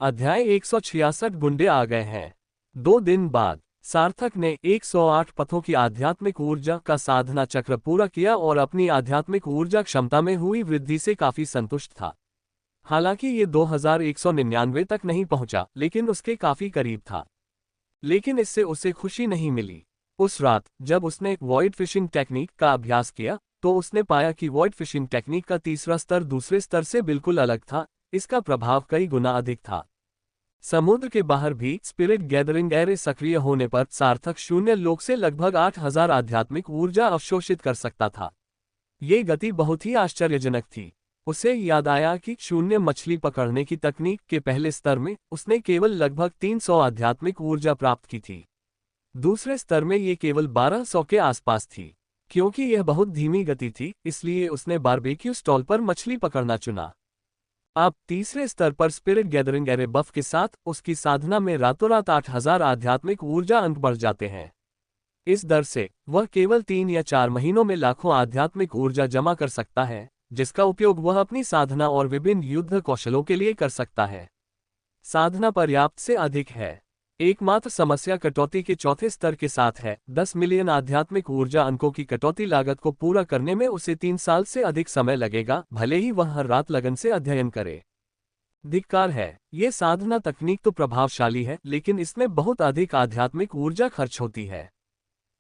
अध्याय 166 गुंडे आ गए हैं। 2 दिन बाद सार्थक ने 108 पथों की आध्यात्मिक ऊर्जा का साधना चक्र पूरा किया और अपनी आध्यात्मिक ऊर्जा क्षमता में हुई वृद्धि से काफी संतुष्ट था। हालांकि ये 2199 तक नहीं पहुंचा, लेकिन उसके काफी करीब था। लेकिन इससे उसे खुशी नहीं मिली। उस रात जब उसने वॉइड फिशिंग टेक्निक का अभ्यास किया तो उसने पाया कि वॉइड फिशिंग टेक्निक का तीसरा स्तर दूसरे स्तर से बिल्कुल अलग था। इसका प्रभाव कई गुना अधिक था। समुद्र के बाहर भी स्पिरिट गैदरिंग एरे सक्रिय होने पर सार्थक शून्य लोक से लगभग 8000 आध्यात्मिक ऊर्जा अवशोषित कर सकता था। ये गति बहुत ही आश्चर्यजनक थी। उसे याद आया कि शून्य मछली पकड़ने की तकनीक के पहले स्तर में उसने केवल लगभग 300 आध्यात्मिक ऊर्जा प्राप्त की थी। दूसरे स्तर में ये केवल 1200 के आसपास थी। क्योंकि यह बहुत धीमी गति थी, इसलिए उसने बारबेक्यू स्टॉल पर मछली पकड़ना चुना। अब तीसरे स्तर पर स्पिरिट गैदरिंग एरे बफ के साथ उसकी साधना में रातों रात 8000 आध्यात्मिक ऊर्जा अंक बढ़ जाते हैं। इस दर से वह केवल 3 या 4 महीनों में लाखों आध्यात्मिक ऊर्जा जमा कर सकता है, जिसका उपयोग वह अपनी साधना और विभिन्न युद्ध कौशलों के लिए कर सकता है। साधना पर्याप्त से अधिक है। एकमात्र समस्या कटौती के चौथे स्तर के साथ है। 10 मिलियन आध्यात्मिक ऊर्जा अंकों की कटौती लागत को पूरा करने में उसे 3 साल से अधिक समय लगेगा, भले ही वह हर रात लगन से अध्ययन करे। धिक्कार है, ये साधना तकनीक तो प्रभावशाली है, लेकिन इसमें बहुत अधिक आध्यात्मिक ऊर्जा खर्च होती है।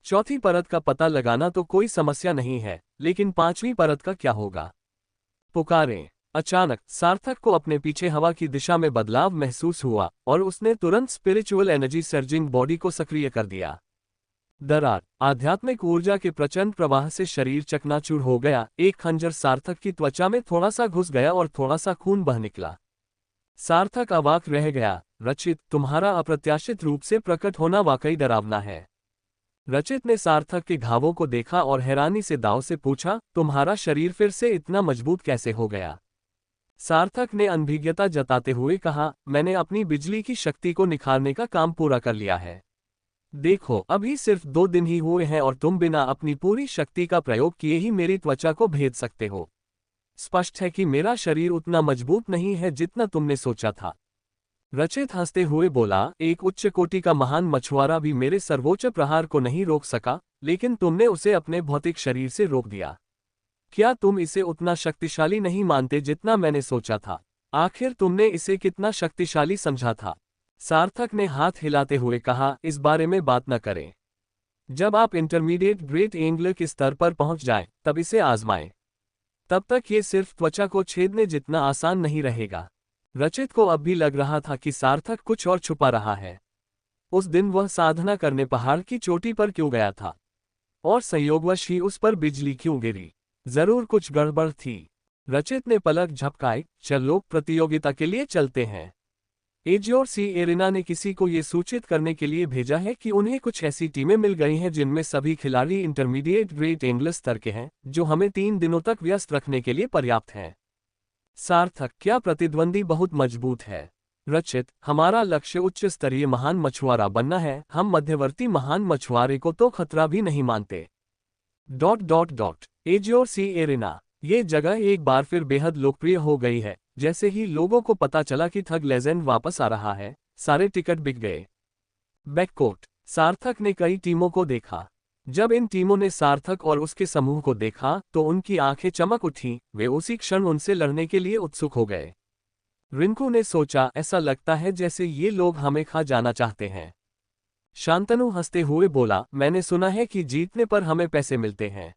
चौथी परत का पता लगाना तो कोई समस्या नहीं है, लेकिन 5वीं परत का क्या होगा? पुकारें। अचानक सार्थक को अपने पीछे हवा की दिशा में बदलाव महसूस हुआ और उसने तुरंत स्पिरिचुअल एनर्जी सर्जिंग बॉडी को सक्रिय कर दिया। दरार आध्यात्मिक ऊर्जा के प्रचंड प्रवाह से शरीर चकनाचूर हो गया। एक खंजर सार्थक की त्वचा में थोड़ा सा घुस गया और थोड़ा सा खून बह निकला। सार्थक अवाक रह गया। रचित, तुम्हारा अप्रत्याशित रूप से प्रकट होना वाकई डरावना है। रचित ने सार्थक के घावों को देखा और हैरानी से दाव से पूछा, तुम्हारा शरीर फिर से इतना मजबूत कैसे हो गया? सार्थक ने अनभिज्ञता जताते हुए कहा, मैंने अपनी बिजली की शक्ति को निखारने का काम पूरा कर लिया है। देखो, अभी सिर्फ 2 दिन ही हुए हैं और तुम बिना अपनी पूरी शक्ति का प्रयोग किए ही मेरी त्वचा को भेद सकते हो। स्पष्ट है कि मेरा शरीर उतना मजबूत नहीं है जितना तुमने सोचा था। रचित हंसते हुए बोला, एक उच्च कोटि का महान मछुआरा भी मेरे सर्वोच्च प्रहार को नहीं रोक सका, लेकिन तुमने उसे अपने भौतिक शरीर से रोक दिया। क्या तुम इसे उतना शक्तिशाली नहीं मानते जितना मैंने सोचा था? आखिर तुमने इसे कितना शक्तिशाली समझा था? सार्थक ने हाथ हिलाते हुए कहा, इस बारे में बात न करें। जब आप इंटरमीडिएट ग्रेट एंगल के स्तर पर पहुंच जाएं, तब इसे आजमाएं। तब तक ये सिर्फ त्वचा को छेदने जितना आसान नहीं रहेगा। रचित को अब भी लग रहा था कि सार्थक कुछ और छुपा रहा है। उस दिन वह साधना करने पहाड़ की चोटी पर क्यों गया था? और संयोगवश ही उस पर बिजली क्यों गिरी? जरूर कुछ गड़बड़ थी। रचित ने पलक झपकाई, चलो प्रतियोगिता के लिए चलते हैं। एजियोर सी एरिना ने किसी को ये सूचित करने के लिए भेजा है कि उन्हें कुछ ऐसी टीमें मिल गई हैं जिनमें सभी खिलाड़ी इंटरमीडिएट ग्रेट एंगल स्तर के हैं, जो हमें 3 दिनों तक व्यस्त रखने के लिए पर्याप्त हैं। सार्थक, क्या प्रतिद्वंदी बहुत मजबूत है? रचित, हमारा लक्ष्य उच्च स्तरीय महान मछुआरा बनना है, हम मध्यवर्ती महान मछुआरे को तो खतरा भी नहीं मानते। ... एजियोर सी एरिना, ये जगह एक बार फिर बेहद लोकप्रिय हो गई है। जैसे ही लोगों को पता चला कि थग लेजेंड वापस आ रहा है, सारे टिकट बिक गए। बैककोट, सार्थक ने कई टीमों को देखा। जब इन टीमों ने सार्थक और उसके समूह को देखा तो उनकी आंखें चमक उठीं, वे उसी क्षण उनसे लड़ने के लिए उत्सुक हो गए। रिंकू ने सोचा, ऐसा लगता है जैसे ये लोग हमें खा जाना चाहते हैं। शांतनु हंसते हुए बोला, मैंने सुना है कि जीतने पर हमें पैसे मिलते हैं।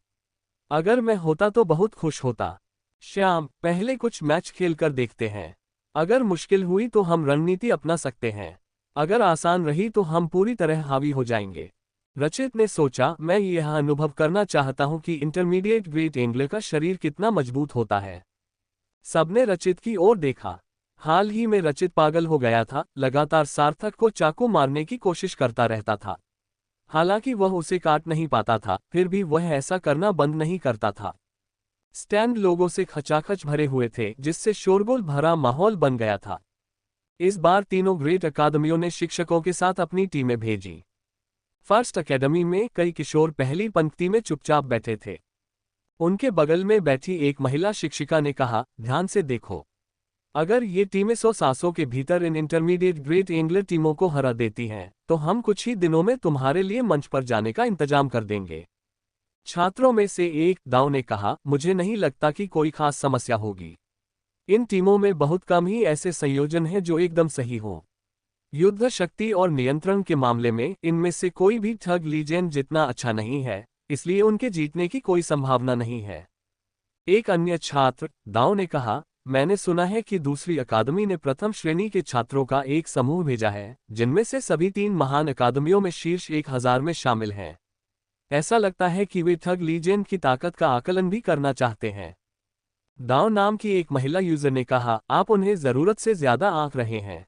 अगर मैं होता तो बहुत खुश होता। श्याम, पहले कुछ मैच खेलकर देखते हैं। अगर मुश्किल हुई तो हम रणनीति अपना सकते हैं। अगर आसान रही तो हम पूरी तरह हावी हो जाएंगे। रचित ने सोचा, मैं यह अनुभव करना चाहता हूं कि इंटरमीडिएट ग्रेट एंगल का शरीर कितना मजबूत होता है। सबने रचित की ओर देखा। हाल ही में रचित पागल हो गया था, लगातार सार्थक को चाकू मारने की कोशिश करता रहता था। हालांकि वह उसे काट नहीं पाता था, फिर भी वह ऐसा करना बंद नहीं करता था। स्टैंड लोगों से खचाखच भरे हुए थे, जिससे शोरगुल भरा माहौल बन गया था। इस बार तीनों ग्रेट अकादमियों ने शिक्षकों के साथ अपनी टीमें भेजी। फर्स्ट अकेडमी में कई किशोर पहली पंक्ति में चुपचाप बैठे थे। उनके बगल में बैठी एक महिला शिक्षिका ने कहा, ध्यान से देखो। अगर ये टीमें 100 के भीतर इन इंटरमीडिएट ग्रेट एंगलर टीमों को हरा देती हैं, तो हम कुछ ही दिनों में तुम्हारे लिए मंच पर जाने का इंतजाम कर देंगे। छात्रों में से एक दाव ने कहा, मुझे नहीं लगता कि कोई खास समस्या होगी। इन टीमों में बहुत कम ही ऐसे संयोजन हैं जो एकदम सही हों। युद्ध शक्ति और नियंत्रण के मामले में इनमें से कोई भी ठग लीजेंड जितना अच्छा नहीं है, इसलिए उनके जीतने की कोई संभावना नहीं है। एक अन्य छात्र दाव ने कहा, मैंने सुना है कि दूसरी अकादमी ने प्रथम श्रेणी के छात्रों का एक समूह भेजा है, जिनमें से सभी 3 महान अकादमियों में शीर्ष 1000 में शामिल हैं। ऐसा लगता है कि वे ठग लीजेंड की ताकत का आकलन भी करना चाहते हैं। दाव नाम की एक महिला यूजर ने कहा, आप उन्हें जरूरत से ज्यादा आंक रहे हैं।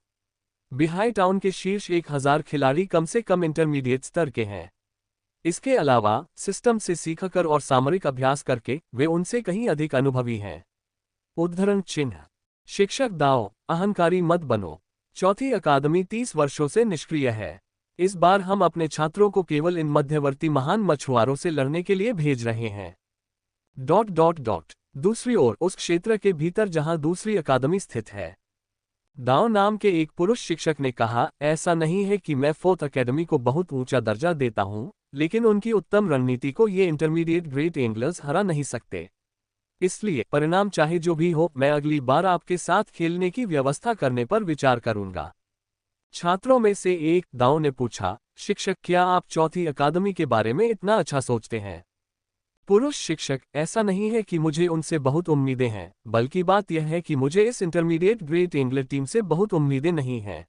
बिहाई टाउन के शीर्ष 1000 खिलाड़ी कम से कम इंटरमीडिएट स्तर के हैं। इसके अलावा सिस्टम से सीखकर और सामरिक अभ्यास करके वे उनसे कहीं अधिक अनुभवी हैं। उद्धरण चिन्ह। शिक्षक दाव, अहंकारी मत बनो। चौथी अकादमी 30 वर्षों से निष्क्रिय है। इस बार हम अपने छात्रों को केवल इन मध्यवर्ती महान मछुआरों से लड़ने के लिए भेज रहे हैं। ... दूसरी ओर उस क्षेत्र के भीतर जहां दूसरी अकादमी स्थित है। दाव नाम के एक पुरुष शिक्षक ने कहा, ऐसा नहीं है कि मैं फोर्थ अकेडमी को बहुत ऊंचा दर्जा देता हूं, लेकिन उनकी उत्तम रणनीति को ये इंटरमीडिएट ग्रेट एंगलर्स हरा नहीं सकते। इसलिए परिणाम चाहे जो भी हो, मैं अगली बार आपके साथ खेलने की व्यवस्था करने पर विचार करूंगा। छात्रों में से एक दाव ने पूछा, शिक्षक क्या आप चौथी अकादमी के बारे में इतना अच्छा सोचते हैं? पुरुष शिक्षक, ऐसा नहीं है कि मुझे उनसे बहुत उम्मीदें हैं, बल्कि बात यह है कि मुझे इस इंटरमीडिएट ग्रेट एंगलर टीम से बहुत उम्मीदें नहीं हैं। ...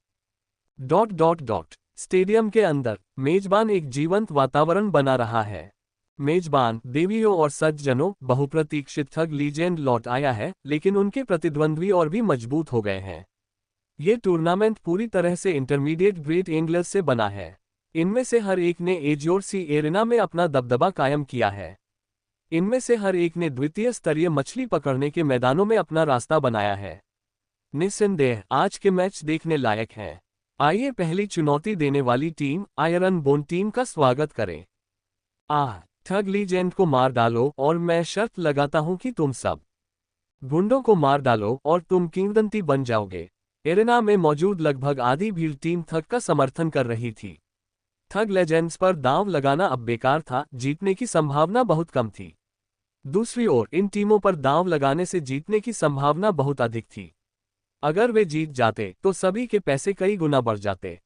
स्टेडियम के अंदर मेजबान एक जीवंत वातावरण बना रहा है। मेजबान देवियों और सज्जनों, बहुप्रतीक्षित ठग लीजेंड लौट आया है, लेकिन उनके प्रतिद्वंद्वी और भी मजबूत हो गए हैं। ये टूर्नामेंट पूरी तरह से इंटरमीडिएट ग्रेट एंगलर्स से बना है। इनमें से हर एक ने एजोर सी एरेना में अपना दबदबा कायम किया है। इनमें से हर एक ने द्वितीय स्तरीय मछली पकड़ने के मैदानों में अपना रास्ता बनाया है। निस्संदेह आज के मैच देखने लायक हैं। आइए पहली चुनौती देने वाली टीम आयरन बोन टीम का स्वागत करें। ठग लीजेंड को मार डालो और मैं शर्त लगाता हूं कि तुम सब गुंडों को मार डालो और तुम किंवदंती बन जाओगे। एरेना में मौजूद लगभग आधी भीड़ टीम ठग का समर्थन कर रही थी। ठग लेजेंड्स पर दांव लगाना अब बेकार था, जीतने की संभावना बहुत कम थी। दूसरी ओर इन टीमों पर दांव लगाने से जीतने की संभावना बहुत अधिक थी। अगर वे जीत जाते तो सभी के पैसे कई गुना बढ़ जाते।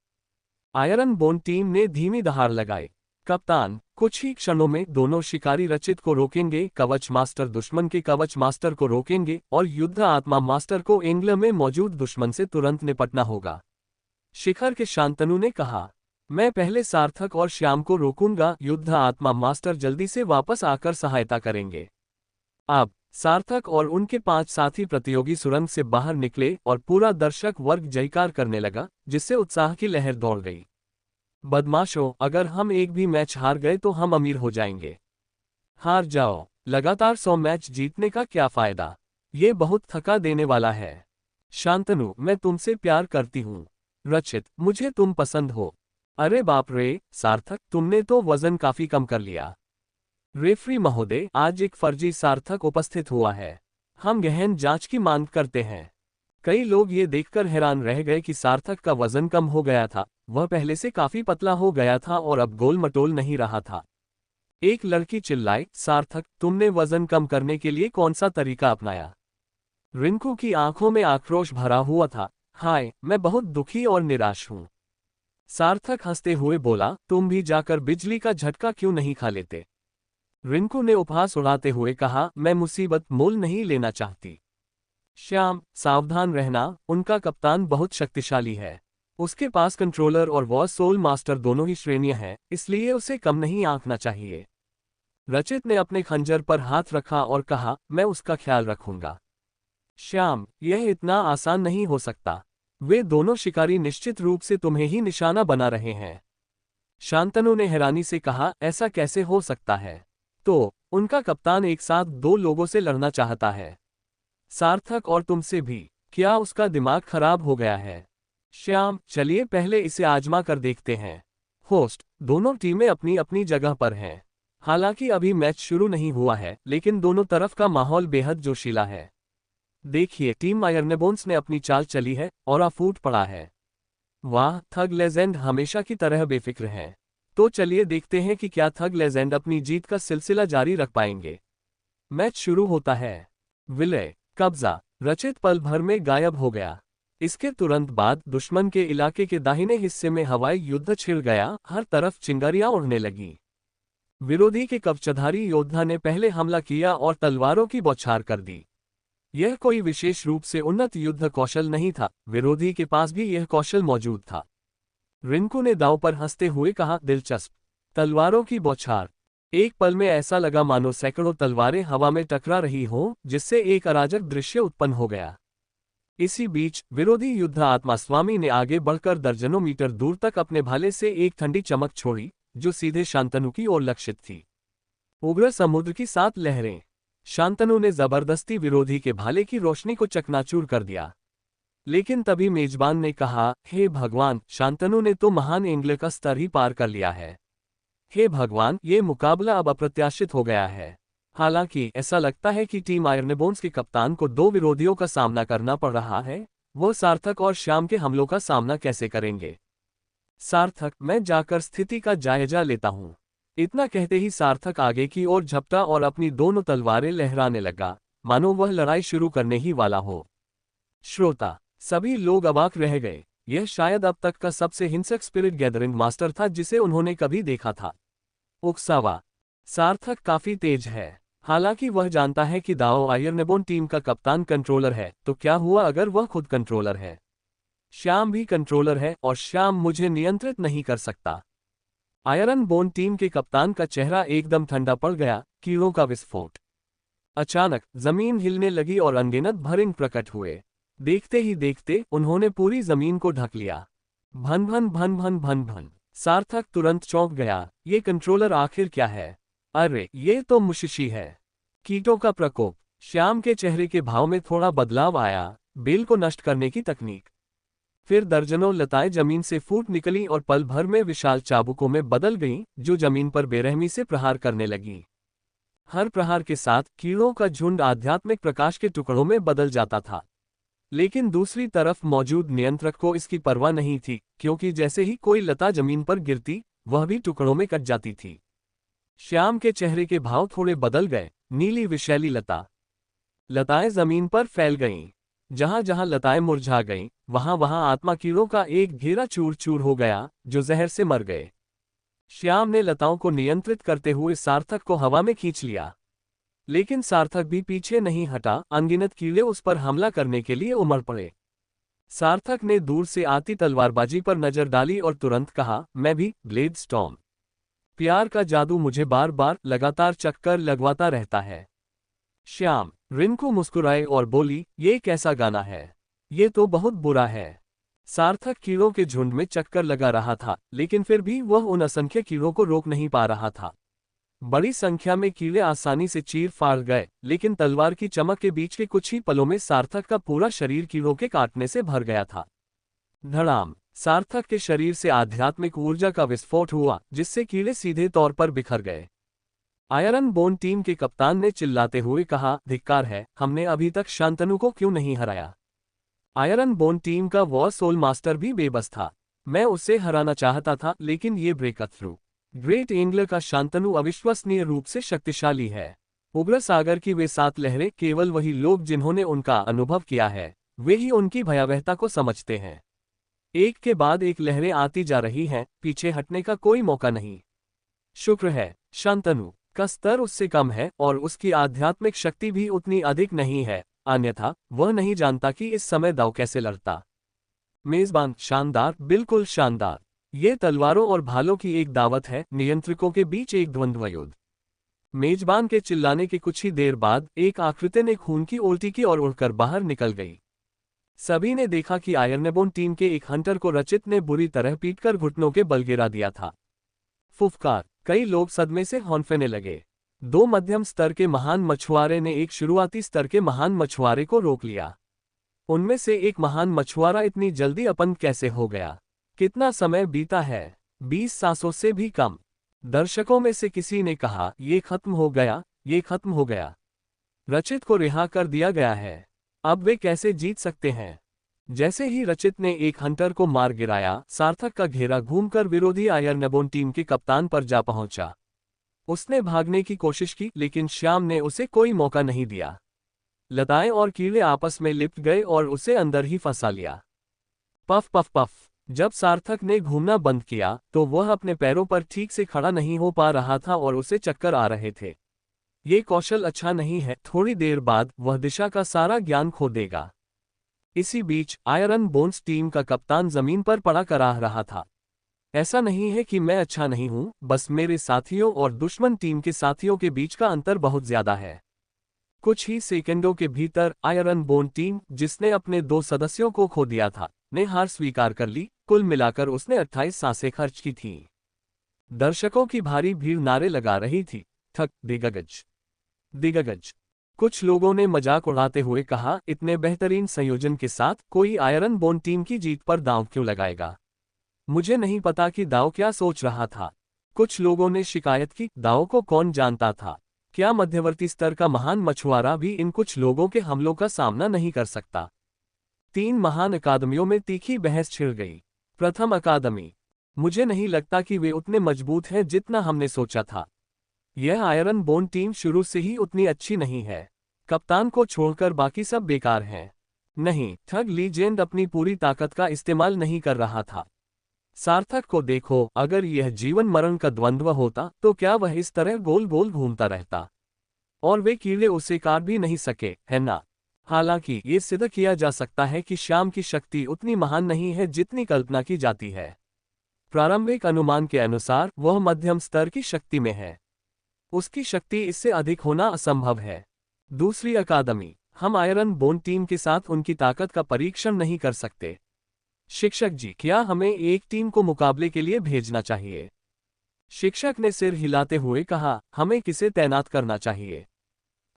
आयरन बोन टीम ने धीमी दहाड़ लगाई। कप्तान, कुछ ही क्षणों में दोनों शिकारी रचित को रोकेंगे, कवच मास्टर दुश्मन के कवच मास्टर को रोकेंगे और युद्ध आत्मा मास्टर को एंग्लर में मौजूद दुश्मन से तुरंत निपटना होगा। शिखर के शांतनु ने कहा, मैं पहले सार्थक और श्याम को रोकूंगा, युद्ध आत्मा मास्टर जल्दी से वापस आकर सहायता करेंगे। अब सार्थक और उनके 5 साथी प्रतियोगी सुरंग से बाहर निकले और पूरा दर्शक वर्ग जयकार करने लगा, जिससे उत्साह की लहर दौड़ गई। बदमाशों, अगर हम एक भी मैच हार गए तो हम अमीर हो जाएंगे। हार जाओ, लगातार 100 मैच जीतने का क्या फायदा? ये बहुत थका देने वाला है। शांतनु, मैं तुमसे प्यार करती हूँ। रचित, मुझे तुम पसंद हो। अरे बाप रे, सार्थक, तुमने तो वजन काफी कम कर लिया। रेफरी महोदय, आज एक फर्जी सार्थक उपस्थित हुआ है। हम गहन जांच की मांग करते हैं। कई लोग ये देखकर हैरान रह गए कि सार्थक का वजन कम हो गया था। वह पहले से काफी पतला हो गया था और अब गोल मटोल नहीं रहा था। एक लड़की चिल्लाई, सार्थक, तुमने वजन कम करने के लिए कौन सा तरीका अपनाया? रिंकू की आंखों में आक्रोश भरा हुआ था। हाय, मैं बहुत दुखी और निराश हूं। सार्थक हंसते हुए बोला, तुम भी जाकर बिजली का झटका क्यों नहीं खा लेते? रिंकू ने उपहास उड़ाते हुए कहा, मैं मुसीबत मोल नहीं लेना चाहती। श्याम, सावधान रहना, उनका कप्तान बहुत शक्तिशाली है। उसके पास कंट्रोलर और वॉर सोल मास्टर दोनों ही श्रेणियां हैं, इसलिए उसे कम नहीं आंकना चाहिए। रचित ने अपने खंजर पर हाथ रखा और कहा, मैं उसका ख्याल रखूंगा। श्याम, यह इतना आसान नहीं हो सकता। वे दोनों शिकारी निश्चित रूप से तुम्हें ही निशाना बना रहे हैं। शांतनु ने हैरानी से कहा, ऐसा कैसे हो सकता है? तो उनका कप्तान एक साथ 2 लोगों से लड़ना चाहता है। सार्थक और तुमसे भी। क्या उसका दिमाग खराब हो गया है? श्याम, चलिए पहले इसे आजमा कर देखते हैं। होस्ट, दोनों टीमें अपनी अपनी जगह पर हैं। हालांकि अभी मैच शुरू नहीं हुआ है, लेकिन दोनों तरफ का माहौल बेहद जोशीला है। देखिए, टीम आयरनेबोन्स ने अपनी चाल चली है और फूट पड़ा है। वाह, थग लेजेंड हमेशा की तरह बेफिक्र हैं। तो चलिए देखते हैं कि क्या थग लेजेंड अपनी जीत का सिलसिला जारी रख पाएंगे। मैच शुरू होता है। विलय, कब्जा, रचित पल भर में गायब हो गया। इसके तुरंत बाद दुश्मन के इलाके के दाहिने हिस्से में हवाई युद्ध छिड़ गया, हर तरफ चिंगारियां उड़ने लगी। विरोधी के कवचधारी योद्धा ने पहले हमला किया और तलवारों की बौछार कर दी। यह कोई विशेष रूप से उन्नत युद्ध कौशल नहीं था, विरोधी के पास भी यह कौशल मौजूद था। रिंकू ने दांव पर हंसते हुए कहा, दिलचस्प। तलवारों की बौछार। एक पल में ऐसा लगा मानो सैकड़ों तलवारें हवा में टकरा रही हों, जिससे एक अराजक दृश्य उत्पन्न हो गया। इसी बीच विरोधी युद्ध आत्मा स्वामी ने आगे बढ़कर दर्जनों मीटर दूर तक अपने भाले से एक ठंडी चमक छोड़ी, जो सीधे शांतनु की ओर लक्षित थी। उग्र समुद्र की 7 लहरें। शांतनु ने जबरदस्ती विरोधी के भाले की रोशनी को चकनाचूर कर दिया। लेकिन तभी मेजबान ने कहा, हे भगवान, शांतनु ने तो महान एंग्ल का स्तर ही पार कर लिया है। हे भगवान, ये मुकाबला अब अप्रत्याशित हो गया है। हालांकि ऐसा लगता है कि टीम आयरनेबोन्स के कप्तान को 2 विरोधियों का सामना करना पड़ रहा है। वो सार्थक और श्याम के हमलों का सामना कैसे करेंगे? सार्थक, मैं जाकर स्थिति का जायजा लेता हूं। इतना कहते ही सार्थक आगे की ओर झपटा और अपनी दोनों तलवारें लहराने लगा, मानो वह लड़ाई शुरू करने ही वाला हो। श्रोता, सभी लोग अवाक रह गए। यह शायद अब तक का सबसे हिंसक स्पिरिट गैदरिंग मास्टर था जिसे उन्होंने कभी देखा था। उकसावा, सार्थक काफी तेज है। हालांकि वह जानता है कि दाओ आयरनेबोन टीम का कप्तान कंट्रोलर है, तो क्या हुआ अगर वह खुद कंट्रोलर है? श्याम भी कंट्रोलर है और श्याम मुझे नियंत्रित नहीं कर सकता। आयरन बोन टीम के कप्तान का चेहरा एकदम ठंडा पड़ गया। कीड़ों का विस्फोट। अचानक जमीन हिलने लगी और अनगिनत भरिंग प्रकट हुए। देखते ही देखते उन्होंने पूरी जमीन को ढक लिया। भन भन भन भन भन भन। सार्थक तुरंत चौंक गया। ये कंट्रोलर आखिर क्या है? अरे, ये तो मुशिशी है। कीटों का प्रकोप। श्याम के चेहरे के भाव में थोड़ा बदलाव आया। बेल को नष्ट करने की तकनीक। फिर दर्जनों लताएं जमीन से फूट निकली और पल भर में विशाल चाबुकों में बदल गईं, जो जमीन पर बेरहमी से प्रहार करने लगीं। हर प्रहार के साथ कीड़ों का झुंड आध्यात्मिक प्रकाश के टुकड़ों में बदल जाता था। लेकिन दूसरी तरफ मौजूद नियंत्रक को इसकी परवाह नहीं थी, क्योंकि जैसे ही कोई लता जमीन पर गिरती, वह भी टुकड़ों में कट जाती थी। श्याम के चेहरे के भाव थोड़े बदल गए। नीली विषैली लता। लताएं जमीन पर फैल गईं। जहां जहां लताएं मुरझा गईं, वहां वहां आत्मा कीड़ों का एक घेरा चूर चूर हो गया, जो जहर से मर गए। श्याम ने लताओं को नियंत्रित करते हुए सार्थक को हवा में खींच लिया। लेकिन सार्थक भी पीछे नहीं हटा। अनगिनत कीड़े उस पर हमला करने के लिए उमड़ पड़े। सार्थक ने दूर से आती तलवारबाजी पर नजर डाली और तुरंत कहा, मैं भी। Blade storm. प्यार का जादू मुझे बार बार लगातार चक्कर लगवाता रहता है। श्याम। रिंकू मुस्कुराए और बोली, ये कैसा गाना है? ये तो बहुत बुरा है। सार्थक कीड़ों के झुंड में चक्कर लगा रहा था, लेकिन फिर भी वह उन असंख्य कीड़ों को रोक नहीं पा रहा था। बड़ी संख्या में कीड़े आसानी से चीर फाड़ गए, लेकिन तलवार की चमक के बीच के कुछ ही पलों में सार्थक का पूरा शरीर कीड़ों के काटने से भर गया था। धड़ाम। सार्थक के शरीर से आध्यात्मिक ऊर्जा का विस्फोट हुआ, जिससे कीड़े सीधे तौर पर बिखर गए। आयरन बोन टीम के कप्तान ने चिल्लाते हुए कहा, धिक्कार है, हमने अभी तक शांतनु को क्यों नहीं हराया? आयरन बोन टीम का वॉर सोल मास्टर भी बेबस था। मैं उसे हराना चाहता था, लेकिन ये ब्रेक थ्रू। ग्रेट एंग्लर का शांतनु अविश्वसनीय रूप से शक्तिशाली है। उग्र सागर की वे 7 लहरें, केवल वही लोग जिन्होंने उनका अनुभव किया है, वे ही उनकी भयावहता को समझते हैं। एक के बाद एक लहरें आती जा रही हैं, पीछे हटने का कोई मौका नहीं। शुक्र है, शांतनु का स्तर उससे कम है और उसकी आध्यात्मिक शक्ति भी उतनी अधिक नहीं है, अन्यथा वह नहीं जानता कि इस समय दांव कैसे लड़ता। मेजबान, शानदार, बिल्कुल शानदार। ये तलवारों और भालों की एक दावत है, नियंत्रकों के बीच एक द्वंद्व युद्ध। मेजबान के चिल्लाने के कुछ ही देर बाद एक आकृति ने खून की उल्टी की और उड़कर बाहर निकल गई। सभी ने देखा कि आयरनेबोन टीम के एक हंटर को रचित ने बुरी तरह पीटकर घुटनों के बल गिरा दिया था। फुफकार। कई लोग सदमे से हौंफने लगे। 2 मध्यम स्तर के महान मछुआरे ने एक शुरुआती स्तर के महान मछुआरे को रोक लिया। उनमें से एक महान मछुआरा इतनी जल्दी अपंग कैसे हो गया? कितना समय बीता है? 20 सांसों से भी कम। दर्शकों में से किसी ने कहा, ये खत्म हो गया, ये खत्म हो गया। रचित को रिहा कर दिया गया है। अब वे कैसे जीत सकते हैं? जैसे ही रचित ने एक हंटर को मार गिराया, सार्थक का घेरा घूमकर विरोधी आयरनबोन टीम के कप्तान पर जा पहुंचा। उसने भागने की कोशिश की, लेकिन श्याम ने उसे कोई मौका नहीं दिया। लताएं और कीड़े आपस में लिपट गए और उसे अंदर ही फंसा लिया। Puff puff puff. जब सार्थक ने घूमना बंद किया तो वह अपने पैरों पर ठीक से खड़ा नहीं हो पा रहा था और उसे चक्कर आ रहे थे। ये कौशल अच्छा नहीं है, थोड़ी देर बाद वह दिशा का सारा ज्ञान खो देगा। इसी बीच आयरन बोन्स टीम का कप्तान जमीन पर पड़ा कराह रहा था। ऐसा नहीं है कि मैं अच्छा नहीं हूं, बस मेरे साथियों और दुश्मन टीम के साथियों के बीच का अंतर बहुत ज्यादा है। कुछ ही सेकंडों के भीतर आयरन बोन टीम, जिसने अपने 2 सदस्यों को खो दिया था, ने हार स्वीकार कर ली। कुल मिलाकर उसने 28 सांसें खर्च की थीं। दर्शकों की भारी भीड़ नारे लगा रही थी, थक दिग्गज दिग्गज। कुछ लोगों ने मजाक उड़ाते हुए कहा, इतने बेहतरीन संयोजन के साथ कोई आयरन बोन टीम की जीत पर दांव क्यों लगाएगा? मुझे नहीं पता कि दाव क्या सोच रहा था। कुछ लोगों ने शिकायत की, दाव को कौन जानता था? क्या मध्यवर्ती स्तर का महान मछुआरा भी इन कुछ लोगों के हमलों का सामना नहीं कर सकता? 3 महान अकादमियों में तीखी बहस छिड़ गई। प्रथम अकादमी, मुझे नहीं लगता कि वे उतने मजबूत हैं जितना हमने सोचा था। यह आयरन बोन टीम शुरू से ही उतनी अच्छी नहीं है। कप्तान को छोड़कर बाकी सब बेकार हैं। नहीं, ठग लीजेंड अपनी पूरी ताकत का इस्तेमाल नहीं कर रहा था। सार्थक को देखो, अगर यह जीवन मरण का द्वंद्व होता तो क्या वह इस तरह गोल गोल घूमता रहता? और वे कीड़े उसे काट भी नहीं सके, है ना? हालांकि ये सिद्ध किया जा सकता है कि श्याम की शक्ति उतनी महान नहीं है जितनी कल्पना की जाती है। प्रारंभिक अनुमान के अनुसार वह मध्यम स्तर की शक्ति में है। उसकी शक्ति इससे अधिक होना असंभव है। दूसरी अकादमी, हम आयरन बोन टीम के साथ उनकी ताकत का परीक्षण नहीं कर सकते। शिक्षक जी, क्या हमें एक टीम को मुकाबले के लिए भेजना चाहिए? शिक्षक ने सिर हिलाते हुए कहा, हमें किसे तैनात करना चाहिए?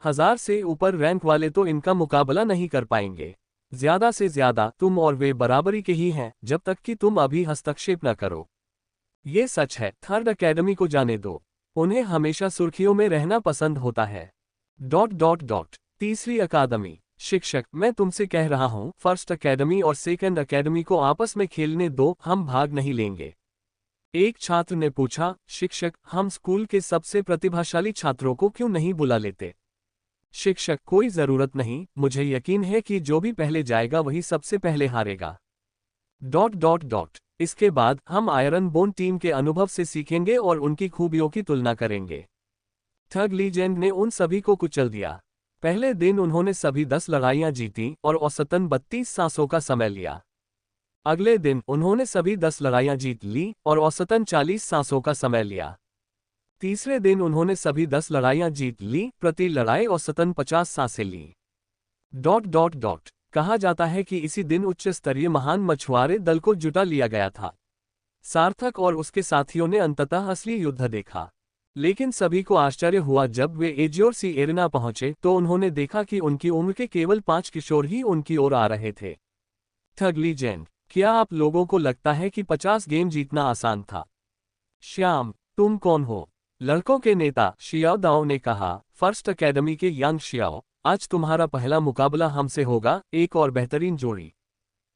1000 से ऊपर रैंक वाले तो इनका मुकाबला नहीं कर पाएंगे। ज्यादा से ज्यादा तुम और वे बराबरी के ही हैं, जब तक कि तुम अभी हस्तक्षेप न करो। ये सच है, थर्ड एकेडमी को जाने दो। उन्हें हमेशा सुर्खियों में रहना पसंद होता है। ... तीसरी अकादमी, शिक्षक, मैं तुमसे कह रहा हूं, फर्स्ट एकेडमी और सेकंड एकेडमी को आपस में खेलने दो, हम भाग नहीं लेंगे। एक छात्र ने पूछा, शिक्षक, हम स्कूल के सबसे प्रतिभाशाली छात्रों को क्यों नहीं बुला लेते? शिक्षक, कोई जरूरत नहीं, मुझे यकीन है कि जो भी पहले जाएगा वही सबसे पहले हारेगा। ... इसके बाद हम आयरन बोन टीम के अनुभव से सीखेंगे और उनकी खूबियों की तुलना करेंगे। ठग लीजेंड ने उन सभी को कुचल दिया। पहले दिन उन्होंने सभी 10 लड़ाइयां जीती और औसतन 32 सांसों का समय लिया। अगले दिन उन्होंने सभी 10 लड़ाइयां जीत ली और औसतन 40 सांसों का समय लिया। तीसरे दिन उन्होंने सभी 10 लड़ाइयां जीत ली, प्रति लड़ाई औसतन 50 सांसें ली। ... कहा जाता है कि इसी दिन उच्च स्तरीय महान मछुआरे दल को जुटा लिया गया था। सार्थक और उसके साथियों ने अंततः असली युद्ध देखा। लेकिन सभी को आश्चर्य हुआ जब वे एजियोर सी एरेना पहुंचे तो उन्होंने देखा कि उनकी उम्र के केवल 5 किशोर ही उनकी ओर आ रहे थे। ठग लीजेंड, क्या आप लोगों को लगता है कि 50 गेम जीतना आसान था? श्याम, तुम कौन हो? लड़कों के नेता शियाओ दाओ ने कहा, फर्स्ट एकेडमी के यांग शियाओ, आज तुम्हारा पहला मुकाबला हमसे होगा, एक और बेहतरीन जोड़ी।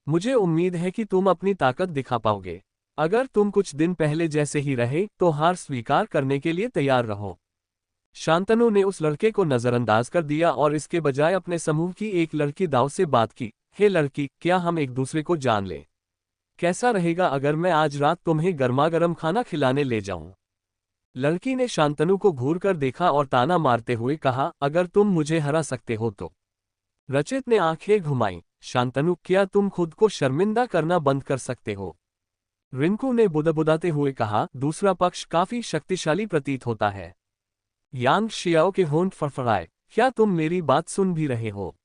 मुझे उम्मीद है कि तुम अपनी ताकत दिखा पाओगे। अगर तुम कुछ दिन पहले जैसे ही रहे तो हार स्वीकार करने के लिए तैयार रहो। शांतनु ने उस लड़के को नजरअंदाज कर दिया और इसके बजाय अपने समूह की एक लड़की दाव से बात की, हे लड़की, क्या हम एक दूसरे को जान लें? कैसा रहेगा अगर मैं आज रात तुम्हें गर्मागर्म खाना खिलाने ले जाऊं? लड़की ने शांतनु को घूर कर देखा और ताना मारते हुए कहा, अगर तुम मुझे हरा सकते हो तो। रचित ने आंखें घुमाई, शांतनु, क्या तुम खुद को शर्मिंदा करना बंद कर सकते हो? रिंकू ने बुदबुदाते हुए कहा, दूसरा पक्ष काफी शक्तिशाली प्रतीत होता है। यांग शियाओ के होंठ फड़फड़ाए, क्या तुम मेरी बात सुन भी रहे हो?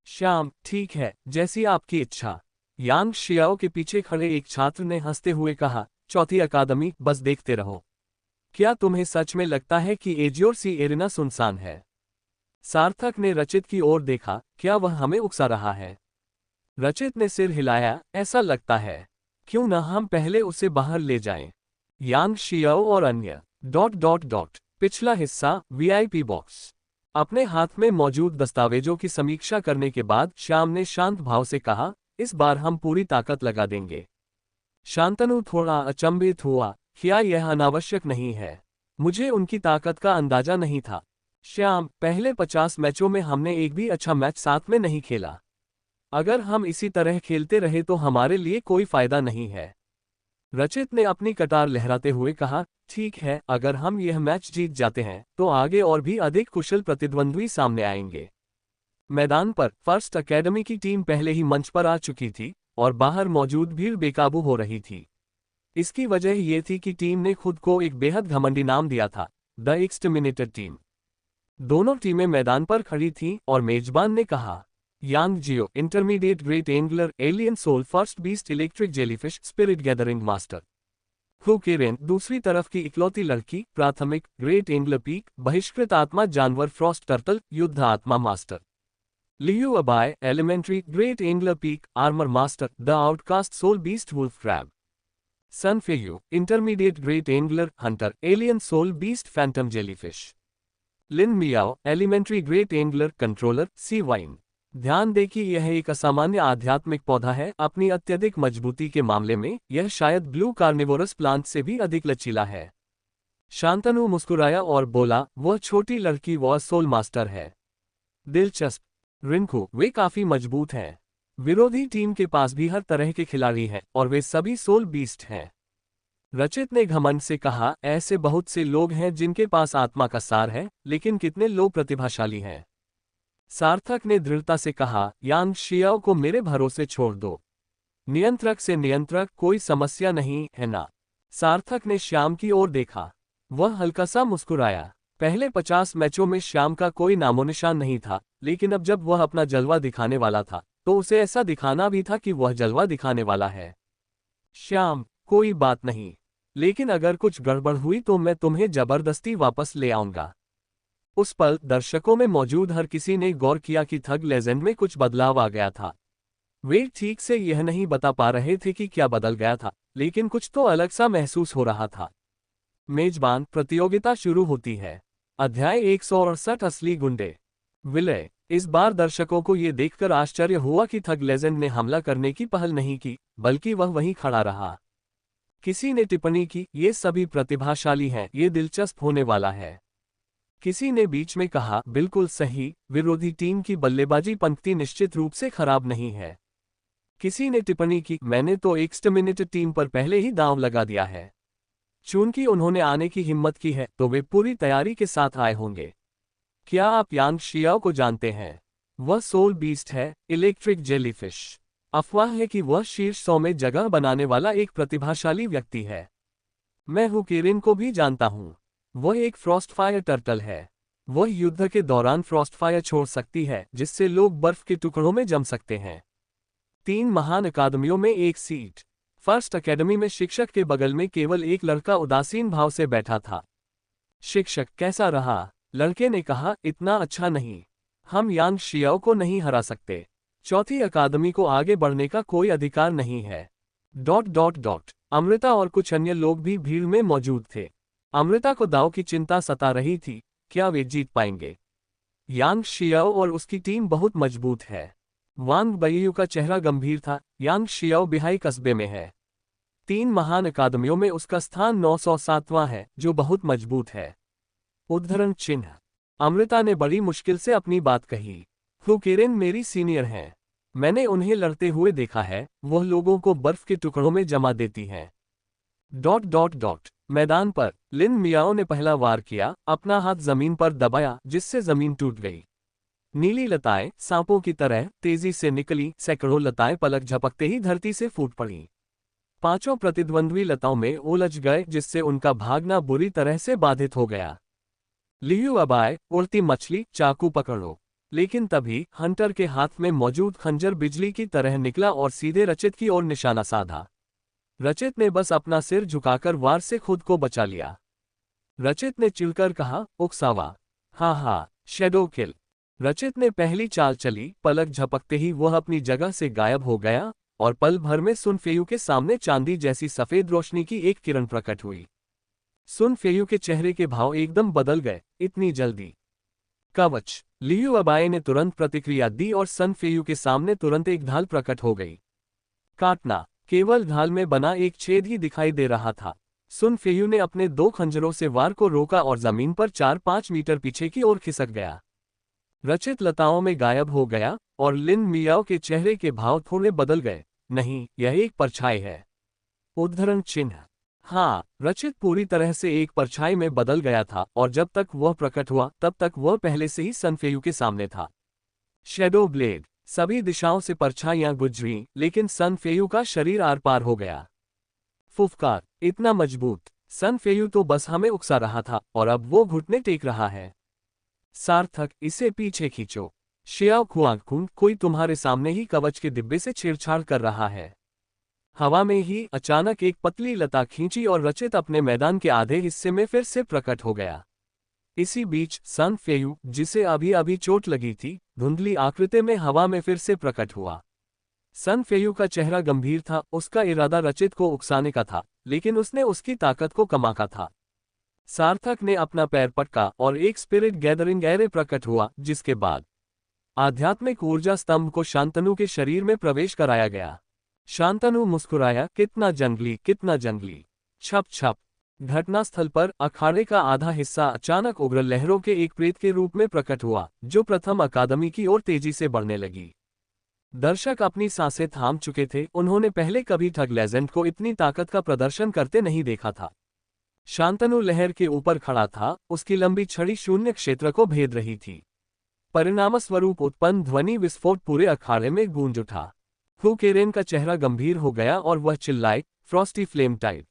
श्याम, ठीक है, जैसी आपकी इच्छा। यांग शियाओ के पीछे खड़े एक छात्र ने हंसते हुए कहा, चौथी अकादमी, बस देखते रहो। क्या तुम्हें सच में लगता है कि एजियोर सी एरेना सुनसान है? सार्थक ने रचित की ओर देखा, क्या वह हमें उकसा रहा है? रचित ने सिर हिलाया, ऐसा लगता है। क्यों न हम पहले उसे बाहर ले जाएं? यांग शियाओ और अन्य... पिछला हिस्सा, वीआईपी बॉक्स। अपने हाथ में मौजूद दस्तावेजों की समीक्षा करने के बाद श्याम ने शांत भाव से कहा, इस बार हम पूरी ताकत लगा देंगे। शांतनु थोड़ा अचंभित हुआ, क्या यह अनावश्यक नहीं है? मुझे उनकी ताकत का अंदाजा नहीं था। श्याम, पहले 50 मैचों में हमने एक भी अच्छा मैच साथ में नहीं खेला। अगर हम इसी तरह खेलते रहे तो हमारे लिए कोई फायदा नहीं है। रचित ने अपनी कटार लहराते हुए कहा, ठीक है, अगर हम यह मैच जीत जाते हैं तो आगे और भी अधिक कुशल प्रतिद्वंद्वी सामने आएंगे। मैदान पर फर्स्ट एकेडमी की टीम पहले ही मंच पर आ चुकी थी और बाहर मौजूद भीड़ बेकाबू हो रही थी। इसकी वजह यह थी कि टीम ने खुद को एक बेहद घमंडी नाम दिया था, द एक्सटर्मिनेटेड टीम। दोनों टीमें मैदान पर खड़ी थीं और मेजबान ने कहा, Yang Jiyo intermediate great angler alien soul first beast electric jellyfish spirit gathering master. हुकेरेन दूसरी तरफ की इकलौती लड़की प्राथमिक ग्रेट एंगलर पीक बहिष्कृत आत्मा जानवर फ्रॉस्ट टर्टल युद्ध आत्मा master. Liu Abai elementary great angler peak armour master the outcast soul beast wolf crab. Sun Feiyu intermediate great angler hunter alien soul beast phantom jellyfish. Lin Miao elementary great angler controller sea vine. ध्यान दें कि यह एक असामान्य आध्यात्मिक पौधा है। अपनी अत्यधिक मजबूती के मामले में यह शायद ब्लू कार्निवोरस प्लांट से भी अधिक लचीला है। शांतनु मुस्कुराया और बोला, वह छोटी लड़की वह सोल मास्टर है। दिलचस्प। रिंकू, वे काफी मजबूत हैं। विरोधी टीम के पास भी हर तरह के खिलाड़ी हैं और वे सभी सोल बीस्ट हैं। रचित ने घमंड से कहा, ऐसे बहुत से लोग हैं जिनके पास आत्मा का सार है, लेकिन कितने लोग प्रतिभाशाली हैं। सार्थक ने दृढ़ता से कहा, यांग शियाओ को मेरे भरोसे छोड़ दो। नियंत्रक से नियंत्रक कोई समस्या नहीं है ना? सार्थक ने श्याम की ओर देखा। वह हल्का सा मुस्कुराया। पहले 50 मैचों में श्याम का कोई नामोनिशान नहीं था, लेकिन अब जब वह अपना जलवा दिखाने वाला था तो उसे ऐसा दिखाना भी था कि वह जलवा दिखाने वाला है। श्याम, कोई बात नहीं, लेकिन अगर कुछ गड़बड़ हुई तो मैं तुम्हें जबरदस्ती वापस ले आऊंगा। उस पल दर्शकों में मौजूद हर किसी ने गौर किया कि थग लेजेंड में कुछ बदलाव आ गया था। वे ठीक से यह नहीं बता पा रहे थे कि क्या बदल गया था, लेकिन कुछ तो अलग सा महसूस हो रहा था। मेजबान, प्रतियोगिता शुरू होती है। अध्याय 168 असली गुंडे। विलय। इस बार दर्शकों को यह देखकर आश्चर्य हुआ कि थग लेजेंड ने हमला करने की पहल नहीं की, बल्कि वह वहीं खड़ा रहा। किसी ने टिप्पणी की, ये सभी प्रतिभाशाली हैं, ये दिलचस्प होने वाला है। किसी ने बीच में कहा, बिल्कुल सही, विरोधी टीम की बल्लेबाजी पंक्ति निश्चित रूप से खराब नहीं है। किसी ने टिप्पणी की, मैंने तो एक्सटर्मिनेटेड टीम पर पहले ही दांव लगा दिया है। चूंकि उन्होंने आने की हिम्मत की है तो वे पूरी तैयारी के साथ आए होंगे। क्या आप यांग शियाओ को जानते हैं? वह सोल बीस्ट है, इलेक्ट्रिक जेलीफिश। अफवाह है कि वह शीर्ष 100 में जगह बनाने वाला एक प्रतिभाशाली व्यक्ति है। मैं हुकेरिन को भी जानता हूं। वह एक फ्रॉस्टफायर टर्टल है। वह युद्ध के दौरान फ्रॉस्टफायर छोड़ सकती है, जिससे लोग बर्फ के टुकड़ों में जम सकते हैं। 3 महान अकादमियों में एक सीट। फर्स्ट एकेडमी में शिक्षक के बगल में केवल एक लड़का उदासीन भाव से बैठा था। शिक्षक, कैसा रहा? लड़के ने कहा, इतना अच्छा नहीं। हम यांग शियाओ को नहीं हरा सकते। चौथी अकादमी को आगे बढ़ने का कोई अधिकार नहीं है। ... अमृता और कुछ अन्य लोग भी भीड़ में मौजूद थे। अमृता को दाव की चिंता सता रही थी, क्या वे जीत पाएंगे? यांग शियाओ और उसकी टीम बहुत मजबूत है। वांग बयू का चेहरा गंभीर था। यांग शियाओ बिहाई कस्बे में है। 3 महान अकादमियों में उसका स्थान 907वां है, जो बहुत मजबूत है। उद्धरण चिन्ह। अमृता ने बड़ी मुश्किल से अपनी बात कही। हुकेरिन मेरी सीनियर हैं। मैंने उन्हें लड़ते हुए देखा है, वह लोगों को बर्फ के टुकड़ों में जमा देती हैं। ... मैदान पर लिन मियाओ ने पहला वार किया, अपना हाथ जमीन पर दबाया, जिससे जमीन टूट गई। नीली लताएं सांपों की तरह तेजी से निकली। सैकड़ों लताएं पलक झपकते ही धरती से फूट पड़ी। 5 प्रतिद्वंद्वी लताओं में उलझ गए, जिससे उनका भागना बुरी तरह से बाधित हो गया। लियू अबाय, उड़ती मछली, चाकू पकड़ो। लेकिन तभी हंटर के हाथ में मौजूद खंजर बिजली की तरह निकला और सीधे रचित की ओर निशाना साधा। रचित ने बस अपना सिर झुकाकर वार से खुद को बचा लिया। रचित ने चिढ़कर कहा, उकसावा। हाँ, शैडो किल। रचित ने पहली चाल चली, पलक झपकते ही वह अपनी जगह से गायब हो गया और पल भर में सुन फेयू के सामने चांदी जैसी सफेद रोशनी की एक किरण प्रकट हुई। सुन फेयू के चेहरे के भाव एकदम बदल गए, इतनी जल्दी? कवच। लियू अबाई ने तुरंत प्रतिक्रिया दी और सन फेयू के सामने तुरंत एक ढाल प्रकट हो गई। काटना। केवल ढाल में बना एक छेद ही दिखाई दे रहा था। सुन फेयू ने अपने 2 खंजरों से वार को रोका और जमीन पर 4-5 मीटर पीछे की ओर खिसक गया। रचित लताओं में गायब हो गया और लिन मियाओ के चेहरे के भाव थोड़े बदल गए। नहीं, यह एक परछाई है। उद्धरण चिन्ह। हाँ, रचित पूरी तरह से एक परछाई में बदल गया था और जब तक वह प्रकट हुआ तब तक वह पहले से ही सन फेयू के सामने था। Shadow blade. सभी दिशाओं से परछाइयां गुजरी, लेकिन सन फेयू का शरीर आर पार हो गया। फुफकार। इतना मजबूत। सन फेयू तो बस हमें उकसा रहा था और अब वो घुटने टेक रहा है। सार्थक, इसे पीछे खींचो। शियाओ खुआंगकुंग, कोई तुम्हारे सामने ही कवच के डिब्बे से छेड़छाड़ कर रहा है। हवा में ही अचानक एक पतली लता खींची और रचित अपने मैदान के आधे हिस्से में फिर से प्रकट हो गया। इसी बीच सन फेयू, जिसे अभी अभी चोट लगी थी, धुंधली आकृति में हवा में फिर से प्रकट हुआ। सन फेयू का चेहरा गंभीर था। उसका इरादा रचित को उकसाने का था, लेकिन उसने उसकी ताकत को कमाका था। सार्थक ने अपना पैर पटका और एक स्पिरिट गैदरिंग एरे प्रकट हुआ, जिसके बाद आध्यात्मिक ऊर्जा स्तंभ को शांतनु के शरीर में प्रवेश कराया गया। शांतनु मुस्कुराया, कितना जंगली, कितना जंगली। छप छप। घटनास्थल पर अखाड़े का आधा हिस्सा अचानक उग्र लहरों के एक प्रेत के रूप में प्रकट हुआ, जो प्रथम अकादमी की ओर तेजी से बढ़ने लगी। दर्शक अपनी सांसें थाम चुके थे। उन्होंने पहले कभी ठग लेजेंड को इतनी ताकत का प्रदर्शन करते नहीं देखा था। शांतनु लहर के ऊपर खड़ा था, उसकी लंबी छड़ी शून्य क्षेत्र को भेद रही थी। परिणामस्वरूप उत्पन्न ध्वनि विस्फोट पूरे अखाड़े में गूंज उठा। हु केरेन का चेहरा गंभीर हो गया और वह चिल्लाए, फ्रॉस्टी फ्लेम टाइप।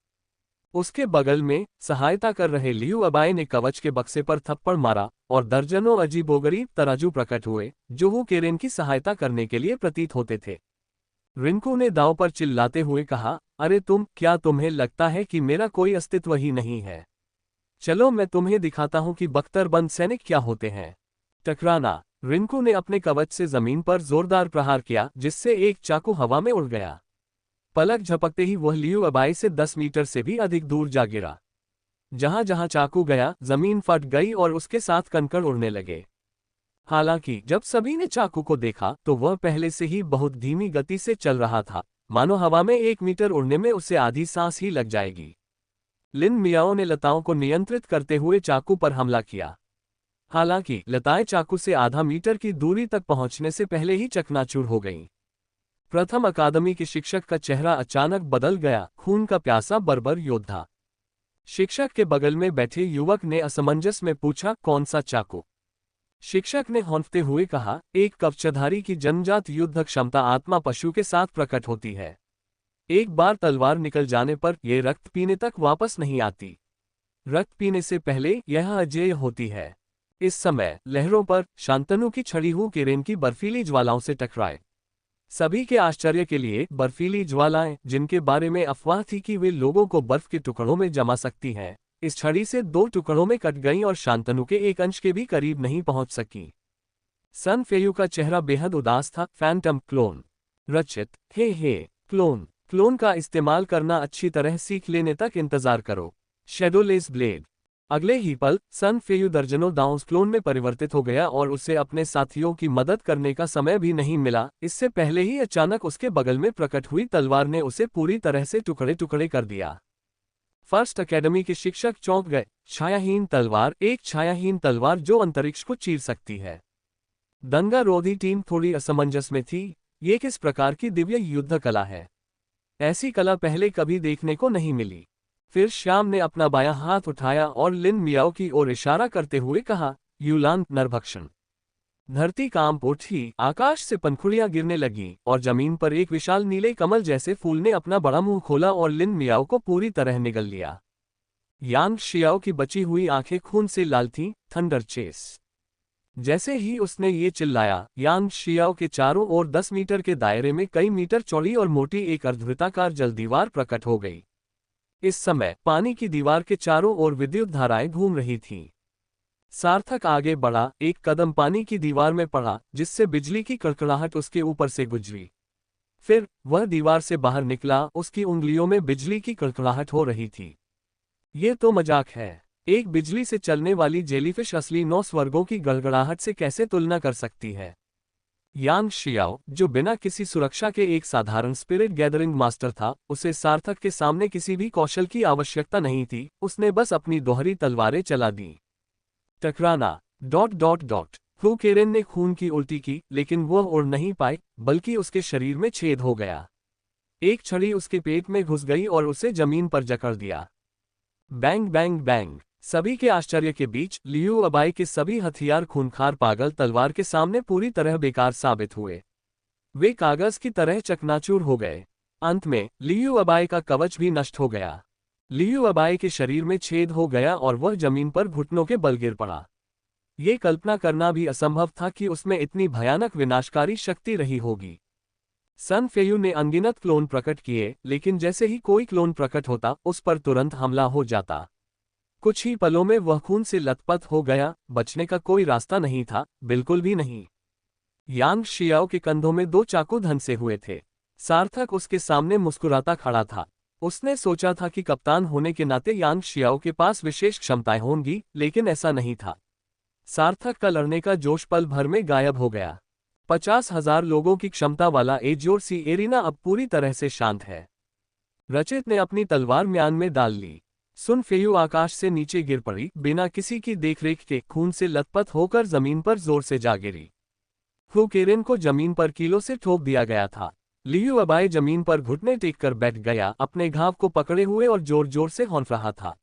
उसके बगल में सहायता कर रहे लियू अबाई ने कवच के बक्से पर थप्पड़ मारा और दर्जनों अजीबोगरीब तराजू प्रकट हुए, जो हु केरेन की सहायता करने के लिए प्रतीत होते थे। रिंकू ने दांव पर चिल्लाते हुए कहा, अरे क्या तुम्हें लगता है कि मेरा कोई अस्तित्व ही नहीं है? चलो मैं तुम्हें दिखाता हूं कि बख्तरबंद सैनिक क्या होते हैं। टकराना। रिंकू ने अपने कवच से जमीन पर जोरदार प्रहार किया, जिससे एक चाकू हवा में उड़ गया। पलक झपकते ही वह लियू अबाई से 10 मीटर से भी अधिक दूर जा गिरा। जहां जहां चाकू गया, जमीन फट गई और उसके साथ कंकड़ उड़ने लगे। हालांकि जब सभी ने चाकू को देखा तो वह पहले से ही बहुत धीमी गति से चल रहा था, मानो हवा में 1 मीटर उड़ने में उसे आधी सांस ही लग जाएगी। लिन मियाओ ने लताओं को नियंत्रित करते हुए चाकू पर हमला किया। हालांकि लताएं चाकू से आधा मीटर की दूरी तक पहुंचने से पहले ही चकनाचूर हो गईं। प्रथम अकादमी के शिक्षक का चेहरा अचानक बदल गया, खून का प्यासा बर्बर योद्धा। शिक्षक के बगल में बैठे युवक ने असमंजस में पूछा, कौन सा चाकू? शिक्षक ने हौंफते हुए कहा, एक कवचधारी की जन्मजात युद्ध क्षमता आत्मा पशु के साथ प्रकट होती है। एक बार तलवार निकल जाने पर यह रक्त पीने तक वापस नहीं आती। रक्त पीने से पहले यह अजेय होती है। इस समय लहरों पर शांतनु की छड़ी हु केरेन की बर्फीली ज्वालाओं से टकराए। सभी के आश्चर्य के लिए बर्फीली ज्वालाएं, जिनके बारे में अफवाह थी कि वे लोगों को बर्फ के टुकड़ों में जमा सकती हैं, इस छड़ी से 2 टुकड़ों में कट गईं और शांतनु के एक अंश के भी करीब नहीं पहुंच सकी। सन फेयू का चेहरा बेहद उदास था। Phantom clone. रचित, हे क्लोन। क्लोन का इस्तेमाल करना अच्छी तरह सीख लेने तक इंतजार करो। शैडोलेस ब्लेड। अगले ही पल सन फेयू दर्जनों दाउस क्लोन में परिवर्तित हो गया और उसे अपने साथियों की मदद करने का समय भी नहीं मिला। इससे पहले ही अचानक उसके बगल में प्रकट हुई तलवार ने उसे पूरी तरह से टुकड़े टुकड़े कर दिया। फर्स्ट अकेडमी के शिक्षक चौंक गए। छायाहीन तलवार, एक छायाहीन तलवार जो अंतरिक्ष को चीर सकती है। दंगा रोधी टीम थोड़ी असमंजस में थी। ये किस प्रकार की दिव्य युद्ध कला है? ऐसी कला पहले कभी देखने को नहीं मिली। फिर श्याम ने अपना बायां हाथ उठाया और लिन मियाओ की ओर इशारा करते हुए कहा, यूलान नरभक्षण। धरती कांप उठी, आकाश से पंखुड़ियां गिरने लगीं और जमीन पर एक विशाल नीले कमल जैसे फूल ने अपना बड़ा मुंह खोला और लिन मियाओ को पूरी तरह निगल लिया। यांग शियाओ की बची हुई आंखें खून से लाल थीं। Thunder chase. जैसे ही उसने ये चिल्लाया, यांग शियाओ के चारों ओर 10 मीटर के दायरे में कई मीटर चौड़ी और मोटी एक अर्धवृत्ताकार जल दीवार प्रकट हो गई। इस समय पानी की दीवार के चारों ओर विद्युत धाराएं घूम रही थीं। सार्थक आगे बढ़ा, एक कदम पानी की दीवार में पड़ा, जिससे बिजली की कड़कड़ाहट उसके ऊपर से गुजरी। फिर वह दीवार से बाहर निकला, उसकी उंगलियों में बिजली की कड़कड़ाहट हो रही थी। ये तो मजाक है। एक बिजली से चलने वाली जेलीफिश असली 9 स्वर्गों की गड़गड़ाहट से कैसे तुलना कर सकती है? यांग शियाओ, जो बिना किसी सुरक्षा के एक साधारण स्पिरिट गैदरिंग मास्टर था, उसे सार्थक के सामने किसी भी कौशल की आवश्यकता नहीं थी, उसने बस अपनी दोहरी तलवारें चला दी। टकराना हु केरेन ने खून की उल्टी की, लेकिन वह उड़ नहीं पाई, बल्कि उसके शरीर में छेद हो गया। एक छड़ी उसके पेट में घुस गई और उसे जमीन पर जकड़ दिया। Bang bang bang. सभी के आश्चर्य के बीच लियू अबाई के सभी हथियार खूंखार पागल तलवार के सामने पूरी तरह बेकार साबित हुए। वे कागज की तरह चकनाचूर हो गए। अंत में लियू अबाई का कवच भी नष्ट हो गया। लियू अबाई के शरीर में छेद हो गया और वह जमीन पर घुटनों के बल गिर पड़ा। ये कल्पना करना भी असंभव था कि उसमें इतनी भयानक विनाशकारी शक्ति रही होगी। सन फेयू ने अनगिनत क्लोन प्रकट किए, लेकिन जैसे ही कोई क्लोन प्रकट होता, उस पर तुरंत हमला हो जाता। कुछ ही पलों में वह खून से लथपथ हो गया, बचने का कोई रास्ता नहीं था, बिल्कुल भी नहीं। यांग शियाओ के कंधों में 2 चाकू धंसे हुए थे। सार्थक उसके सामने मुस्कुराता खड़ा था। उसने सोचा था कि कप्तान होने के नाते यांग शियाओ के पास विशेष क्षमताएं होंगी, लेकिन ऐसा नहीं था। सार्थक का लड़ने का जोश पल भर में गायब हो गया। 50,000 लोगों की क्षमता वाला एजोर सी एरिना अब पूरी तरह से शांत है। रचित ने अपनी तलवार म्यान में डाल ली। सुन फेयू आकाश से नीचे गिर पड़ी, बिना किसी की देखरेख के खून से लथपथ होकर जमीन पर जोर से जा गिरी। हु केरेन को जमीन पर कीलों से ठोक दिया गया था। लियू अबाई जमीन पर घुटने टेक कर बैठ गया, अपने घाव को पकड़े हुए और जोर जोर से हौंफ रहा था।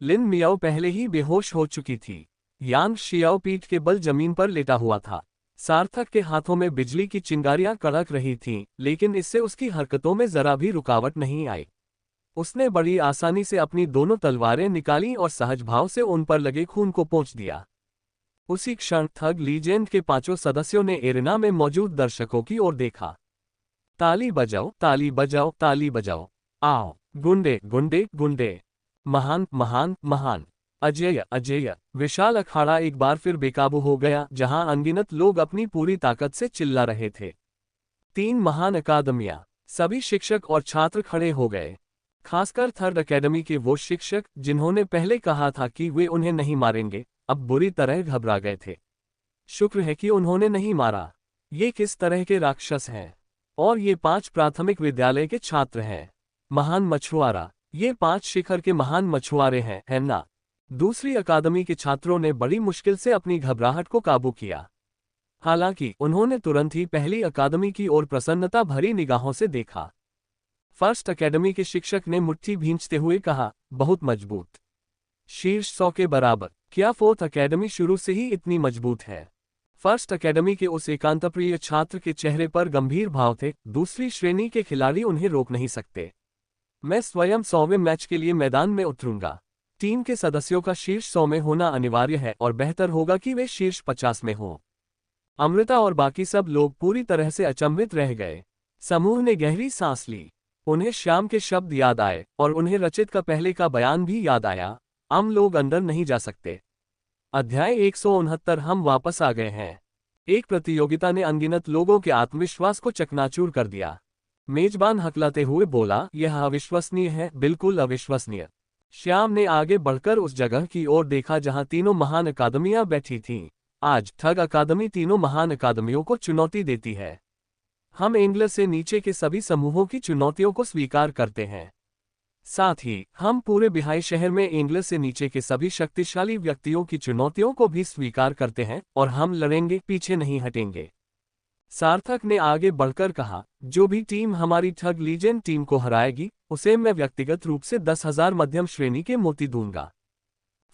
लिन मियाओ पहले ही बेहोश हो चुकी थी। यांग शियाओ पीठ के बल जमीन पर लेटा हुआ था। सार्थक के हाथों में बिजली की चिंगारियां कड़क रही थीं, लेकिन इससे उसकी हरकतों में जरा भी रुकावट नहीं आई। उसने बड़ी आसानी से अपनी दोनों तलवारें निकाली और सहज भाव से उन पर लगे खून को पोंछ दिया। उसी क्षण थग लीजेंड के 5 सदस्यों ने एरिना में मौजूद दर्शकों की ओर देखा। ताली बजाओ, ताली बजाओ, ताली बजाओ। आओ, गुंडे गुंडे गुंडे। महान महान महान। अजेय अजेय। विशाल अखाड़ा एक बार फिर बेकाबू हो गया, जहां अनगिनत लोग अपनी पूरी ताकत से चिल्ला रहे थे। 3 महान अकादमियां। सभी शिक्षक और छात्र खड़े हो गए। खासकर थर्ड अकेडमी के वो शिक्षक जिन्होंने पहले कहा था कि वे उन्हें नहीं मारेंगे, अब बुरी तरह घबरा गए थे। शुक्र है कि उन्होंने नहीं मारा। ये किस तरह के राक्षस हैं? और ये 5 प्राथमिक विद्यालय के छात्र हैं। महान मछुआरा। ये 5 शिखर के महान मछुआरे हैं, है ना? दूसरी अकादमी के छात्रों ने बड़ी मुश्किल से अपनी घबराहट को काबू किया। हालांकि उन्होंने तुरंत ही पहली अकादमी की ओर प्रसन्नता भरी निगाहों से देखा। फर्स्ट अकेडमी के शिक्षक ने मुट्ठी भींचते हुए कहा, बहुत मजबूत। शीर्ष 100 के बराबर। क्या फोर्थ अकेडमी शुरू से ही इतनी मजबूत है? फर्स्ट अकेडमी के उस एकांतप्रिय छात्र के चेहरे पर गंभीर भाव थे। दूसरी श्रेणी के खिलाड़ी उन्हें रोक नहीं सकते। मैं स्वयं 100वें मैच के लिए मैदान में उतरूंगा। टीम के सदस्यों का शीर्ष 100 में होना अनिवार्य है और बेहतर होगा कि वे शीर्ष 50 में हों। अमृता और बाकी सब लोग पूरी तरह से अचंभित रह गए। समूह ने गहरी सांस ली। उन्हें श्याम के शब्द याद आए और उन्हें रचित का पहले का बयान भी याद आया, हम लोग अंदर नहीं जा सकते। अध्याय 169। हम वापस आ गए हैं। एक प्रतियोगिता ने अनगिनत लोगों के आत्मविश्वास को चकनाचूर कर दिया। मेजबान हकलाते हुए बोला, यह अविश्वसनीय है, बिल्कुल अविश्वसनीय। श्याम ने आगे बढ़कर उस जगह की ओर देखा जहां तीनों महान अकादमियां बैठी थीं। आज ठग अकादमी तीनों महान अकादमियों को चुनौती देती है। हम एंग्लर से नीचे के सभी समूहों की चुनौतियों को स्वीकार करते हैं। साथ ही हम पूरे बिहाई शहर में एंग्लर से नीचे के सभी शक्तिशाली व्यक्तियों की चुनौतियों को भी स्वीकार करते हैं और हम लड़ेंगे, पीछे नहीं हटेंगे। सार्थक ने आगे बढ़कर कहा, जो भी टीम हमारी ठग लीजेंड टीम को हराएगी, उसे मैं व्यक्तिगत रूप से 10,000 मध्यम श्रेणी के मोती दूंगा।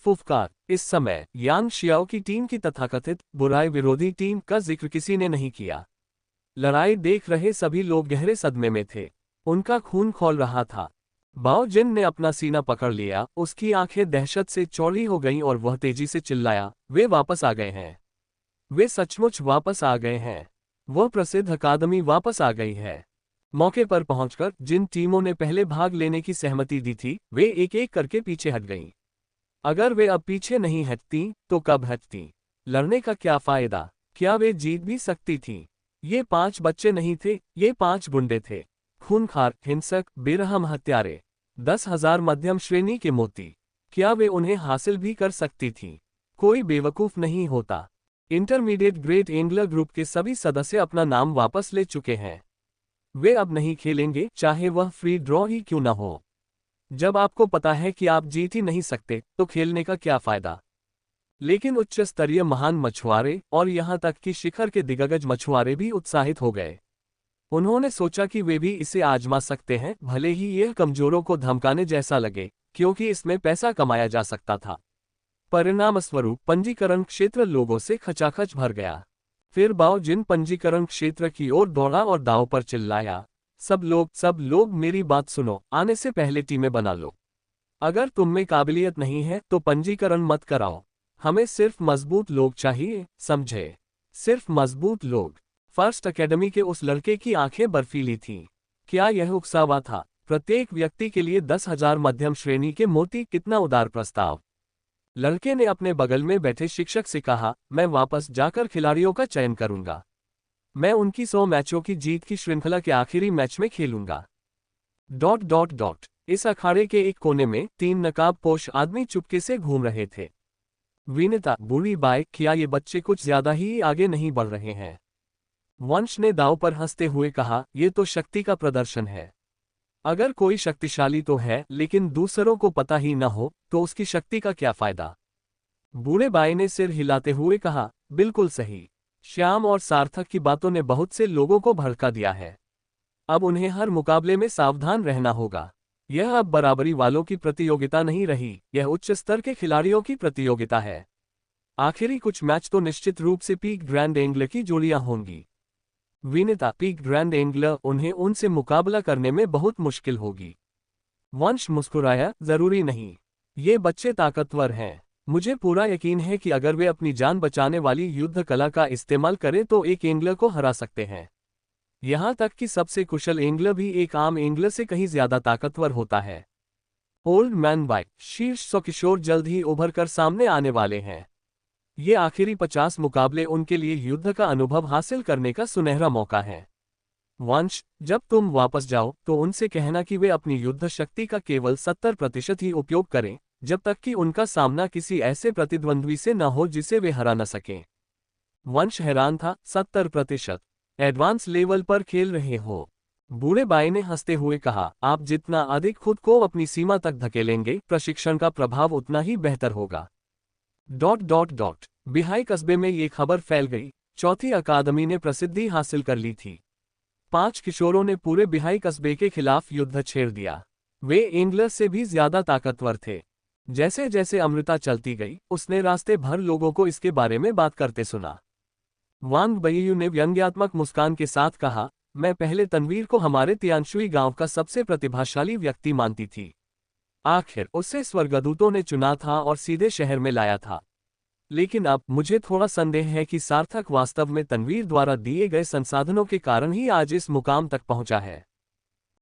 फुफकार। इस समय यांग शियाओ की टीम की तथाकथित बुराई विरोधी टीम का जिक्र किसी ने नहीं किया। लड़ाई देख रहे सभी लोग गहरे सदमे में थे। उनका खून खौल रहा था। बाओ जिन ने अपना सीना पकड़ लिया, उसकी आंखें दहशत से चौड़ी हो गईं और वह तेजी से चिल्लाया, वे वापस आ गए हैं। वे सचमुच वापस आ गए हैं। वह प्रसिद्ध अकादमी वापस आ गई है। मौके पर पहुंचकर जिन टीमों ने पहले भाग लेने की सहमति दी थी, वे एक एक करके पीछे हट गईं। अगर वे अब पीछे नहीं हटती, तो कब हटती? लड़ने का क्या फायदा? क्या वे जीत भी सकती थीं? ये 5 बच्चे नहीं थे, ये 5 गुंडे थे। खूनखार, हिंसक, बेरहम हत्यारे। 10,000 मध्यम श्रेणी के मोती। क्या वे उन्हें हासिल भी कर सकती थीं? कोई बेवकूफ नहीं होता। इंटरमीडिएट ग्रेट एंगलर ग्रुप के सभी सदस्य अपना नाम वापस ले चुके हैं। वे अब नहीं खेलेंगे, चाहे वह फ्री ड्रॉ ही क्यों न हो। जब आपको पता है कि आप जीत ही नहीं सकते, तो खेलने का क्या फायदा? लेकिन उच्च स्तरीय महान मछुआरे और यहां तक कि शिखर के दिग्गज मछुआरे भी उत्साहित हो गए। उन्होंने सोचा कि वे भी इसे आजमा सकते हैं, भले ही यह कमजोरों को धमकाने जैसा लगे, क्योंकि इसमें पैसा कमाया जा सकता था। परिणामस्वरूप पंजीकरण क्षेत्र लोगों से खचाखच भर गया। फिर बाओ जिन पंजीकरण क्षेत्र की ओर दौड़ा और दांव पर चिल्लाया, सब लोग मेरी बात सुनो, आने से पहले टीमें बना लो। अगर तुम में काबिलियत नहीं है तो पंजीकरण मत कराओ। हमें सिर्फ मजबूत लोग चाहिए, समझे? सिर्फ मजबूत लोग। फर्स्ट एकेडमी के उस लड़के की आंखें बर्फीली थीं। क्या यह उकसावा था? प्रत्येक व्यक्ति के लिए 10,000 मध्यम श्रेणी के मोती, कितना उदार प्रस्ताव। लड़के ने अपने बगल में बैठे शिक्षक से कहा, मैं वापस जाकर खिलाड़ियों का चयन करूंगा। मैं उनकी 100 मैचों की जीत की श्रृंखला के आखिरी मैच में खेलूंगा। ... इस अखाड़े के एक कोने में 3 नकाबपोश आदमी चुपके से घूम रहे थे। विनीता, बूढ़ी बाई, क्या ये बच्चे कुछ ज्यादा ही आगे नहीं बढ़ रहे हैं? वंश ने दाव पर हंसते हुए कहा, ये तो शक्ति का प्रदर्शन है। अगर कोई शक्तिशाली तो है, लेकिन दूसरों को पता ही न हो, तो उसकी शक्ति का क्या फायदा? बूढ़े बाई ने सिर हिलाते हुए कहा, बिल्कुल सही। श्याम और सार्थक की बातों ने बहुत से लोगों को भड़का दिया है। अब उन्हें हर मुकाबले में सावधान रहना होगा। यह अब बराबरी वालों की प्रतियोगिता नहीं रही, यह उच्च स्तर के खिलाड़ियों की प्रतियोगिता है। आखिरी कुछ मैच तो निश्चित रूप से पीक ग्रैंड एंगलर की जोड़ियां होंगी। विनीता, पीक ग्रैंड एंगलर, उन्हें उनसे मुकाबला करने में बहुत मुश्किल होगी। वंश मुस्कुराया, जरूरी नहीं। ये बच्चे ताकतवर हैं। मुझे पूरा यकीन है कि अगर वे अपनी जान बचाने वाली युद्ध कला का इस्तेमाल करें तो एक एंगलर को हरा सकते हैं। यहां तक कि सबसे कुशल एंगलर भी एक आम एंगलर से कहीं ज्यादा ताकतवर होता है। ओल्ड मैन बाइक, शीर्ष 100 किशोर जल्द ही उभर कर सामने आने वाले हैं। ये आखिरी 50 मुकाबले उनके लिए युद्ध का अनुभव हासिल करने का सुनहरा मौका है। वंश, जब तुम वापस जाओ तो उनसे कहना कि वे अपनी युद्ध शक्ति का केवल 70% ही उपयोग करें, जब तक कि उनका सामना किसी ऐसे प्रतिद्वंद्वी से न हो जिसे वे हरा न सकें। वंश हैरान था, 70%? एडवांस लेवल पर खेल रहे हो? बूढ़े बाई ने हंसते हुए कहा, आप जितना अधिक खुद को अपनी सीमा तक धकेलेंगे, प्रशिक्षण का प्रभाव उतना ही बेहतर होगा। ... बिहाई कस्बे में ये खबर फैल गई। चौथी अकादमी ने प्रसिद्धि हासिल कर ली थी। 5 किशोरों ने पूरे बिहाई कस्बे के खिलाफ युद्ध छेड़ दिया। वे एंगलर से भी ज्यादा ताकतवर थे। जैसे जैसे अमृता चलती गई, उसने रास्ते भर लोगों को इसके बारे में बात करते सुना। वांग बयू ने व्यंग्यात्मक मुस्कान के साथ कहा, मैं पहले तनवीर को हमारे तियानशुई गांव का सबसे प्रतिभाशाली व्यक्ति मानती थी। आखिर उसे स्वर्गदूतों ने चुना था और सीधे शहर में लाया था। लेकिन अब मुझे थोड़ा संदेह है कि सार्थक वास्तव में तनवीर द्वारा दिए गए संसाधनों के कारण ही आज इस मुकाम तक पहुंचा है।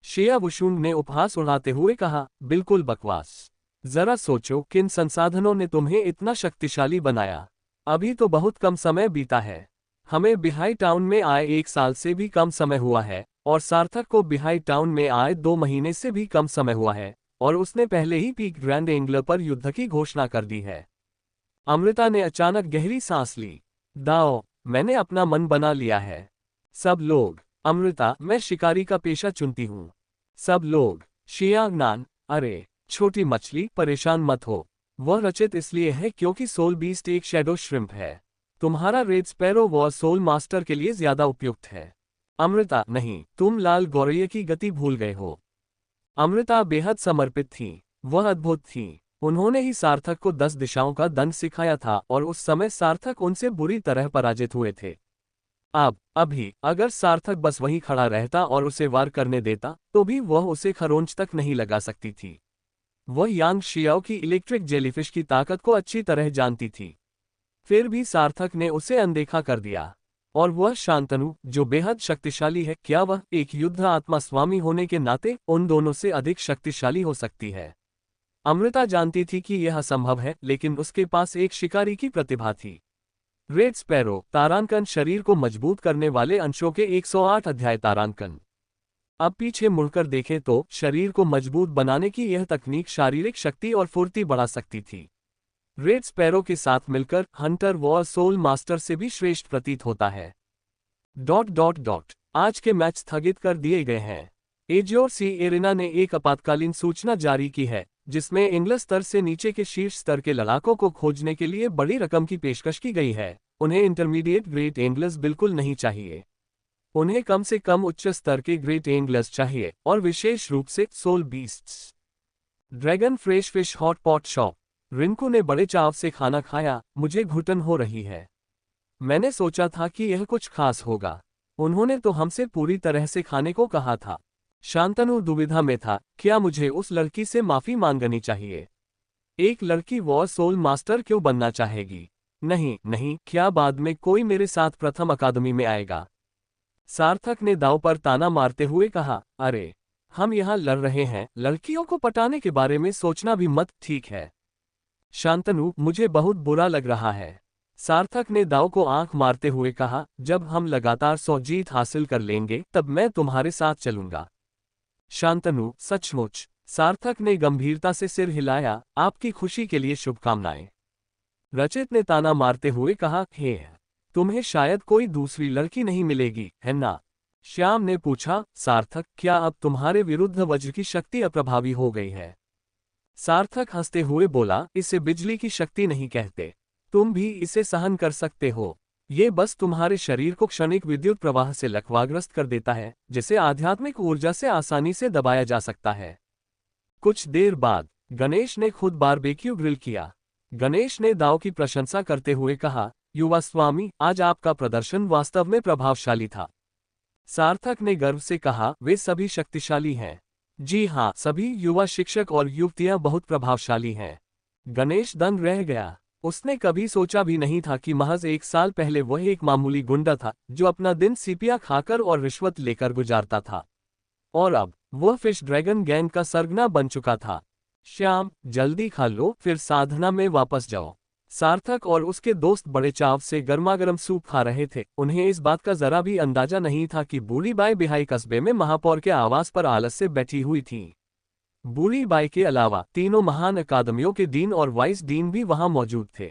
शिया वुशुंग ने उपहास उड़ाते हुए कहा, बिल्कुल बकवास। जरा सोचो, किन संसाधनों ने तुम्हें इतना शक्तिशाली बनाया? अभी तो बहुत कम समय बीता है। हमें बिहाई टाउन में आए 1 साल से भी कम समय हुआ है, और सार्थक को बिहाई टाउन में आए 2 महीने से भी कम समय हुआ है, और उसने पहले ही पीक ग्रैंड एंगलर पर युद्ध की घोषणा कर दी है। अमृता ने अचानक गहरी सांस ली। दाओ, मैंने अपना मन बना लिया है। सब लोग। अमृता, मैं शिकारी का पेशा चुनती हूँ। सब लोग। शियांगनान, अरे छोटी मछली, परेशान मत हो। वह रचित इसलिए है क्योंकि सोल बीस्ट एक शैडो श्रिम्प है। तुम्हारा रेड स्पैरो वह सोल मास्टर के लिए ज्यादा उपयुक्त है। अमृता, नहीं, तुम लाल गौरैया की गति भूल गए हो। अमृता बेहद समर्पित थी। वह अद्भुत थी। उन्होंने ही सार्थक को 10 दिशाओं का दंड सिखाया था और उस समय सार्थक उनसे बुरी तरह पराजित हुए थे। अभी अगर सार्थक बस वहीं खड़ा रहता और उसे वार करने देता, तो भी वह उसे खरोंच तक नहीं लगा सकती थी। वह यांग शियाओ की इलेक्ट्रिक जेलीफिश की ताकत को अच्छी तरह जानती थी। फिर भी सार्थक ने उसे अनदेखा कर दिया। और वह शांतनु, जो बेहद शक्तिशाली है, क्या वह एक युद्ध आत्मा स्वामी होने के नाते उन दोनों से अधिक शक्तिशाली हो सकती है? अमृता जानती थी कि यह असंभव है, लेकिन उसके पास एक शिकारी की प्रतिभा थी। रेड स्पैरो तारांकन, शरीर को मजबूत करने वाले अंशों के 108 अध्याय तारांकन। अब पीछे मुड़कर देखें तो शरीर को मजबूत बनाने की यह तकनीक शारीरिक शक्ति और फुर्ती बढ़ा सकती थी। रेड स्पैरो के साथ मिलकर हंटर वॉर सोल मास्टर से भी श्रेष्ठ प्रतीत होता है। ... आज के मैच स्थगित कर दिए गए हैं। एजियोर सी एरिना ने एक आपातकालीन सूचना जारी की है, जिसमें इंग्लिश स्तर से नीचे के शीर्ष स्तर के लड़ाकों को खोजने के लिए बड़ी रकम की पेशकश की गई है। उन्हें इंटरमीडिएट ग्रेट एंगलर्स बिल्कुल नहीं चाहिए। उन्हें कम से कम उच्च स्तर के ग्रेट एंगलर्स चाहिए, और विशेष रूप से soul beasts. Dragon fresh fish hot pot shop. Rinku ने बड़े चाव से खाना खाया। मुझे घुटन हो रही है। मैंने सोचा था कि यह कुछ खास होगा। उन्होंने तो हमसे पूरी तरह से खाने को कहा था। शांतनु दुविधा में था, क्या मुझे उस लड़की से माफी मांगनी चाहिए? एक लड़की वॉर सोल मास्टर क्यों बनना चाहेगी? नहीं नहीं, क्या बाद में कोई मेरे साथ प्रथम अकादमी में आएगा? सार्थक ने दाव पर ताना मारते हुए कहा, अरे हम यहाँ लड़ रहे हैं, लड़कियों को पटाने के बारे में सोचना भी मत। ठीक है शांतनु, मुझे बहुत बुरा लग रहा है। सार्थक ने दाव को आंख मारते हुए कहा, जब हम लगातार 100 जीत हासिल कर लेंगे तब मैं तुम्हारे साथ चलूंगा। शांतनु, सचमुच? सार्थक ने गंभीरता से सिर हिलाया। आपकी खुशी के लिए शुभकामनाएं। रचित ने ताना मारते हुए कहा, हे तुम्हें शायद कोई दूसरी लड़की नहीं मिलेगी, है ना? श्याम ने पूछा, सार्थक, क्या अब तुम्हारे विरुद्ध वज्र की शक्ति अप्रभावी हो गई है? सार्थक हंसते हुए बोला, इसे बिजली की शक्ति नहीं कहते। तुम भी इसे सहन कर सकते हो। ये बस तुम्हारे शरीर को क्षणिक विद्युत प्रवाह से लकवाग्रस्त कर देता है, जिसे आध्यात्मिक ऊर्जा से आसानी से दबाया जा सकता है। कुछ देर बाद गणेश ने खुद बारबेक्यू ग्रिल किया। गणेश ने दाव की प्रशंसा करते हुए कहा, युवा स्वामी, आज आपका प्रदर्शन वास्तव में प्रभावशाली था। सार्थक ने गर्व से कहा, वे सभी शक्तिशाली हैं। जी हाँ, सभी युवा शिक्षक और युवतियां बहुत प्रभावशाली हैं। गणेश दंग रह गया। उसने कभी सोचा भी नहीं था कि महज 1 साल पहले वह एक मामूली गुंडा था जो अपना दिन सीपिया खाकर और रिश्वत लेकर गुजारता था, और अब वह फिश ड्रैगन गैंग का सरगना बन चुका था। श्याम, जल्दी खा लो, फिर साधना में वापस जाओ। सार्थक और उसके दोस्त बड़े चाव से गर्मागर्म सूप खा रहे थे। उन्हें इस बात का जरा भी अंदाजा नहीं था कि बूढ़ी बाई बिहाई कस्बे में महापौर के आवास पर आलस से बैठी हुई थी। बूढ़ी बाई के अलावा तीनों महान अकादमियों के डीन और वाइस डीन भी वहां मौजूद थे।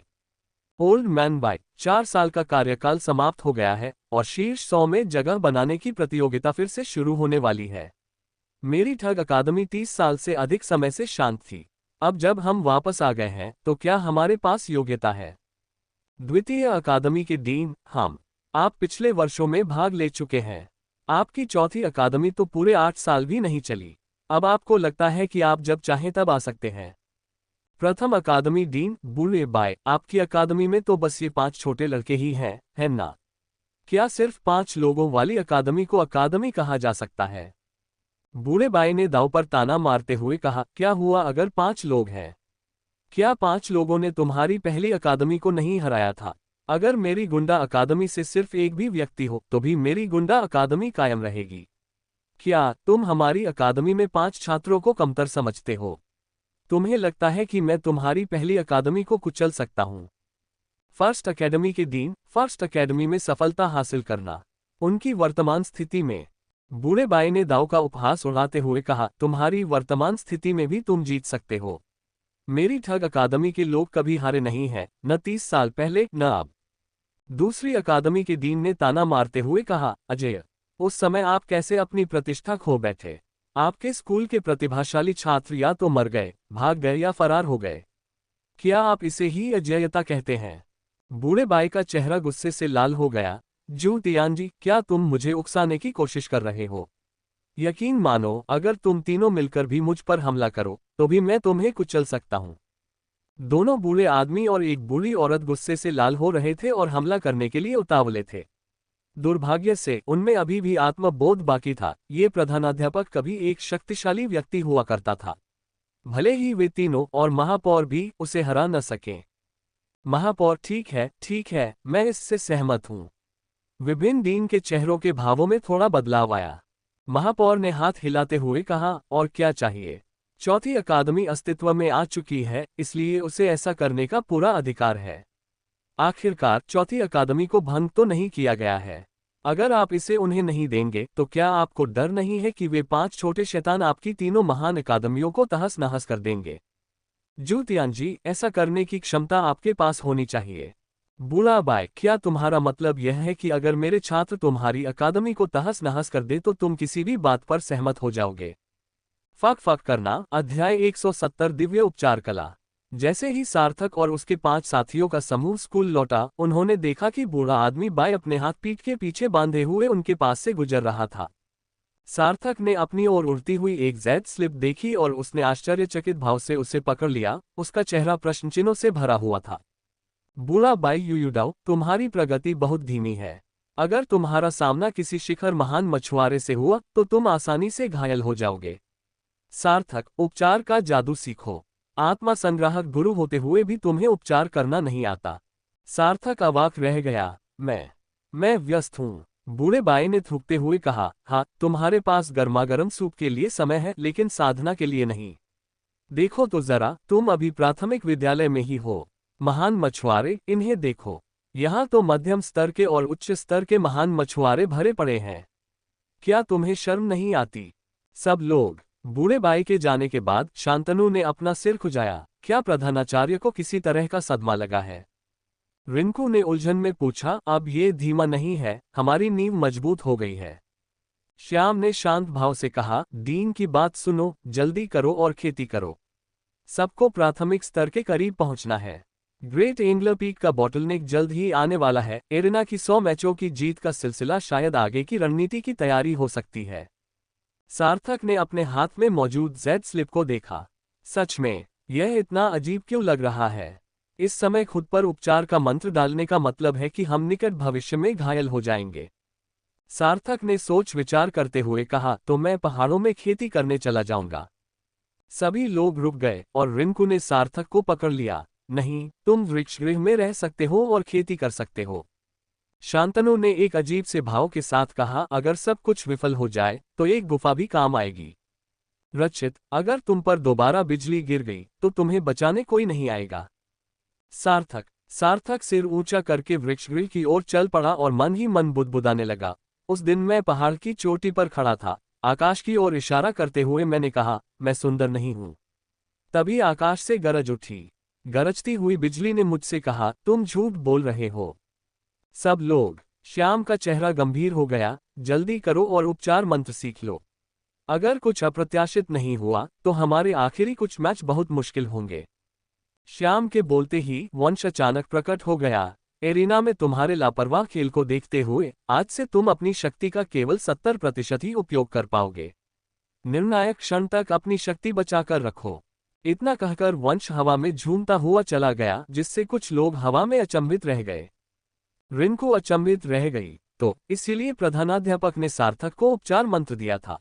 ओल्ड मैन बाई 4 साल का कार्यकाल समाप्त हो गया है और शीर्ष 100 में जगह बनाने की प्रतियोगिता फिर से शुरू होने वाली है। मेरी ठग अकादमी 30 साल से अधिक समय से शांत थी। अब जब हम वापस आ गए हैं तो क्या हमारे पास योग्यता है? द्वितीय अकादमी के डीन, हम। आप पिछले वर्षों में भाग ले चुके हैं। आपकी चौथी अकादमी तो पूरे 8 साल भी नहीं चली। अब आपको लगता है कि आप जब चाहें तब आ सकते हैं। प्रथम अकादमी डीन, बूढ़े बाय, आपकी अकादमी में तो बस ये 5 छोटे लड़के ही हैं, है ना? क्या सिर्फ 5 लोगों वाली अकादमी को अकादमी कहा जा सकता है? बूढ़े बाई ने दाव पर ताना मारते हुए कहा, क्या हुआ अगर 5 लोग हैं? क्या 5 लोगों ने तुम्हारी पहली अकादमी को नहीं हराया था? अगर मेरी गुंडा अकादमी से सिर्फ एक भी व्यक्ति हो तो भी मेरी गुंडा अकादमी कायम रहेगी। क्या तुम हमारी अकादमी में 5 छात्रों को कमतर समझते हो? तुम्हें लगता है कि मैं तुम्हारी पहली अकादमी को कुचल सकता हूं? फर्स्ट अकेडमी के डीन, फर्स्ट अकेडमी में सफलता हासिल करना उनकी वर्तमान स्थिति में। बूढ़े बाई ने दाव का उपहास उड़ाते हुए कहा, तुम्हारी वर्तमान स्थिति में भी तुम जीत सकते हो। मेरी ठग अकादमी के लोग कभी हारे नहीं हैं, न 30 साल पहले न अब। दूसरी अकादमी के डीन ने ताना मारते हुए कहा, अजय, उस समय आप कैसे अपनी प्रतिष्ठा खो बैठे? आपके स्कूल के प्रतिभाशाली छात्र या तो मर गए, भाग गए या फरार हो गए। क्या आप इसे ही अजेयता कहते हैं? बूढ़े बाई का चेहरा गुस्से से लाल हो गया। जू तियानजी, क्या तुम मुझे उकसाने की कोशिश कर रहे हो? यकीन मानो, अगर तुम तीनों मिलकर भी मुझ पर हमला करो तो भी मैं तुम्हें कुचल सकता हूं। दोनों बूढ़े आदमी और एक बूढ़ी औरत गुस्से से लाल हो रहे थे और हमला करने के लिए उतावले थे। दुर्भाग्य से उनमें अभी भी आत्मबोध बाकी था। ये प्रधानाध्यापक कभी एक शक्तिशाली व्यक्ति हुआ करता था। भले ही वे तीनों और महापौर भी उसे हरा न सकें। महापौर, ठीक है, मैं इससे सहमत हूं। विभिन्न डीन के चेहरों के भावों में थोड़ा बदलाव आया। महापौर ने हाथ हिलाते हुए कहा, और क्या चाहिए? चौथी अकादमी अस्तित्व में आ चुकी है, इसलिए उसे ऐसा करने का पूरा अधिकार है। आखिरकार चौथी अकादमी को भंग तो नहीं किया गया है। अगर आप इसे उन्हें नहीं देंगे तो क्या आपको डर नहीं है कि वे 5 छोटे शैतान आपकी तीनों महान अकादमियों को तहस नहस कर देंगे? जू तियानजी, ऐसा करने की क्षमता आपके पास होनी चाहिए। बूढ़ा बाय, क्या तुम्हारा मतलब यह है कि अगर मेरे छात्र तुम्हारी अकादमी को तहस नहस कर दे तो तुम किसी भी बात पर सहमत हो जाओगे? फक फक करना। अध्याय 170 दिव्य उपचार कला। जैसे ही सार्थक और उसके 5 साथियों का समूह स्कूल लौटा, उन्होंने देखा कि बूढ़ा आदमी बाय अपने हाथ पीठ के पीछे बांधे हुए उनके पास से गुजर रहा था। सार्थक ने अपनी ओर उड़ती हुई एक जेड स्लिप देखी और उसने आश्चर्यचकित भाव से उसे पकड़ लिया। उसका चेहरा प्रश्नचिन्हों से भरा हुआ था। बूढ़ा बाई युयुडाओ, तुम्हारी प्रगति बहुत धीमी है। अगर तुम्हारा सामना किसी शिखर महान मछुआरे से हुआ तो तुम आसानी से घायल हो जाओगे। सार्थक, उपचार का जादू सीखो। आत्मा संग्राहक गुरु होते हुए भी तुम्हें उपचार करना नहीं आता। सार्थक अवाक रह गया। मैं व्यस्त हूँ। बूढ़े बाई ने थूकते हुए कहा, हाँ, तुम्हारे पास गर्मागर्म सूप के लिए समय है, लेकिन साधना के लिए नहीं। देखो तो जरा, तुम अभी प्राथमिक विद्यालय में ही हो। महान मछुआरे, इन्हें देखो। यहाँ तो मध्यम स्तर के और उच्च स्तर के महान मछुआरे भरे पड़े हैं। क्या तुम्हें शर्म नहीं आती? सब लोग। बूढ़े बाई के जाने के बाद शांतनु ने अपना सिर खुजाया। क्या प्रधानाचार्य को किसी तरह का सदमा लगा है? रिंकू ने उलझन में पूछा। अब ये धीमा नहीं है, हमारी नींव मजबूत हो गई है। श्याम ने शांत भाव से कहा, डीन की बात सुनो, जल्दी करो और खेती करो। सबको प्राथमिक स्तर के करीब पहुंचना है। ग्रेट एंगलर पीक का बॉटलनेक जल्द ही आने वाला है। एरिना की 100 मैचों की जीत का सिलसिला शायद आगे की रणनीति की तैयारी हो सकती है। सार्थक ने अपने हाथ में मौजूद जेड स्लिप को देखा। सच में, यह इतना अजीब क्यों लग रहा है? इस समय खुद पर उपचार का मंत्र डालने का मतलब है कि हम निकट भविष्य में घायल हो जाएंगे। सार्थक ने सोच विचार करते हुए कहा, तो मैं पहाड़ों में खेती करने चला जाऊंगा। सभी लोग रुक गए और रिंकू ने सार्थक को पकड़ लिया। नहीं, तुम वृक्षगृह में रह सकते हो और खेती कर सकते हो। शांतनु ने एक अजीब से भाव के साथ कहा, अगर सब कुछ विफल हो जाए तो एक गुफा भी काम आएगी। रचित, अगर तुम पर दोबारा बिजली गिर गई तो तुम्हें बचाने कोई नहीं आएगा। सार्थक सिर ऊंचा करके वृक्षगृह की ओर चल पड़ा और मन ही मन बुदबुदाने लगा। उस दिन मैं पहाड़ की चोटी पर खड़ा था। आकाश की ओर इशारा करते हुए मैंने कहा, मैं सुंदर नहीं हूं। तभी आकाश से गरज उठी। गरजती हुई बिजली ने मुझसे कहा, तुम झूठ बोल रहे हो। सब लोग। श्याम का चेहरा गंभीर हो गया। जल्दी करो और उपचार मंत्र सीख लो। अगर कुछ अप्रत्याशित नहीं हुआ तो हमारे आखिरी कुछ मैच बहुत मुश्किल होंगे। श्याम के बोलते ही वंश अचानक प्रकट हो गया। एरिना में तुम्हारे लापरवाह खेल को देखते हुए आज से तुम अपनी शक्ति का केवल 70% ही उपयोग कर पाओगे। निर्णायक क्षण तक अपनी शक्ति बचाकर रखो। इतना कहकर वंश हवा में झूमता हुआ चला गया, जिससे कुछ लोग हवा में अचंभित रह गए। रिंकू अचंभित रह गई, तो इसीलिए प्रधानाध्यापक ने सार्थक को उपचार मंत्र दिया था।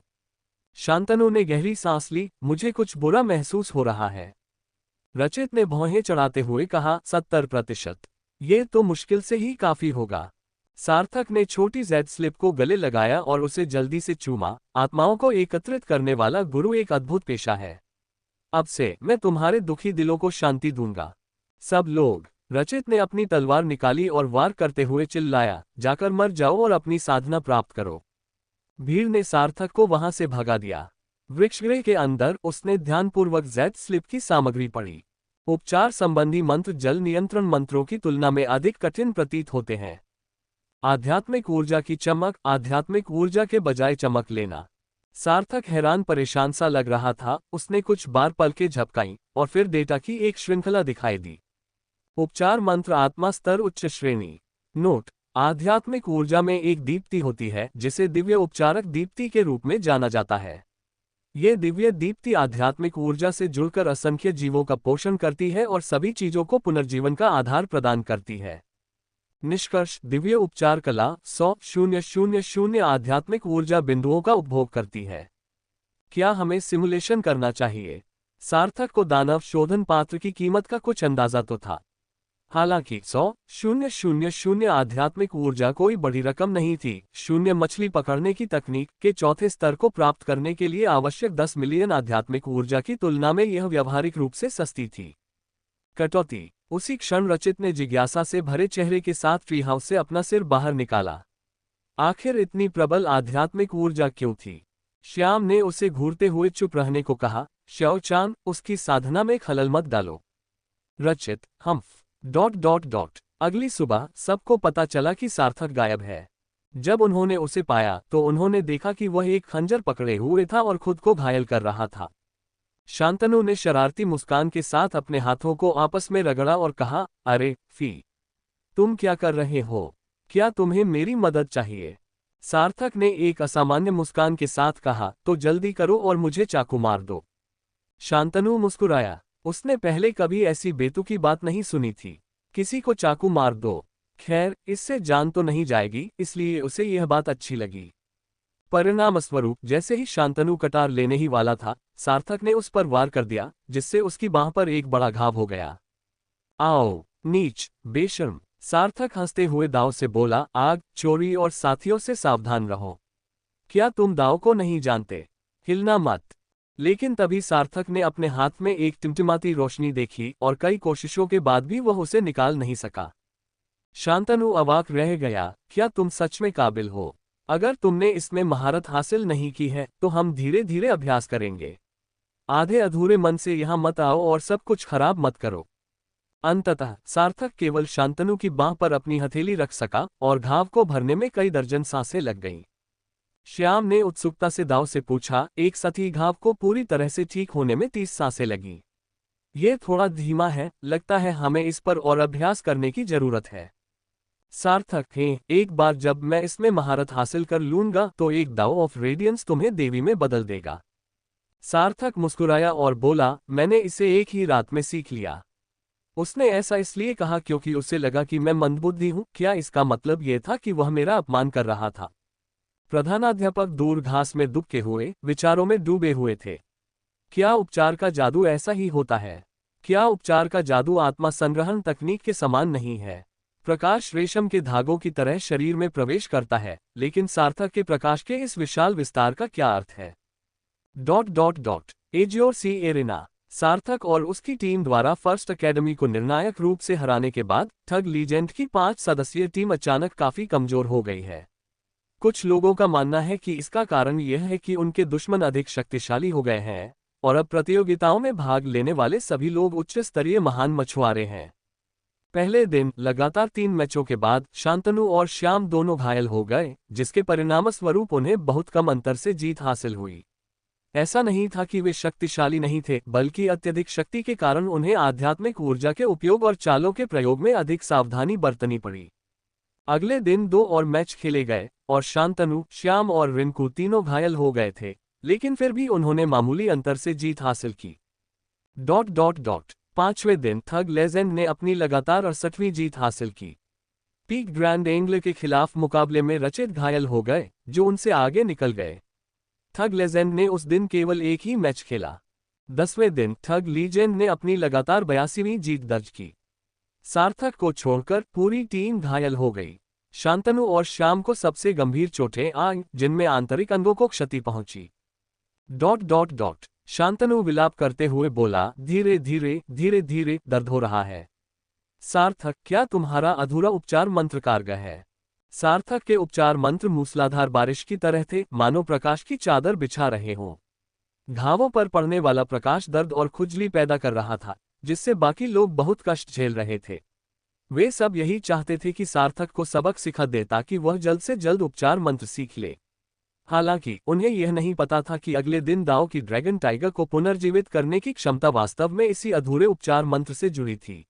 शांतनु ने गहरी सांस ली। मुझे कुछ बुरा महसूस हो रहा है। रचित ने भौहें चढ़ाते हुए कहा, 70%। ये तो मुश्किल से ही काफी होगा। सार्थक ने छोटी जेड स्लिप को गले लगाया और उसे जल्दी से चूमा। आत्माओं को एकत्रित करने वाला गुरु एक अद्भुत पेशा है। अब से मैं तुम्हारे दुखी दिलों को शांति दूंगा। सब लोग। रचित ने अपनी तलवार निकाली और वार करते हुए चिल्लाया, जाकर मर जाओ और अपनी साधना प्राप्त करो। भीड़ ने सार्थक को वहां से भगा दिया। वृक्षगृह के अंदर उसने ध्यानपूर्वक जेड स्लिप की सामग्री पढ़ी। उपचार संबंधी मंत्र जल नियंत्रण मंत्रों की तुलना में अधिक कठिन प्रतीत होते हैं। आध्यात्मिक ऊर्जा की चमक, आध्यात्मिक ऊर्जा के बजाय चमक लेना। सार्थक हैरान परेशान सा लग रहा था। उसने कुछ बार पलकें झपकाईं और फिर डेटा की एक श्रृंखला दिखाई दी। उपचार मंत्र आत्मा स्तर उच्च श्रेणी। नोट: आध्यात्मिक ऊर्जा में एक दीप्ति होती है जिसे दिव्य उपचारक दीप्ति के रूप में जाना जाता है। ये दिव्य दीप्ति आध्यात्मिक ऊर्जा से जुड़कर असंख्य जीवों का पोषण करती है और सभी चीजों को पुनर्जीवन का आधार प्रदान करती है। निष्कर्ष: दिव्य उपचार कला 100,000 आध्यात्मिक ऊर्जा बिंदुओं का उपभोग करती है। क्या हमें सिमुलेशन करना चाहिए? सार्थक को दानव शोधन पात्र की कीमत का कुछ अंदाजा तो था। हालांकि 100,000 आध्यात्मिक ऊर्जा कोई बड़ी रकम नहीं थी। शून्य मछली पकड़ने की तकनीक के चौथे स्तर को प्राप्त करने के लिए आवश्यक 10 मिलियन आध्यात्मिक ऊर्जा की तुलना में यह व्यावहारिक रूप से सस्ती थी। कटौती। उसी क्षण रचित ने जिज्ञासा से भरे चेहरे के साथ ट्री हाउस से अपना सिर बाहर निकाला। आखिर इतनी प्रबल आध्यात्मिक ऊर्जा क्यों थी? श्याम ने उसे घूरते हुए चुप रहने को कहा। श्याओचान, उसकी साधना में खलल मत डालो। रचित हम्फ। अगली सुबह सबको पता चला कि सार्थक गायब है। जब उन्होंने उसे पाया तो उन्होंने देखा कि वह एक खंजर पकड़े हुए था और खुद को घायल कर रहा था। शांतनु ने शरारती मुस्कान के साथ अपने हाथों को आपस में रगड़ा और कहा, अरे फी, तुम क्या कर रहे हो? क्या तुम्हें मेरी मदद चाहिए? सार्थक ने एक असामान्य मुस्कान के साथ कहा, तो जल्दी करो और मुझे चाकू मार दो। शांतनु मुस्कुराया। उसने पहले कभी ऐसी बेतुकी बात नहीं सुनी थी। किसी को चाकू मार दो? खैर, इससे जान तो नहीं जाएगी, इसलिए उसे यह बात अच्छी लगी। परिणामस्वरूप जैसे ही शांतनु कटार लेने ही वाला था, सार्थक ने उस पर वार कर दिया, जिससे उसकी बांह पर एक बड़ा घाव हो गया। आओ, नीच, बेशर्म, सार्थक हंसते हुए दाव से बोला, आग, चोरी और साथियों से सावधान रहो। क्या तुम दाव को नहीं जानते? हिलना मत। लेकिन तभी सार्थक ने अपने हाथ में एक टिमटिमाती रोशनी देखी और कई कोशिशों के बाद भी वह उसे निकाल नहीं सका। शांतनु अवाक रह गया। क्या तुम सच में काबिल हो? अगर तुमने इसमें महारत हासिल नहीं की है तो हम धीरे धीरे अभ्यास करेंगे। आधे अधूरे मन से यहां मत आओ और सब कुछ खराब मत करो। अंततः सार्थक केवल शांतनु की बांह पर अपनी हथेली रख सका और घाव को भरने में कई दर्जन सांसें लग गईं। श्याम ने उत्सुकता से दाव से पूछा, एक साथ ही घाव को पूरी तरह से ठीक होने में 30 सांसें लगीं। यह थोड़ा धीमा है, लगता है हमें इस पर और अभ्यास करने की जरूरत है। सार्थक है, एक बार जब मैं इसमें महारत हासिल कर लूंगा तो एक दाव ऑफ रेडियंस तुम्हें देवी में बदल देगा। सार्थक मुस्कुराया और बोला, मैंने इसे एक ही रात में सीख लिया। उसने ऐसा इसलिए कहा क्योंकि उसे लगा कि मैं मंदबुद्धि हूं। क्या इसका मतलब यह था कि वह मेरा अपमान कर रहा था? प्रधानाध्यापक दूर घास में दुबके हुए विचारों में डूबे हुए थे। क्या उपचार का जादू ऐसा ही होता है? क्या उपचार का जादू आत्मा संग्रहण तकनीक के समान नहीं है? प्रकाश रेशम के धागों की तरह शरीर में प्रवेश करता है, लेकिन सार्थक के प्रकाश के इस विशाल विस्तार का क्या अर्थ है? एजियोर सी एरेना। सार्थक और उसकी टीम द्वारा फर्स्ट एकेडमी को निर्णायक रूप से हराने के बाद ठग लीजेंड की 5 सदस्यीय टीम अचानक काफी कमजोर हो गई है। कुछ लोगों का मानना है कि इसका कारण यह है कि उनके दुश्मन अधिक शक्तिशाली हो गए हैं और अब प्रतियोगिताओं में भाग लेने वाले सभी लोग उच्च स्तरीय महान मछुआरे हैं। पहले दिन लगातार 3 मैचों के बाद शांतनु और श्याम दोनों घायल हो गए, जिसके परिणामस्वरूप उन्हें बहुत कम अंतर से जीत हासिल हुई। ऐसा नहीं था कि वे शक्तिशाली नहीं थे, बल्कि अत्यधिक शक्ति के कारण उन्हें आध्यात्मिक ऊर्जा के उपयोग और चालों के प्रयोग में अधिक सावधानी बरतनी पड़ी। अगले दिन 2 और मैच खेले गए और शांतनु, श्याम और रिंकू तीनों घायल हो गए थे, लेकिन फिर भी उन्होंने मामूली अंतर से जीत हासिल की। 5वें दिन थग लेजेंड ने अपनी लगातार 68वीं जीत हासिल की। पीक ग्रैंड एंग्ल के खिलाफ मुकाबले में रचित घायल हो गए, जो उनसे आगे निकल गए। थग लेजेंड ने उस दिन केवल एक ही मैच खेला। 10वें दिन थग लीजेंड ने अपनी लगातार 82वीं जीत दर्ज की। सार्थक को छोड़कर पूरी टीम घायल हो गई। शांतनु और श्याम को सबसे गंभीर चोटें आईं, जिनमें आंतरिक अंगों को क्षति पहुंची। शांतनु विलाप करते हुए बोला, धीरे धीरे दर्द हो रहा है। सार्थक, क्या तुम्हारा अधूरा उपचार मंत्र कारगर है? सार्थक के उपचार मंत्र मूसलाधार बारिश की तरह थे, मानो प्रकाश की चादर बिछा रहे हों। घावों पर पड़ने वाला प्रकाश दर्द और खुजली पैदा कर रहा था, जिससे बाकी लोग बहुत कष्ट झेल रहे थे। वे सब यही चाहते थे कि सार्थक को सबक सिखा दे ताकि वह जल्द से जल्द उपचार मंत्र सीख ले। हालांकि उन्हें यह नहीं पता था कि अगले दिन दाओ की ड्रैगन टाइगर को पुनर्जीवित करने की क्षमता वास्तव में इसी अधूरे उपचार मंत्र से जुड़ी थी।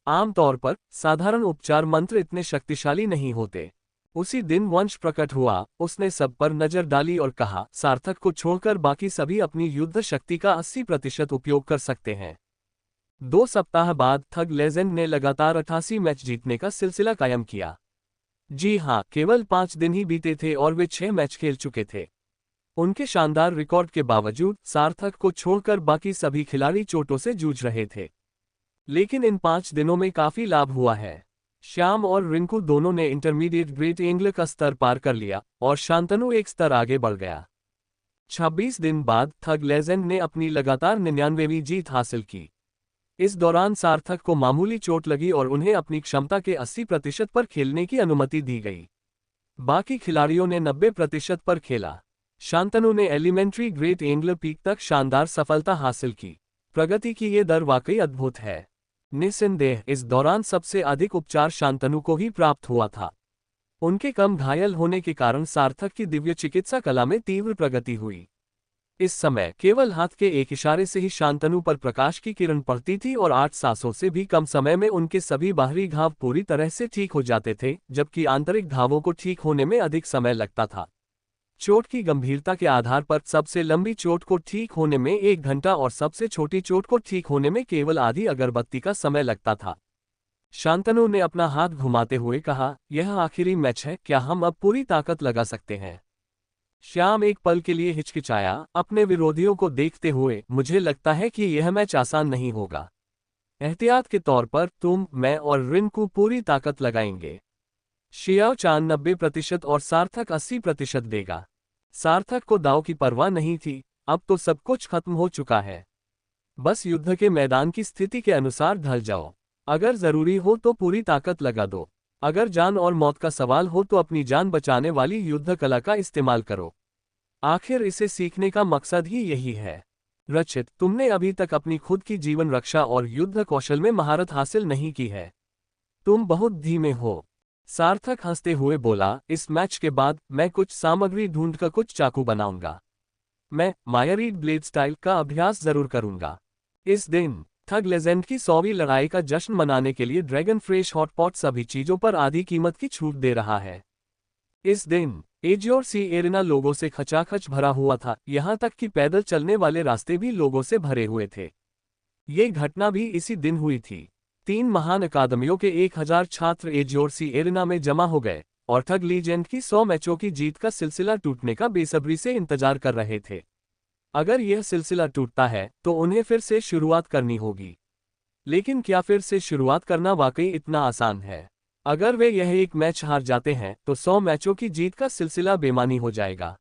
आमतौर पर साधारण उपचार मंत्र इतने शक्तिशाली नहीं होते। उसी दिन वंश प्रकट हुआ। उसने सब पर नजर डाली और कहा, सार्थक को छोड़कर बाकी सभी अपनी युद्ध शक्ति का 80% उपयोग कर सकते हैं। 2 सप्ताह बाद थग लेजेंड ने लगातार 88 मैच जीतने का सिलसिला कायम किया। जी हां, केवल 5 दिन ही बीते थे और वे 6 मैच खेल चुके थे। उनके शानदार रिकॉर्ड के बावजूद सार्थक को छोड़कर बाकी सभी खिलाड़ी चोटों से जूझ रहे थे। लेकिन इन 5 दिनों में काफी लाभ हुआ है। श्याम और रिंकू दोनों ने इंटरमीडिएट ग्रेट एंग्ल का स्तर पार कर लिया और शांतनु एक स्तर आगे बढ़ गया। 26 दिन बाद थग लेजेंड ने अपनी लगातार 99वीं जीत हासिल की। इस दौरान सार्थक को मामूली चोट लगी और उन्हें अपनी क्षमता के 80% पर खेलने की अनुमति दी गई। बाकी खिलाड़ियों ने 90% पर खेला। शांतनु ने एलिमेंट्री ग्रेट एंगलर पीक तक शानदार सफलता हासिल की। प्रगति की ये दर वाकई अद्भुत है। निस्संदेह इस दौरान सबसे अधिक उपचार शांतनु को ही प्राप्त हुआ था। उनके कम घायल होने के कारण सार्थक की दिव्य चिकित्सा कला में तीव्र प्रगति हुई। इस समय केवल हाथ के एक इशारे से ही शांतनु पर प्रकाश की किरण पड़ती थी और 8 सांसों से भी कम समय में उनके सभी बाहरी घाव पूरी तरह से ठीक हो जाते थे, जबकि आंतरिक घावों को ठीक होने में अधिक समय लगता था। चोट की गंभीरता के आधार पर सबसे लंबी चोट को ठीक होने में 1 घंटा और सबसे छोटी चोट को ठीक होने में केवल आधी अगरबत्ती का समय लगता था। शांतनु ने अपना हाथ घुमाते हुए कहा, यह आखिरी मैच है, क्या हम अब पूरी ताकत लगा सकते हैं? श्याम एक पल के लिए हिचकिचाया, अपने विरोधियों को देखते हुए। मुझे लगता है कि यह मैच आसान नहीं होगा। एहतियात के तौर पर तुम, मैं और रिंकू पूरी ताकत लगाएंगे। शियाओ चान 90% और सार्थक 80% देगा। सार्थक को दांव की परवाह नहीं थी, अब तो सब कुछ खत्म हो चुका है। बस युद्ध के मैदान की स्थिति के अनुसार ढल जाओ। अगर जरूरी हो तो पूरी ताकत लगा दो। अगर जान और मौत का सवाल हो तो अपनी जान बचाने वाली युद्ध कला का इस्तेमाल करो। आखिर इसे सीखने का मकसद ही यही है। रचित, तुमने अभी तक अपनी खुद की जीवन रक्षा और युद्ध कौशल में महारत हासिल नहीं की है। तुम बहुत धीमे हो। सार्थक हंसते हुए बोला, इस मैच के बाद मैं कुछ सामग्री ढूंढकर कुछ चाकू बनाऊंगा। मैं मायरीड ब्लेड स्टाइल का अभ्यास जरूर करूंगा। इस दिन थग लेजेंड की 100वीं लड़ाई का जश्न मनाने के लिए ड्रैगन फ्रेश हॉटपॉट सभी चीजों पर आधी कीमत की छूट दे रहा है। इस दिन एजियोर सी एरिना लोगों से खचाखच भरा हुआ था, यहां तक कि पैदल चलने वाले रास्ते भी लोगों से भरे हुए थे। ये घटना भी इसी दिन हुई थी। 3 महान अकादमियों के 1000 छात्र एजियोर सी एरिना में जमा हो गए और ठग लीजेंड की 100 मैचों की जीत का सिलसिला टूटने का बेसब्री से इंतजार कर रहे थे। अगर यह सिलसिला टूटता है तो उन्हें फिर से शुरुआत करनी होगी। लेकिन क्या फिर से शुरुआत करना वाकई इतना आसान है? अगर वे यह एक मैच हार जाते हैं तो 100 मैचों की जीत का सिलसिला बेमानी हो जाएगा।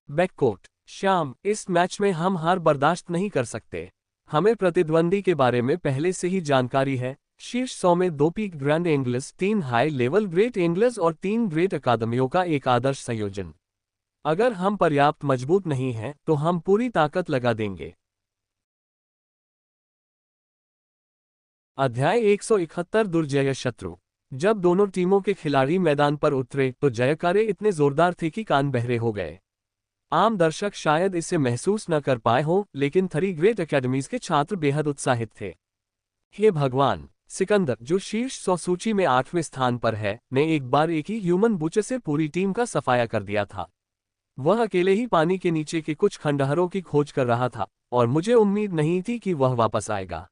बैककोट, श्याम, इस मैच में हम हार बर्दाश्त नहीं कर सकते। हमें प्रतिद्वंदी के बारे में पहले से ही जानकारी है। शीर्ष 100 में 2 peak grand anglers, 3 high level great anglers और 3 ग्रेट अकादमियों का एक आदर्श संयोजन। अगर हम पर्याप्त मजबूत नहीं हैं तो हम पूरी ताकत लगा देंगे। अध्याय 171 दुर्जय शत्रु। जब दोनों टीमों के खिलाड़ी मैदान पर उतरे तो जयकारे इतने जोरदार थे कि कान बहरे हो गए। आम दर्शक शायद इसे महसूस न कर पाए हों, लेकिन 3 ग्रेट एकेडमीज के छात्र बेहद उत्साहित थे। हे भगवान! सिकंदर, जो शीर्ष 100 सूची में 8वें स्थान पर है, ने एक बार एक ही ह्यूमन बुचर से पूरी टीम का सफाया कर दिया था। वह अकेले ही पानी के नीचे के कुछ खंडहरों की खोज कर रहा था और मुझे उम्मीद नहीं थी कि वह वापस आएगा।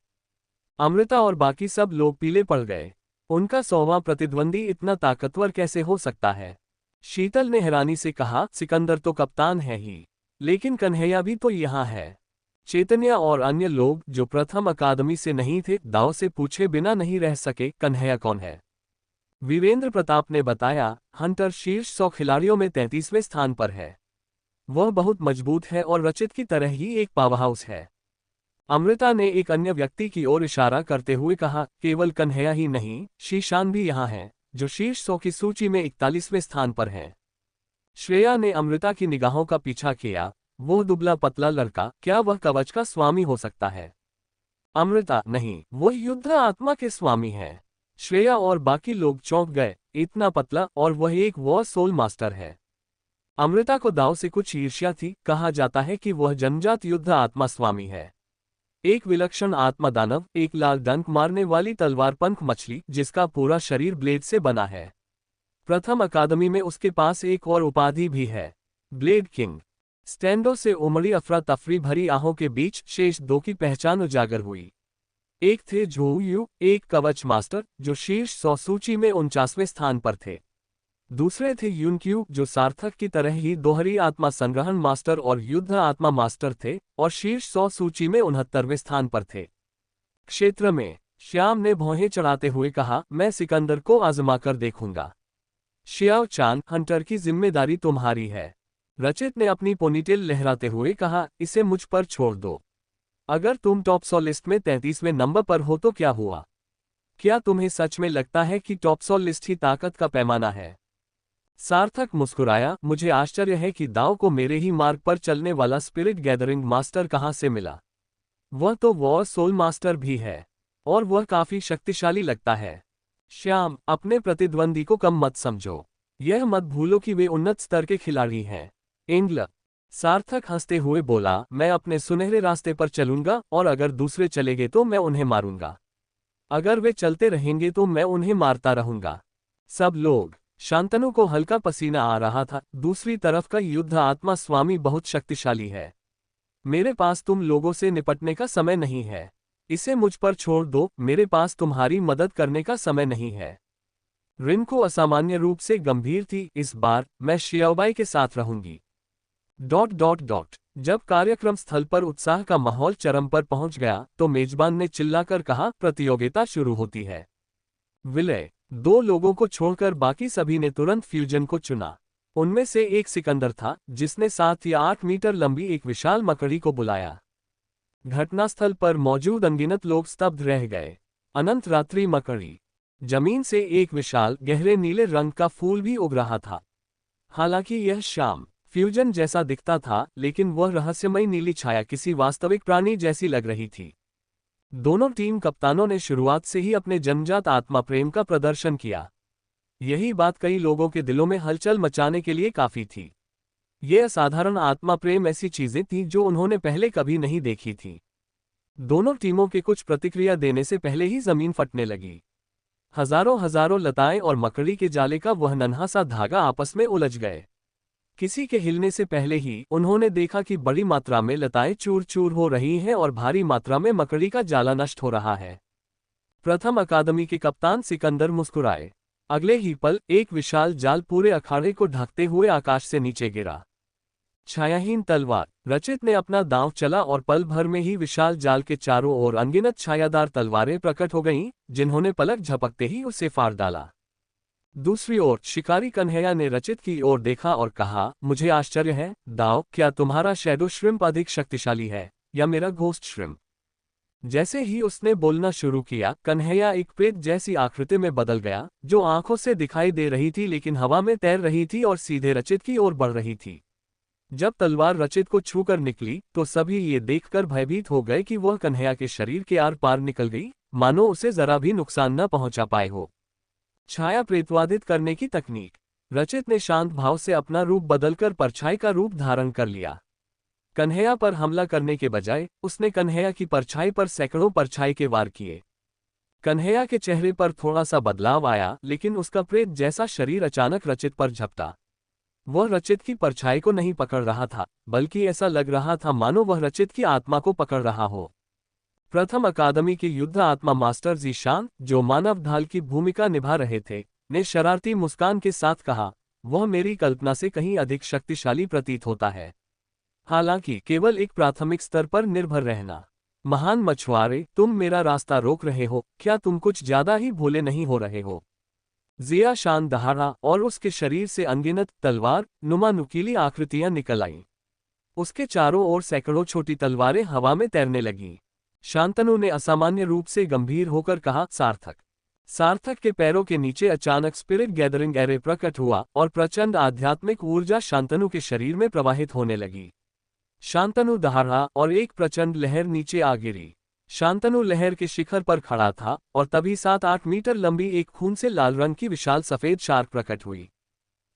अमृता और बाकी सब लोग पीले पड़ गए। उनका 100वां प्रतिद्वंदी इतना ताकतवर कैसे हो सकता है? शीतल ने हैरानी से कहा, सिकंदर तो कप्तान है ही, लेकिन कन्हैया भी तो यहाँ है। चैतन्य और अन्य लोग जो प्रथम अकादमी से नहीं थे, दाव से पूछे बिना नहीं रह सके, कन्हैया कौन है? वीरेंद्र प्रताप ने बताया, हंटर शीर्ष 100 खिलाड़ियों में 33वें स्थान पर है। वह बहुत मजबूत है और रचित की तरह ही एक पावरहाउस है। अमृता ने एक अन्य व्यक्ति की ओर इशारा करते हुए कहा, केवल कन्हैया ही नहीं, शीशान भी यहाँ है, जो शीर्ष 100 की सूची में 41वें स्थान पर है। श्रेया ने अमृता की निगाहों का पीछा किया। वो दुबला पतला लड़का, क्या वह कवच का स्वामी हो सकता है? अमृता, नहीं, वो युद्ध आत्मा के स्वामी है। श्रेया और बाकी लोग चौंक गए। इतना पतला, और वह एक वॉर सोल मास्टर है। अमृता को दाव से कुछ ईर्ष्या थी। कहा जाता है कि वह जन्मजात युद्ध आत्मा स्वामी है, एक विलक्षण आत्मा दानव, एक लाल डंक मारने वाली तलवार पंख मछली जिसका पूरा शरीर ब्लेड से बना है। प्रथम अकादमी में उसके पास एक और उपाधि भी है, ब्लेड किंग। स्टैंडो से उमड़ी अफरा तफरी भरी आहों के बीच शेष 2 की पहचान उजागर हुई। एक थे झू यू, एक कवच मास्टर, जो शीर्ष 100 सूची में 49वें स्थान पर थे। दूसरे थे यूनक्यू, जो सार्थक की तरह ही दोहरी आत्मा संग्रहण मास्टर और युद्ध आत्मा मास्टर थे और शीर्ष 100 सूची में 69वें स्थान पर थे। क्षेत्र में श्याम ने भौहें चढ़ाते हुए कहा, मैं सिकंदर को आजमाकर देखूंगा। शियाओ चान, हंटर की जिम्मेदारी तुम्हारी है। रचित ने अपनी पोनीटेल लहराते हुए कहा, इसे मुझ पर छोड़ दो। अगर तुम टॉप 100 लिस्ट में 33वें नंबर पर हो तो क्या हुआ? क्या तुम्हें सच में लगता है कि टॉप 100 लिस्ट ही ताकत का पैमाना है? सार्थक मुस्कुराया, मुझे आश्चर्य है कि दाव को मेरे ही मार्ग पर चलने वाला स्पिरिट गैदरिंग मास्टर कहाँ से मिला। वह तो वॉर सोल मास्टर भी है, और वह काफी शक्तिशाली लगता है। श्याम, अपने प्रतिद्वंदी को कम मत समझो। यह मत भूलो कि वे उन्नत स्तर के खिलाड़ी हैं। एंग्ल। सार्थक हंसते हुए बोला, मैं अपने सुनहरे रास्ते पर चलूंगा, और अगर दूसरे चलेंगे तो मैं उन्हें मारूंगा। अगर वे चलते रहेंगे तो मैं उन्हें मारता रहूंगा। सब लोग। शांतनु को हल्का पसीना आ रहा था। दूसरी तरफ का युद्ध आत्मा स्वामी बहुत शक्तिशाली है। मेरे पास तुम लोगों से निपटने का समय नहीं है। इसे मुझ पर छोड़ दो, मेरे पास तुम्हारी मदद करने का समय नहीं है। रिनको असामान्य रूप से गंभीर थी। इस बार मैं शियाओबाई के साथ रहूंगी। ... जब कार्यक्रम स्थल पर उत्साह का माहौल चरम पर पहुंच गया तो मेजबान ने चिल्लाकर कहा, प्रतियोगिता शुरू होती है। विलय। 2 लोगों को छोड़कर बाकी सभी ने तुरंत फ्यूजन को चुना। उनमें से एक सिकंदर था, जिसने 7 या 8 मीटर लंबी एक विशाल मकड़ी को बुलाया। घटनास्थल पर मौजूद अनगिनत लोग स्तब्ध रह गए। अनंत रात्रि मकड़ी। जमीन से एक विशाल गहरे नीले रंग का फूल भी उग रहा था। हालांकि यह शाम फ्यूजन जैसा दिखता था, लेकिन वह रहस्यमयी नीली छाया किसी वास्तविक प्राणी जैसी लग रही थी। दोनों टीम कप्तानों ने शुरुआत से ही अपने जन्मजात आत्मा प्रेम का प्रदर्शन किया। यही बात कई लोगों के दिलों में हलचल मचाने के लिए काफी थी। यह असाधारण आत्मा प्रेम ऐसी चीजें थीं जो उन्होंने पहले कभी नहीं देखी थी। दोनों टीमों के कुछ प्रतिक्रिया देने से पहले ही जमीन फटने लगी। हजारों हजारों लताएं और मकड़ी के जाले का वह नन्हा सा धागा आपस में उलझ गए। किसी के हिलने से पहले ही उन्होंने देखा कि बड़ी मात्रा में लताएं चूर चूर हो रही हैं और भारी मात्रा में मकड़ी का जाला नष्ट हो रहा है। प्रथम अकादमी के कप्तान सिकंदर मुस्कुराए। अगले ही पल एक विशाल जाल पूरे अखाड़े को ढकते हुए आकाश से नीचे गिरा। छायाहीन तलवार। रचित ने अपना दांव चला और पल भर में ही विशाल जाल के चारों ओर अनगिनत छायादार तलवारें प्रकट हो गईं, जिन्होंने पलक झपकते ही उसे फाड़ डाला। दूसरी ओर शिकारी कन्हैया ने रचित की ओर देखा और कहा, मुझे आश्चर्य है दाव, क्या तुम्हारा शैडो श्रिम्प अधिक शक्तिशाली है या मेरा घोस्ट श्रिम्प? जैसे ही उसने बोलना शुरू किया, कन्हैया एक प्रेत जैसी आकृति में बदल गया, जो आंखों से दिखाई दे रही थी लेकिन हवा में तैर रही थी और सीधे रचित की ओर बढ़ रही थी। जब तलवार रचित को छूकर निकली तो सभी ये देखकर भयभीत हो गए कि वह कन्हैया के शरीर के आर पार निकल गई, मानो उसे जरा भी नुकसान न पहुंचा पाए हो। छाया प्रेतवादित करने की तकनीक। रचित ने शांत भाव से अपना रूप बदलकर परछाई का रूप धारण कर लिया। कन्हैया पर हमला करने के बजाय उसने कन्हैया की परछाई पर सैकड़ों परछाई के वार किए। कन्हैया के चेहरे पर थोड़ा सा बदलाव आया, लेकिन उसका प्रेत जैसा शरीर अचानक रचित पर झपटा। वह रचित की परछाई को नहीं पकड़ रहा था, बल्कि ऐसा लग रहा था मानो वह रचित की आत्मा को पकड़ रहा हो। प्रथम अकादमी के युद्ध आत्मा मास्टर ज़ीशान, जो मानव ढाल की भूमिका निभा रहे थे, ने शरारती मुस्कान के साथ कहा, वह मेरी कल्पना से कहीं अधिक शक्तिशाली प्रतीत होता है। हालांकि केवल एक प्राथमिक स्तर पर निर्भर रहना। महान मछुआरे, तुम मेरा रास्ता रोक रहे हो, क्या तुम कुछ ज्यादा ही भोले नहीं हो रहे हो? जिया शान दहाड़ा और उसके शरीर से अनगिनत तलवार नुमा नुकीली आकृतियां निकल आईं। उसके चारों ओर सैकड़ों छोटी तलवारें हवा में तैरने लगीं। शांतनु ने असामान्य रूप से गंभीर होकर कहा, सार्थक। सार्थक के पैरों के नीचे अचानक स्पिरिट गैदरिंग एरे प्रकट हुआ और प्रचंड आध्यात्मिक ऊर्जा शांतनु के शरीर में प्रवाहित होने लगी। शांतनु दहाड़ा और एक प्रचंड लहर नीचे आ गिरी। शांतनु लहर के शिखर पर खड़ा था और तभी 7-8 मीटर लंबी एक खून से लाल रंग की विशाल सफेद शार्क प्रकट हुई।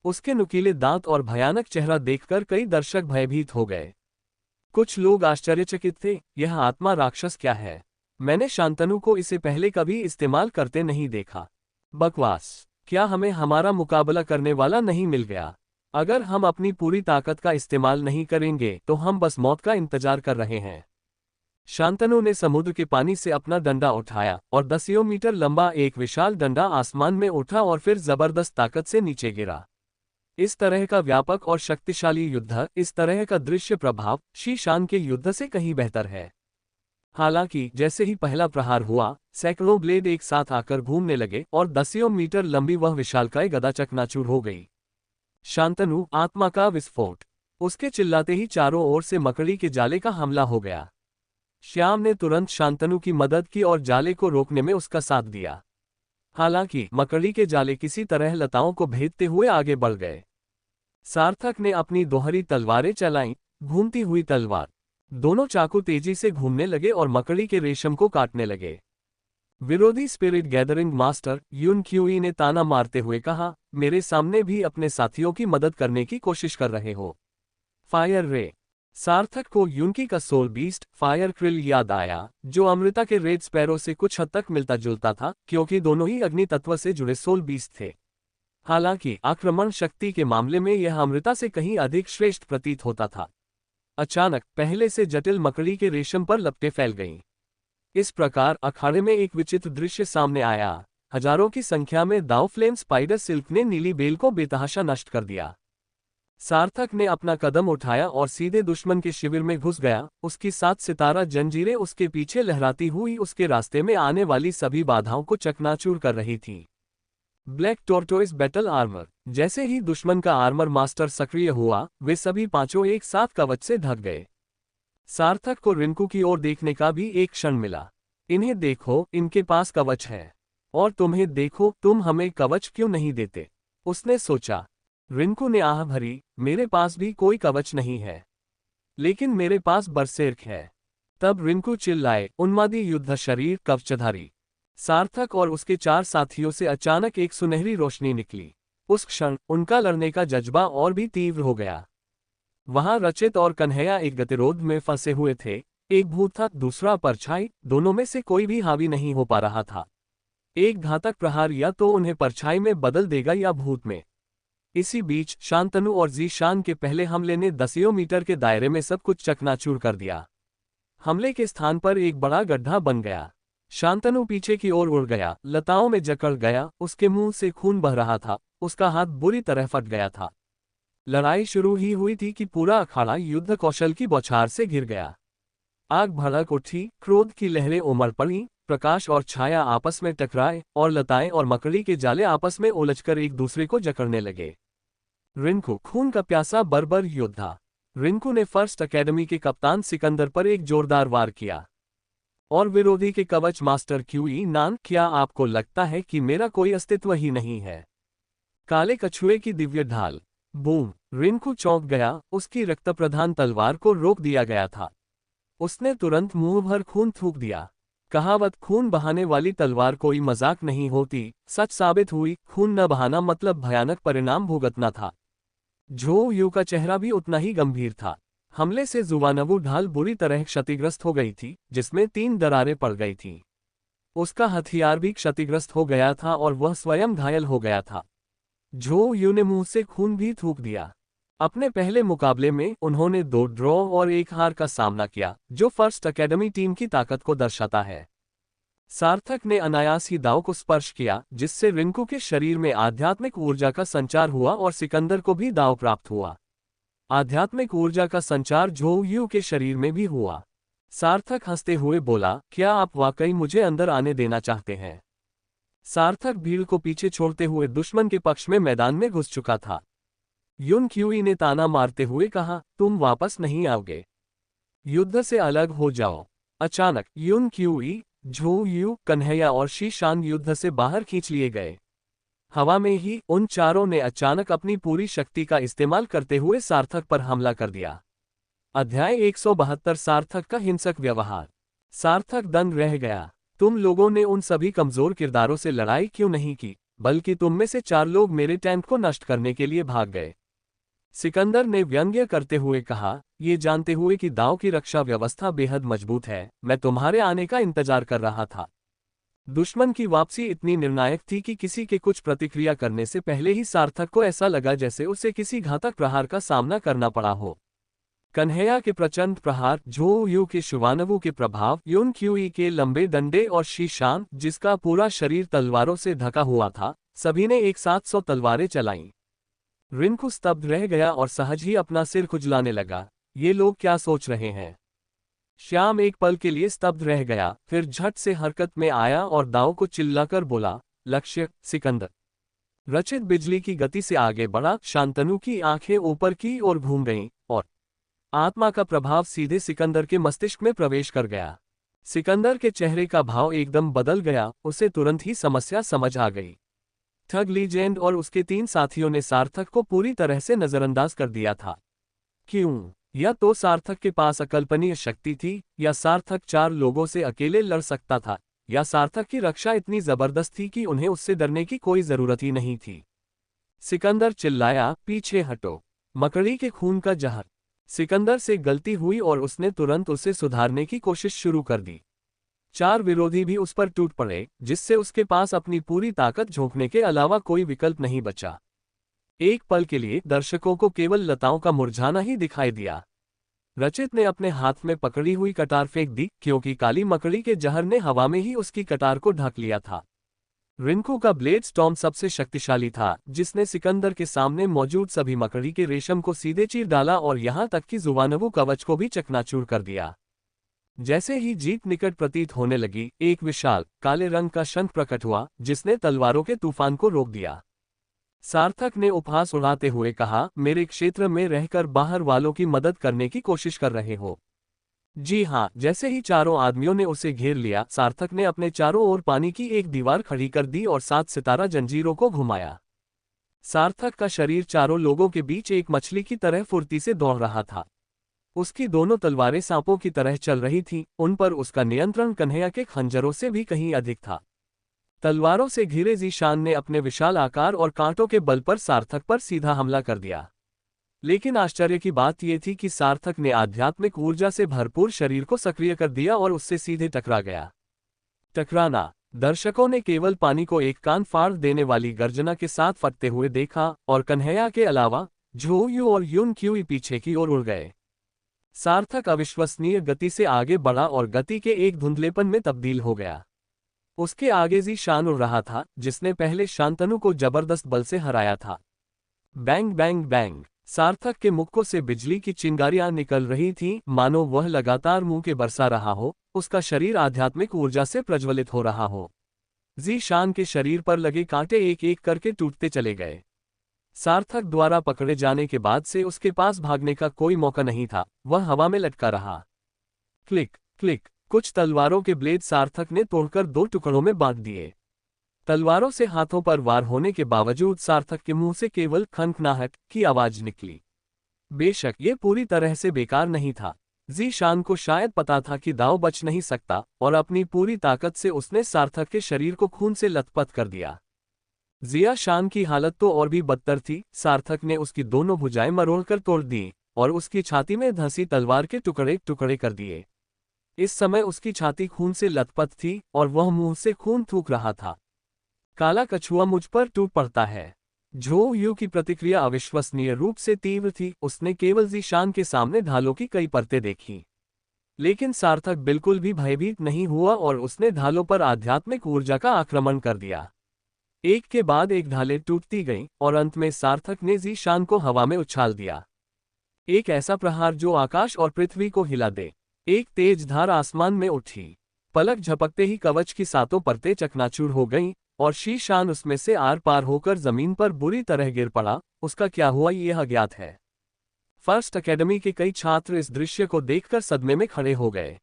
उसके नुकीले दांत और भयानक चेहरा देखकर कई दर्शक भयभीत हो गए। कुछ लोग आश्चर्यचकित थे, यह आत्मा राक्षस क्या है? मैंने शांतनु को इसे पहले कभी इस्तेमाल करते नहीं देखा। बकवास, क्या हमें हमारा मुकाबला करने वाला नहीं मिल गया? अगर हम अपनी पूरी ताकत का इस्तेमाल नहीं करेंगे तो हम बस मौत का इंतजार कर रहे हैं। शांतनु ने समुद्र के पानी से अपना डंडा उठाया और 10 मीटर लंबा एक विशाल डंडा आसमान में उठा और फिर जबरदस्त ताकत से नीचे गिरा। इस तरह का व्यापक और शक्तिशाली युद्ध, इस तरह का दृश्य प्रभाव शी-शान के युद्ध से कहीं बेहतर है। हालांकि जैसे ही पहला प्रहार हुआ, सैकड़ों ब्लेड एक साथ आकर घूमने लगे और 10 मीटर लंबी वह विशालकाय गदा चकनाचूर हो गई। शांतनु, आत्मा का विस्फोट। उसके चिल्लाते ही चारों ओर से मकड़ी के जाले का हमला हो गया। श्याम ने तुरंत शांतनु की मदद की और जाले को रोकने में उसका साथ दिया। हालांकि मकड़ी के जाले किसी तरह लताओं को भेदते हुए आगे बढ़ गए। सार्थक ने अपनी दोहरी तलवारें चलाईं, घूमती हुई तलवार। दोनों चाकू तेजी से घूमने लगे और मकड़ी के रेशम को काटने लगे। विरोधी स्पिरिट गैदरिंग मास्टर युन क्यूई ने ताना मारते हुए कहा, मेरे सामने भी अपने साथियों की मदद करने की कोशिश कर रहे हो। फायर रे। सार्थक को युनकी का सोल बीस्ट फायर क्रिल याद आया, जो अमृता के रेड स्पैरो से कुछ हद तक मिलता जुलता था, क्योंकि दोनों ही अग्नि तत्व से जुड़े सोल बीस्ट थे। हालांकि आक्रमण शक्ति के मामले में यह अमृता से कहीं अधिक श्रेष्ठ प्रतीत होता था। अचानक पहले से जटिल मकड़ी के रेशम पर लपटें फैल गईं। इस प्रकार अखाड़े में एक विचित्र दृश्य सामने आया। हजारों की संख्या में दाव फ्लेम स्पाइडर सिल्क ने नीली बेल को बेतहाशा नष्ट कर दिया। सार्थक ने अपना कदम उठाया और सीधे दुश्मन के शिविर में घुस गया। उसकी 7 सितारा जंजीरें उसके पीछे लहराती हुई उसके रास्ते में आने वाली सभी बाधाओं को चकनाचूर कर रही थीं। Black tortoise battle armour. जैसे ही दुश्मन का आर्मर मास्टर सक्रिय हुआ, वे सभी पांचों एक साथ कवच से ढक गए। सार्थक को रिंकू की ओर देखने का भी एक क्षण मिला। इन्हें देखो, इनके पास कवच है, और तुम्हें देखो, तुम हमें कवच क्यों नहीं देते? उसने सोचा। रिंकू ने आह भरी, मेरे पास भी कोई कवच नहीं है, लेकिन मेरे पास बरसेर्क है। तब रिंकू चिल्लाए, उन्मादी युद्ध शरीर कवचधारी। सार्थक और उसके 4 साथियों से अचानक एक सुनहरी रोशनी निकली। उस क्षण उनका लड़ने का जज्बा और भी तीव्र हो गया। वहां रचित और कन्हैया एक गतिरोध में फंसे हुए थे। एक भूत था, दूसरा परछाई। दोनों में से कोई भी हावी नहीं हो पा रहा था। एक घातक प्रहार या तो उन्हें परछाई में बदल देगा या भूत में। इसी बीच शांतनु और जीशान के पहले हमले ने दसियों मीटर के दायरे में सब कुछ चकनाचूर कर दिया। हमले के स्थान पर एक बड़ा गड्ढा बन गया। शांतनु पीछे की ओर उड़ गया, लताओं में जकड़ गया। उसके मुंह से खून बह रहा था, उसका हाथ बुरी तरह फट गया था। लड़ाई शुरू ही हुई थी कि पूरा अखाड़ा युद्ध कौशल की बौछार से घिर गया। आग भड़क उठी, क्रोध की लहरें उमड़ पड़ी, प्रकाश और छाया आपस में टकराए, और लताएं और मकड़ी के जाले आपस में उलझकर एक दूसरे को जकड़ने लगे। रिंकू, खून का प्यासा बर्बर योद्धा। रिंकू ने फर्स्ट अकेडमी के कप्तान सिकंदर पर एक जोरदार वार किया। और विरोधी के कवच मास्टर क्यूई नान, क्या आपको लगता है कि मेरा कोई अस्तित्व ही नहीं है? काले कछुए की दिव्य ढाल। बूम! रिंकू चौंक गया, उसकी रक्तप्रधान तलवार को रोक दिया गया था। उसने तुरंत मुंह भर खून थूक दिया। कहावत खून बहाने वाली तलवार कोई मजाक नहीं होती सच साबित हुई। खून न बहाना मतलब भयानक परिणाम भुगतना था। झो यू का चेहरा भी उतना ही गंभीर था। हमले से जुवानवु ढाल बुरी तरह क्षतिग्रस्त हो गई थी, जिसमें 3 दरारें पड़ गई थीं। उसका हथियार भी क्षतिग्रस्त हो गया था और वह स्वयं घायल हो गया था। झो यू ने मुंह से खून भी थूक दिया। अपने पहले मुकाबले में उन्होंने 2 ड्रॉ और 1 हार का सामना किया, जो फर्स्ट अकेडमी टीम की ताकत को दर्शाता है। सार्थक ने अनायास ही दांव को स्पर्श किया, जिससे रिंकू के शरीर में आध्यात्मिक ऊर्जा का संचार हुआ और सिकंदर को भी दांव प्राप्त हुआ। आध्यात्मिक ऊर्जा का संचार झो यू के शरीर में भी हुआ। सार्थक हंसते हुए बोला, क्या आप वाकई मुझे अंदर आने देना चाहते हैं? सार्थक भीड़ को पीछे छोड़ते हुए दुश्मन के पक्ष में मैदान में घुस चुका था। युन क्यूई ने ताना मारते हुए कहा, तुम वापस नहीं आओगे, युद्ध से अलग हो जाओ। अचानक युन क्यूई, झो यू, कन्हैया और शीशान युद्ध से बाहर खींच लिए गए। हवा में ही उन चारों ने अचानक अपनी पूरी शक्ति का इस्तेमाल करते हुए सार्थक पर हमला कर दिया। अध्याय 172 सार्थक का हिंसक व्यवहार। सार्थक दंग रह गया। तुम लोगों ने उन सभी कमजोर किरदारों से लड़ाई क्यों नहीं की, बल्कि तुम में से 4 लोग मेरे टैंक को नष्ट करने के लिए भाग गए। सिकंदर ने व्यंग्य करते हुए कहा, ये जानते हुए कि दांव की रक्षा व्यवस्था बेहद मजबूत है, मैं तुम्हारे आने का इंतजार कर रहा था। दुश्मन की वापसी इतनी निर्णायक थी कि किसी के कुछ प्रतिक्रिया करने से पहले ही सार्थक को ऐसा लगा जैसे उसे किसी घातक प्रहार का सामना करना पड़ा हो। कन्हैया के प्रचंड प्रहार, झो यू के शुवानवु के प्रभाव, युन क्यूई के लंबे डंडे और शीशान, जिसका पूरा शरीर तलवारों से ढका हुआ था, सभी ने एक साथ 100 तलवारें चलाईं। रिंकू स्तब्ध रह गया और सहज ही अपना सिर खुजलाने लगा। ये लोग क्या सोच रहे हैं? श्याम एक पल के लिए स्तब्ध रह गया, फिर झट से हरकत में आया और दाव को चिल्लाकर बोला, लक्ष्य सिकंदर। रचित बिजली की गति से आगे बढ़ा। शांतनु की आंखें ऊपर की ओर घूम गईं, और आत्मा का प्रभाव सीधे सिकंदर के मस्तिष्क में प्रवेश कर गया। सिकंदर के चेहरे का भाव एकदम बदल गया, उसे तुरंत ही समस्या समझ आ गई। ठग लीजेंड और उसके 3 साथियों ने सार्थक को पूरी तरह से नजरअंदाज कर दिया था। क्यों? या तो सार्थक के पास अकल्पनीय शक्ति थी, या सार्थक 4 लोगों से अकेले लड़ सकता था, या सार्थक की रक्षा इतनी जबरदस्त थी कि उन्हें उससे डरने की कोई जरूरत ही नहीं थी। सिकंदर चिल्लाया, पीछे हटो। मकड़ी के खून का जहर। सिकंदर से गलती हुई और उसने तुरंत उसे सुधारने की कोशिश शुरू कर दी। 4 विरोधी भी उस पर टूट पड़े, जिससे उसके पास अपनी पूरी ताकत झोंकने के अलावा कोई विकल्प नहीं बचा। एक पल के लिए दर्शकों को केवल लताओं का मुरझाना ही दिखाई दिया। रचित ने अपने हाथ में पकड़ी हुई कटार फेंक दी, क्योंकि काली मकड़ी के जहर ने हवा में ही उसकी कटार को ढक लिया था। रिंकू का ब्लेड स्टॉर्म सबसे शक्तिशाली था, जिसने सिकंदर के सामने मौजूद सभी मकड़ी के रेशम को सीधे चीर डाला और यहां तक कि जुबानवु कवच को भी चकनाचूर कर दिया। जैसे ही जीत निकट प्रतीत होने लगी, एक विशाल काले रंग का शंख प्रकट हुआ, जिसने तलवारों के तूफान को रोक दिया। सार्थक ने उपहास उड़ाते हुए कहा, मेरे क्षेत्र में रहकर बाहर वालों की मदद करने की कोशिश कर रहे हो? जी हाँ। जैसे ही चारों आदमियों ने उसे घेर लिया, सार्थक ने अपने चारों ओर पानी की एक दीवार खड़ी कर दी और 7 सितारा जंजीरों को घुमाया। सार्थक का शरीर चारों लोगों के बीच एक मछली की तरह फुर्ती से दौड़ रहा था। उसकी दोनों तलवारें सांपों की तरह चल रही थीं, उन पर उसका नियंत्रण कन्हैया के खंजरों से भी कहीं अधिक था। तलवारों से घिरे ज़ीशान ने अपने विशाल आकार और कांटों के बल पर सार्थक पर सीधा हमला कर दिया। लेकिन आश्चर्य की बात यह थी कि सार्थक ने आध्यात्मिक ऊर्जा से भरपूर शरीर को सक्रिय कर दिया और उससे सीधे टकरा गया। टकराना। दर्शकों ने केवल पानी को एक कान फाड़ देने वाली गर्जना के साथ फटते हुए देखा, और कन्हैया के अलावा झो यू और युन क्यूई पीछे की ओर उड़ गए। सार्थक अविश्वसनीय गति से आगे बढ़ा और गति के एक धुंधलेपन में तब्दील हो गया। उसके आगे ज़ीशान उड़ रहा था, जिसने पहले शांतनु को जबरदस्त बल से हराया था। Bang bang bang. सार्थक के मुक्कों से बिजली की चिंगारियां निकल रही थीं, मानो वह लगातार मुंह के बरसा रहा हो, उसका शरीर आध्यात्मिक ऊर्जा से प्रज्वलित हो रहा हो। ज़ीशान के शरीर पर लगे कांटे एक एक करके टूटते चले गए। सार्थक द्वारा पकड़े जाने के बाद से उसके पास भागने का कोई मौका नहीं था, वह हवा में लटका रहा। Click click. कुछ तलवारों के ब्लेड सार्थक ने तोड़कर 2 टुकड़ों में बांट दिए। तलवारों से हाथों पर वार होने के बावजूद सार्थक के मुंह से केवल खनखनाहट की आवाज निकली। बेशक ये पूरी तरह से बेकार नहीं था। ज़ीशान को शायद पता था कि दाव बच नहीं सकता, और अपनी पूरी ताकत से उसने सार्थक के शरीर को खून से लथपथ कर दिया। ज़ियाशान की हालत तो और भी बदतर थी। सार्थक ने उसकी दोनों भुजाएं मरोड़कर तोड़ दी और उसकी छाती में धंसी तलवार के टुकड़े टुकड़े कर दिए। इस समय उसकी छाती खून से लथपथ थी और वह मुंह से खून थूक रहा था। काला कछुआ मुझ पर टूट पड़ता है। झो यू की प्रतिक्रिया अविश्वसनीय रूप से तीव्र थी। उसने केवल ज़ीशान के सामने ढालों की कई परतें देखी, लेकिन सार्थक बिल्कुल भी भयभीत नहीं हुआ और उसने ढालों पर आध्यात्मिक ऊर्जा का आक्रमण कर दिया। एक के बाद एक ढालें टूटती गईं और अंत में सार्थक ने ज़ीशान को हवा में उछाल दिया। एक ऐसा प्रहार जो आकाश और पृथ्वी को हिला दे। एक तेज धार आसमान में उठी। पलक झपकते ही कवच की 7 परतें चकनाचूर हो गईं और ज़ीशान उसमें से आर पार होकर जमीन पर बुरी तरह गिर पड़ा। उसका क्या हुआ यह अज्ञात है। फर्स्ट एकेडमी के कई छात्र इस दृश्य को देखकर सदमे में खड़े हो गए।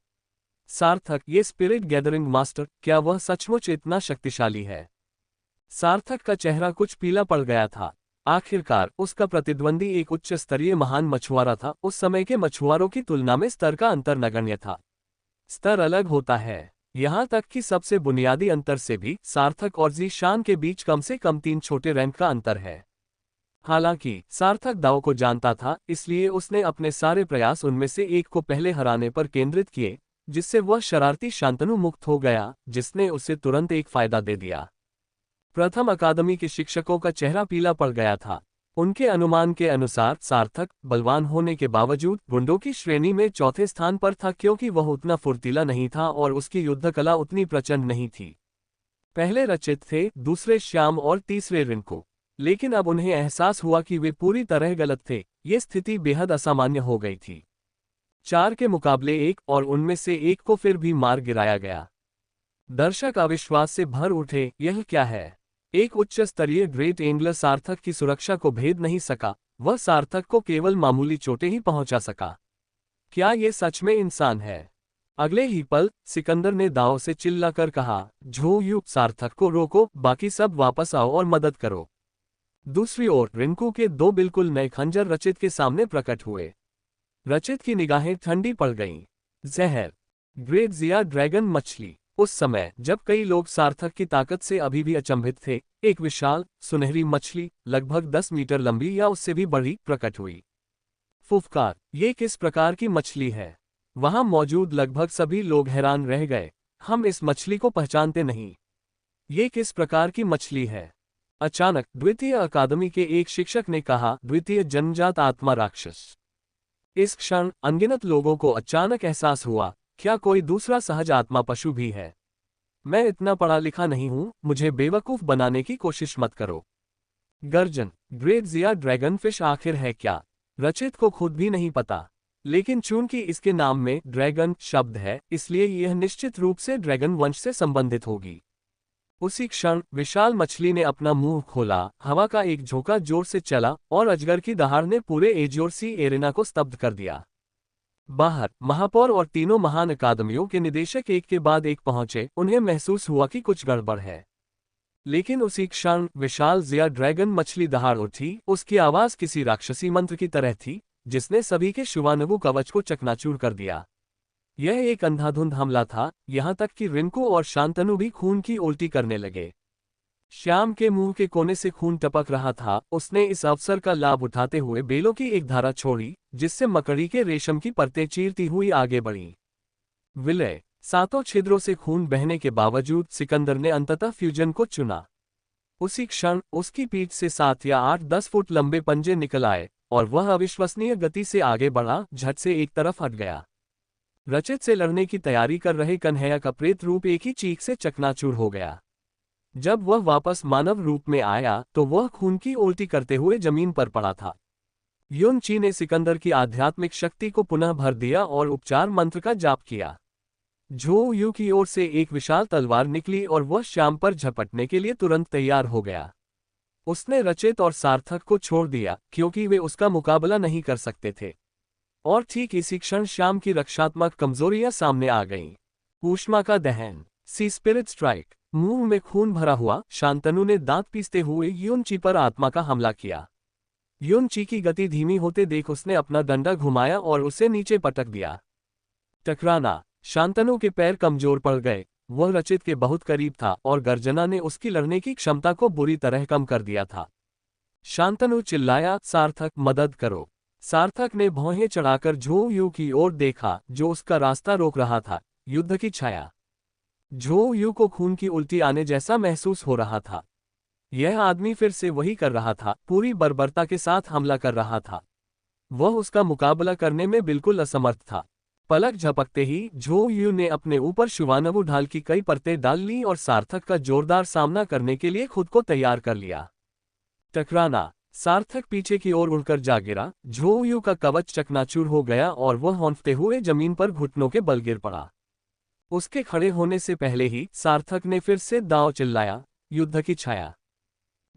सार्थक, ये स्पिरिट गैदरिंग मास्टर, क्या वह सचमुच इतना शक्तिशाली है? सार्थक का चेहरा कुछ पीला पड़ गया था। आखिरकार उसका प्रतिद्वंदी एक उच्च स्तरीय महान मछुआरा था। उस समय के मछुआरों की तुलना में स्तर का अंतर नगण्य था। स्तर अलग होता है, यहाँ तक कि सबसे बुनियादी अंतर से भी सार्थक और ज़ीशान के बीच कम से कम 3 छोटे रैंक का अंतर है। हालांकि सार्थक दाव को जानता था, इसलिए उसने अपने सारे प्रयास उनमें से एक को पहले हराने पर केंद्रित किए, जिससे वह शरारती शांतनु मुक्त हो गया, जिसने उसे तुरंत एक फायदा दे दिया। प्रथम अकादमी के शिक्षकों का चेहरा पीला पड़ गया था। उनके अनुमान के अनुसार सार्थक बलवान होने के बावजूद गुंडों की श्रेणी में चौथे स्थान पर था, क्योंकि वह उतना फुर्तीला नहीं था और उसकी युद्ध कला उतनी प्रचंड नहीं थी। पहले रचित थे, दूसरे श्याम और तीसरे रिंकू, लेकिन अब उन्हें एहसास हुआ कि वे पूरी तरह गलत थे। ये स्थिति बेहद असामान्य हो गई थी। 4 के मुकाबले 1, और उनमें से एक को फिर भी मार गिराया गया। दर्शक अविश्वास से भर उठे। यह क्या है? एक उच्च स्तरीय ग्रेट एंगलर सार्थक की सुरक्षा को भेद नहीं सका। वह सार्थक को केवल मामूली चोटें ही पहुंचा सका। क्या ये सच में इंसान है? अगले ही पल सिकंदर ने दाव से चिल्लाकर कहा, झो यू, सार्थक को रोको, बाकी सब वापस आओ और मदद करो। दूसरी ओर रिंकू के दो बिल्कुल नए खंजर रचित के सामने प्रकट हुए। रचित की निगाहें ठंडी पड़ गईं। जहर, ग्रेट जिया ड्रैगन मछली। उस समय जब कई लोग सार्थक की ताकत से अभी भी अचंभित थे, एक विशाल सुनहरी मछली लगभग 10 मीटर लंबी या उससे भी बड़ी प्रकट हुई। फुफकार, ये किस प्रकार की मछली है? वहां मौजूद लगभग सभी लोग हैरान रह गए। हम इस मछली को पहचानते नहीं। ये किस प्रकार की मछली है? अचानक द्वितीय अकादमी के एक शिक्षक ने कहा, द्वितीय जन्मजात आत्मा राक्षस। इस क्षण अनगिनत लोगों को अचानक एहसास हुआ, क्या कोई दूसरा सहज आत्मा पशु भी है? मैं इतना पढ़ा लिखा नहीं हूं, मुझे बेवकूफ बनाने की कोशिश मत करो। गर्जन, ग्रेट जिया ड्रैगन फिश आखिर है क्या? रचित को खुद भी नहीं पता, लेकिन चूंकि इसके नाम में ड्रैगन शब्द है, इसलिए यह निश्चित रूप से ड्रैगन वंश से संबंधित होगी। उसी क्षण विशाल मछली ने अपना मुंह खोला, हवा का एक झोंका जोर से चला और अजगर की दहाड़ ने पूरे एजोरसी एरेना को स्तब्ध कर दिया। बाहर महापौर और तीनों महान अकादमियों के निदेशक एक के बाद एक पहुंचे। उन्हें महसूस हुआ कि कुछ गड़बड़ है। लेकिन उसी क्षण विशाल जिया ड्रैगन मछली दहाड़ उठी। उसकी आवाज किसी राक्षसी मंत्र की तरह थी, जिसने सभी के शुभानुभू कवच को चकनाचूर कर दिया। यह एक अंधाधुंध हमला था, यहां तक कि रिंकू और शांतनु भी खून की उल्टी करने लगे। श्याम के मुंह के कोने से खून टपक रहा था। उसने इस अवसर का लाभ उठाते हुए बेलों की एक धारा छोड़ी, जिससे मकड़ी के रेशम की परतें चीरती हुई आगे बढ़ीं। विलय, सातों छिद्रों से खून बहने के बावजूद सिकंदर ने अंततः फ्यूजन को चुना। उसी क्षण उसकी पीठ से 7 या 8-10 फुट लंबे पंजे निकल आए और वह अविश्वसनीय गति से आगे बढ़ा, झट से एक तरफ हट गया। रचित से लड़ने की तैयारी कर रहे कन्हैया का प्रेत रूप एक ही चीख से चकनाचूर हो गया। जब वह वापस मानव रूप में आया तो वह खून की उल्टी करते हुए जमीन पर पड़ा था। युन ची ने सिकंदर की आध्यात्मिक शक्ति को पुनः भर दिया और उपचार मंत्र का जाप किया। झो यू की ओर से एक विशाल तलवार निकली और वह श्याम पर झपटने के लिए तुरंत तैयार हो गया। उसने रचित और सार्थक को छोड़ दिया, क्योंकि वे उसका मुकाबला नहीं कर सकते थे। और ठीक इसी क्षण श्याम की रक्षात्मक कमजोरियां सामने आ गईं। ऊष्मा का दहन, सी स्पिरिट स्ट्राइक। मुंह में खून भरा हुआ शांतनु ने दांत पीसते हुए युन ची पर आत्मा का हमला किया। युन ची की गति धीमी होते देख उसने अपना डंडा घुमाया और उसे नीचे पटक दिया। टकराना, शांतनु के पैर कमजोर पड़ गए। वह रचित के बहुत करीब था और गर्जना ने उसकी लड़ने की क्षमता को बुरी तरह कम कर दिया था। शांतनु चिल्लाया, सार्थक मदद करो। सार्थक ने भौहें चढ़ाकर झो यू की ओर देखा, जो उसका रास्ता रोक रहा था। युद्ध की छाया। झो यू को खून की उल्टी आने जैसा महसूस हो रहा था। यह आदमी फिर से वही कर रहा था, पूरी बर्बरता के साथ हमला कर रहा था। वह उसका मुकाबला करने में बिल्कुल असमर्थ था। पलक झपकते ही झो यू ने अपने ऊपर शुभानुभू ढाल की कई परतें डाल ली और सार्थक का जोरदार सामना करने के लिए खुद को तैयार कर लिया। टकराना, सार्थक पीछे की ओर उड़कर जा गिरा। झो यू का कवच चकनाचूर हो गया और वह हौंफते हुए जमीन पर घुटनों के बल गिर पड़ा। उसके खड़े होने से पहले ही सार्थक ने फिर से दांव चिल्लाया, युद्ध की छाया।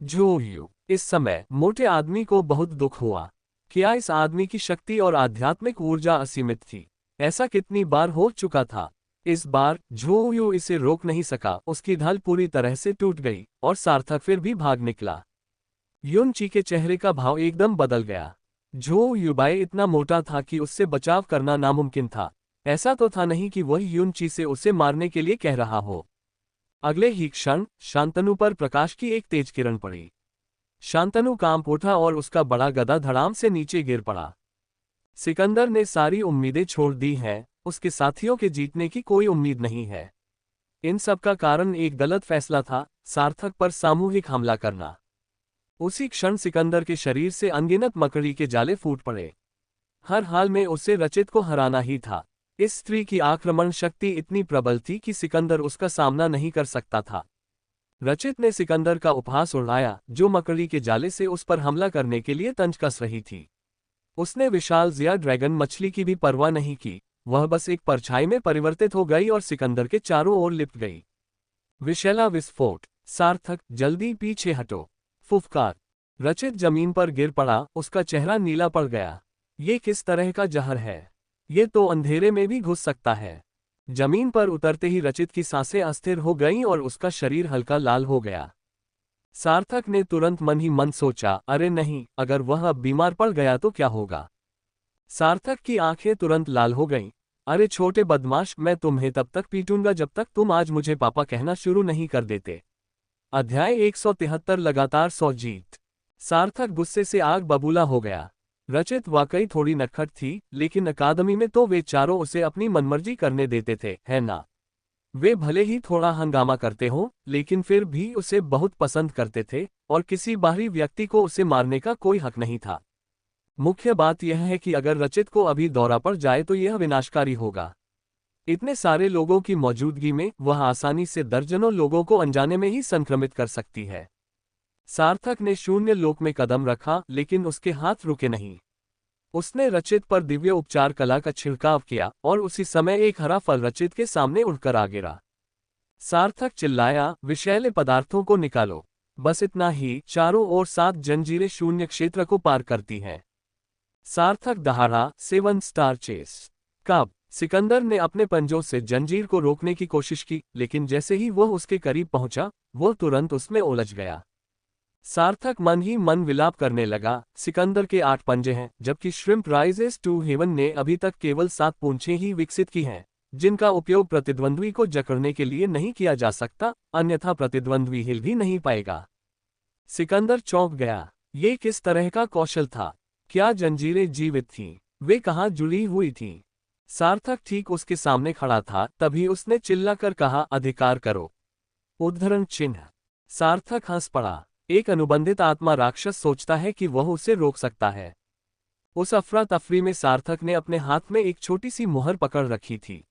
झो यू, इस समय मोटे आदमी को बहुत दुख हुआ। क्या इस आदमी की शक्ति और आध्यात्मिक ऊर्जा असीमित थी? ऐसा कितनी बार हो चुका था। इस बार झो यू इसे रोक नहीं सका। उसकी ढाल पूरी तरह से टूट गई और सार्थक फिर भी भाग निकला। युन ची के चेहरे का भाव एकदम बदल गया। झो युबाई इतना मोटा था कि उससे बचाव करना नामुमकिन था। ऐसा तो था नहीं कि वह युन ची से उसे मारने के लिए कह रहा हो। अगले ही क्षण शांतनु पर प्रकाश की एक तेज किरण पड़ी। शांतनु कांप उठा और उसका बड़ा गदा धड़ाम से नीचे गिर पड़ा। सिकंदर ने सारी उम्मीदें छोड़ दी हैं, उसके साथियों के जीतने की कोई उम्मीद नहीं है। इन सब का कारण एक गलत फैसला था, सार्थक पर सामूहिक हमला करना। उसी क्षण सिकंदर के शरीर से अनगिनत मकड़ी के जाले फूट पड़े। हर हाल में उसे रचित को हराना ही था। इस स्त्री की आक्रमण शक्ति इतनी प्रबल थी कि सिकंदर उसका सामना नहीं कर सकता था। रचित ने सिकंदर का उपहास उड़ाया, जो मकड़ी के जाले से उस पर हमला करने के लिए तंज कस रही थी। उसने विशाल जिया ड्रैगन मछली की भी परवाह नहीं की। वह बस एक परछाई में परिवर्तित हो गई और सिकंदर के चारों ओर लिपट गई। विशैला विस्फोट, सार्थक जल्दी पीछे हटो। फुफकार, रचित जमीन पर गिर पड़ा, उसका चेहरा नीला पड़ गया। ये किस तरह का जहर है? ये तो अंधेरे में भी घुस सकता है। जमीन पर उतरते ही रचित की सांसें अस्थिर हो गईं और उसका शरीर हल्का लाल हो गया। सार्थक ने तुरंत मन ही मन सोचा, अरे नहीं, अगर वह अब बीमार पड़ गया तो क्या होगा। सार्थक की आंखें तुरंत लाल हो गईं। अरे छोटे बदमाश, मैं तुम्हें तब तक पीटूंगा जब तक तुम आज मुझे पापा कहना शुरू नहीं कर देते। अध्याय 173 लगातार 100 जीत। सार्थक गुस्से से आग बबूला हो गया। रचित वाकई थोड़ी नटखट थी, लेकिन अकादमी में तो वे चारों उसे अपनी मनमर्जी करने देते थे, है ना। वे भले ही थोड़ा हंगामा करते हों, लेकिन फिर भी उसे बहुत पसंद करते थे, और किसी बाहरी व्यक्ति को उसे मारने का कोई हक नहीं था। मुख्य बात यह है कि अगर रचित को अभी दौरा पड़ जाए तो यह विनाशकारी होगा। इतने सारे लोगों की मौजूदगी में वह आसानी से दर्जनों लोगों को अनजाने में ही संक्रमित कर सकती है। सार्थक ने शून्य लोक में कदम रखा, लेकिन उसके हाथ रुके नहीं। उसने रचित पर दिव्य उपचार कला का छिड़काव किया और उसी समय एक हरा फल रचित के सामने उड़कर आ गिरा। सार्थक चिल्लाया, विषैले पदार्थों को निकालो। बस इतना ही, चारों ओर 7 जंजीरें शून्य क्षेत्र को पार करती हैं। सार्थक दहाड़ा, 7 स्टार चेस। कब सिकंदर ने अपने पंजों से जंजीर को रोकने की कोशिश की, लेकिन जैसे ही वह उसके करीब पहुंचा, वह तुरंत उसमें उलझ गया। सार्थक मन ही मन विलाप करने लगा, सिकंदर के 8 पंजे हैं, जबकि श्रिम्प राइजेस टू हेवन ने अभी तक केवल 7 पूंछें ही विकसित की हैं, जिनका उपयोग प्रतिद्वंद्वी को जकड़ने के लिए नहीं किया जा सकता, अन्यथा प्रतिद्वंद्वी हिल भी नहीं पाएगा। सिकंदर चौंक गया। ये किस तरह का कौशल था? क्या जंजीरें जीवित थीं? वे कहाँ जुड़ी हुई थीं? सार्थक ठीक उसके सामने खड़ा था, तभी उसने चिल्लाकर कहा, अधिकार करो। उद्धरण चिन्ह। सार्थक हंस पड़ा। एक अनुबंधित आत्मा राक्षस सोचता है कि वह उसे रोक सकता है। उस अफरा तफरी में सार्थक ने अपने हाथ में एक छोटी सी मुहर पकड़ रखी थी।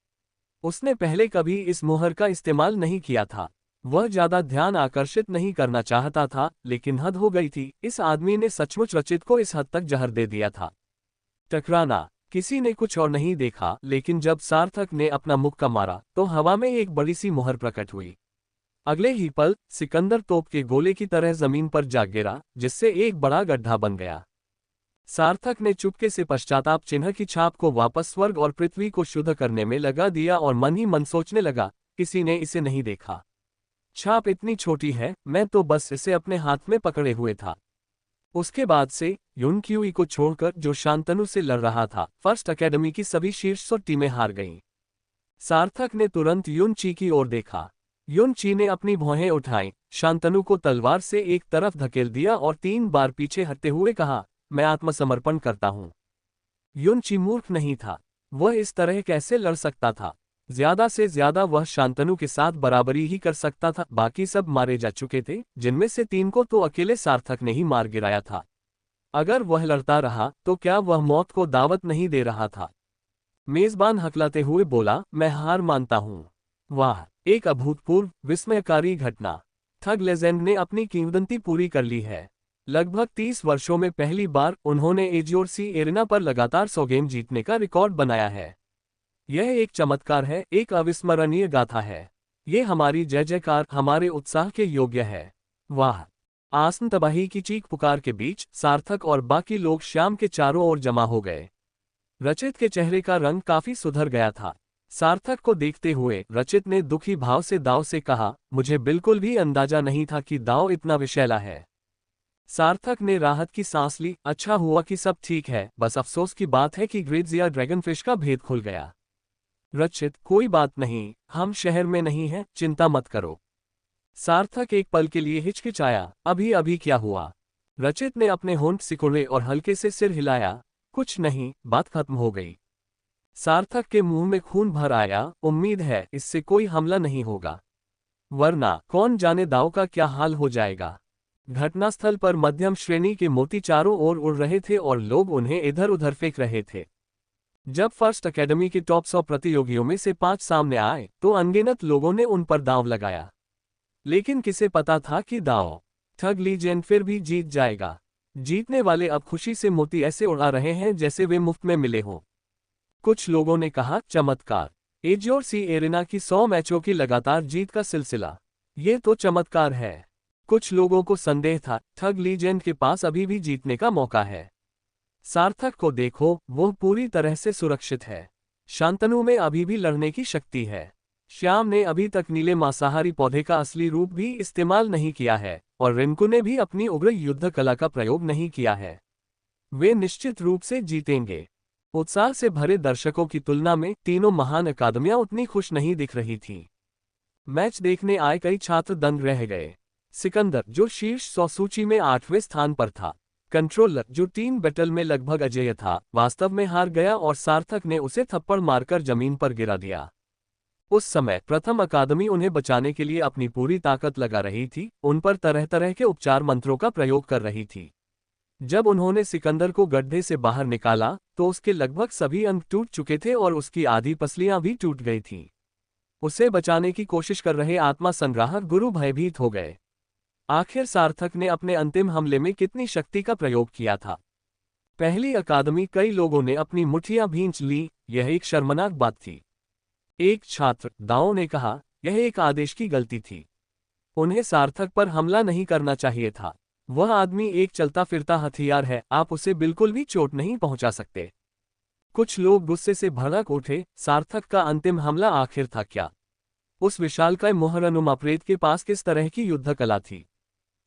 उसने पहले कभी इस मुहर का इस्तेमाल नहीं किया था। वह ज्यादा ध्यान आकर्षित नहीं करना चाहता था, लेकिन हद हो गई थी। इस आदमी ने सचमुच रचित को इस हद तक जहर दे दिया था। टकराना। किसी ने कुछ और नहीं देखा, लेकिन जब सार्थक ने अपना मुक्का मारा तो हवा में एक बड़ी सी मुहर प्रकट हुई। अगले ही पल सिकंदर तोप के गोले की तरह जमीन पर जा गिरा, जिससे एक बड़ा गड्ढा बन गया। सार्थक ने चुपके से पश्चाताप चिन्ह की छाप को वापस स्वर्ग और पृथ्वी को शुद्ध करने में लगा दिया और मन ही मन सोचने लगा, किसी ने इसे नहीं देखा। छाप इतनी छोटी है, मैं तो बस इसे अपने हाथ में पकड़े हुए था। उसके बाद से युन क्यूई को छोड़कर जो शांतनु से लड़ रहा था, फर्स्ट एकेडमी की सभी शीर्ष 100 टीमें हार गईं। सार्थक ने तुरंत युन ची की ओर देखा। युन ची ने अपनी भौहें उठाईं, शांतनु को तलवार से एक तरफ धकेल दिया और 3 बार पीछे हटते हुए कहा, मैं आत्मसमर्पण करता हूं। युन ची मूर्ख नहीं था। वह इस तरह कैसे लड़ सकता था? ज्यादा से ज्यादा वह शांतनु के साथ बराबरी ही कर सकता था। बाकी सब मारे जा चुके थे, जिनमें से 3 को तो अकेले सार्थक ने ही मार गिराया था। अगर वह लड़ता रहा तो क्या वह मौत को दावत नहीं दे रहा था? मेजबान हकलाते हुए बोला, मैं हार मानता हूं। वाह, एक अभूतपूर्व विस्मयकारी घटना। ठग लेजेंड ने अपनी किंवदंती पूरी कर ली है। लगभग 30 वर्षों में पहली बार उन्होंने एजियोरसी एरेना पर लगातार 100 गेम जीतने का रिकॉर्ड बनाया है। यह एक चमत्कार है, एक अविस्मरणीय गाथा है। ये हमारी जय जयकार, हमारे उत्साह के योग्य है। वाह। आसन तबाही की चीख पुकार के बीच सार्थक और बाकी लोग शाम के चारों ओर जमा हो गए। रचित के चेहरे का रंग काफी सुधर गया था। सार्थक को देखते हुए रचित ने दुखी भाव से दाव से कहा, मुझे बिल्कुल भी अंदाजा नहीं था कि दाव इतना विषैला है। सार्थक ने राहत की सांस ली, अच्छा हुआ कि सब ठीक है, बस अफसोस की बात है कि ग्रिड्स या ड्रैगनफिश का भेद खुल गया। रचित, कोई बात नहीं, हम शहर में नहीं हैं, चिंता मत करो। सार्थक एक पल के लिए हिचकिचाया, अभी अभी क्या हुआ? रचित ने अपने होंठ सिकुड़े और हल्के से सिर हिलाया, कुछ नहीं, बात खत्म हो गई। सार्थक के मुंह में खून भर आया, उम्मीद है इससे कोई हमला नहीं होगा, वरना कौन जाने दाव का क्या हाल हो जाएगा। घटनास्थल पर मध्यम श्रेणी के मोती चारों ओर उड़ रहे थे और लोग उन्हें इधर उधर फेंक रहे थे। जब फर्स्ट एकेडमी के टॉप 100 प्रतियोगियों में से 5 सामने आए तो अनगिनत लोगों ने उन पर दांव लगाया। लेकिन किसे पता था कि दांव ठग लीजेंड फिर भी जीत जाएगा। जीतने वाले अब खुशी से मोती ऐसे उड़ा रहे हैं जैसे वे मुफ्त में मिले हों। कुछ लोगों ने कहा, चमत्कार। एजियोरसी एरेना की 100 मैचों की लगातार जीत का सिलसिला, ये तो चमत्कार है। कुछ लोगों को संदेह था, ठग लीजेंड के पास अभी भी जीतने का मौका है। सार्थक को देखो, वो पूरी तरह से सुरक्षित है। शांतनु में अभी भी लड़ने की शक्ति है। श्याम ने अभी तक नीले मांसाहारी पौधे का असली रूप भी इस्तेमाल नहीं किया है और रिंकू ने भी अपनी उग्र युद्ध कला का प्रयोग नहीं किया है। वे निश्चित रूप से जीतेंगे। उत्साह से भरे दर्शकों की तुलना में तीनों महान अकादमियां उतनी खुश नहीं दिख रही थीं। मैच देखने आए कई छात्र दंग रह गए। सिकंदर, जो शीर्ष 100 सूची में 8वें स्थान पर था, कंट्रोलर, जो टीम बैटल में लगभग अजेय था, वास्तव में हार गया और सार्थक ने उसे थप्पड़ मारकर जमीन पर गिरा दिया। उस समय प्रथम अकादमी उन्हें बचाने के लिए अपनी पूरी ताकत लगा रही थी, उन पर तरह तरह के उपचार मंत्रों का प्रयोग कर रही थी। जब उन्होंने सिकंदर को गड्ढे से बाहर निकाला तो उसके लगभग सभी अंग टूट चुके थे और उसकी आधी पसलियां भी टूट गई थीं। उसे बचाने की कोशिश कर रहे आत्मा संग्राहक गुरु भयभीत हो गए। आखिर सार्थक ने अपने अंतिम हमले में कितनी शक्ति का प्रयोग किया था? पहली अकादमी कई लोगों ने अपनी मुट्ठियां भींच ली। यह एक शर्मनाक बात थी। एक छात्र, दाओ ने कहा, यह एक आदेश की गलती थी। उन्हें सार्थक पर हमला नहीं करना चाहिए था। वह आदमी एक चलता फिरता हथियार है, आप उसे बिल्कुल भी चोट नहीं पहुंचा सकते। कुछ लोग गुस्से से भड़क उठे। सार्थक का अंतिम हमला आखिर था क्या? उस विशालकाय मोहरनुमा प्रेत के पास किस तरह की युद्ध कला थी?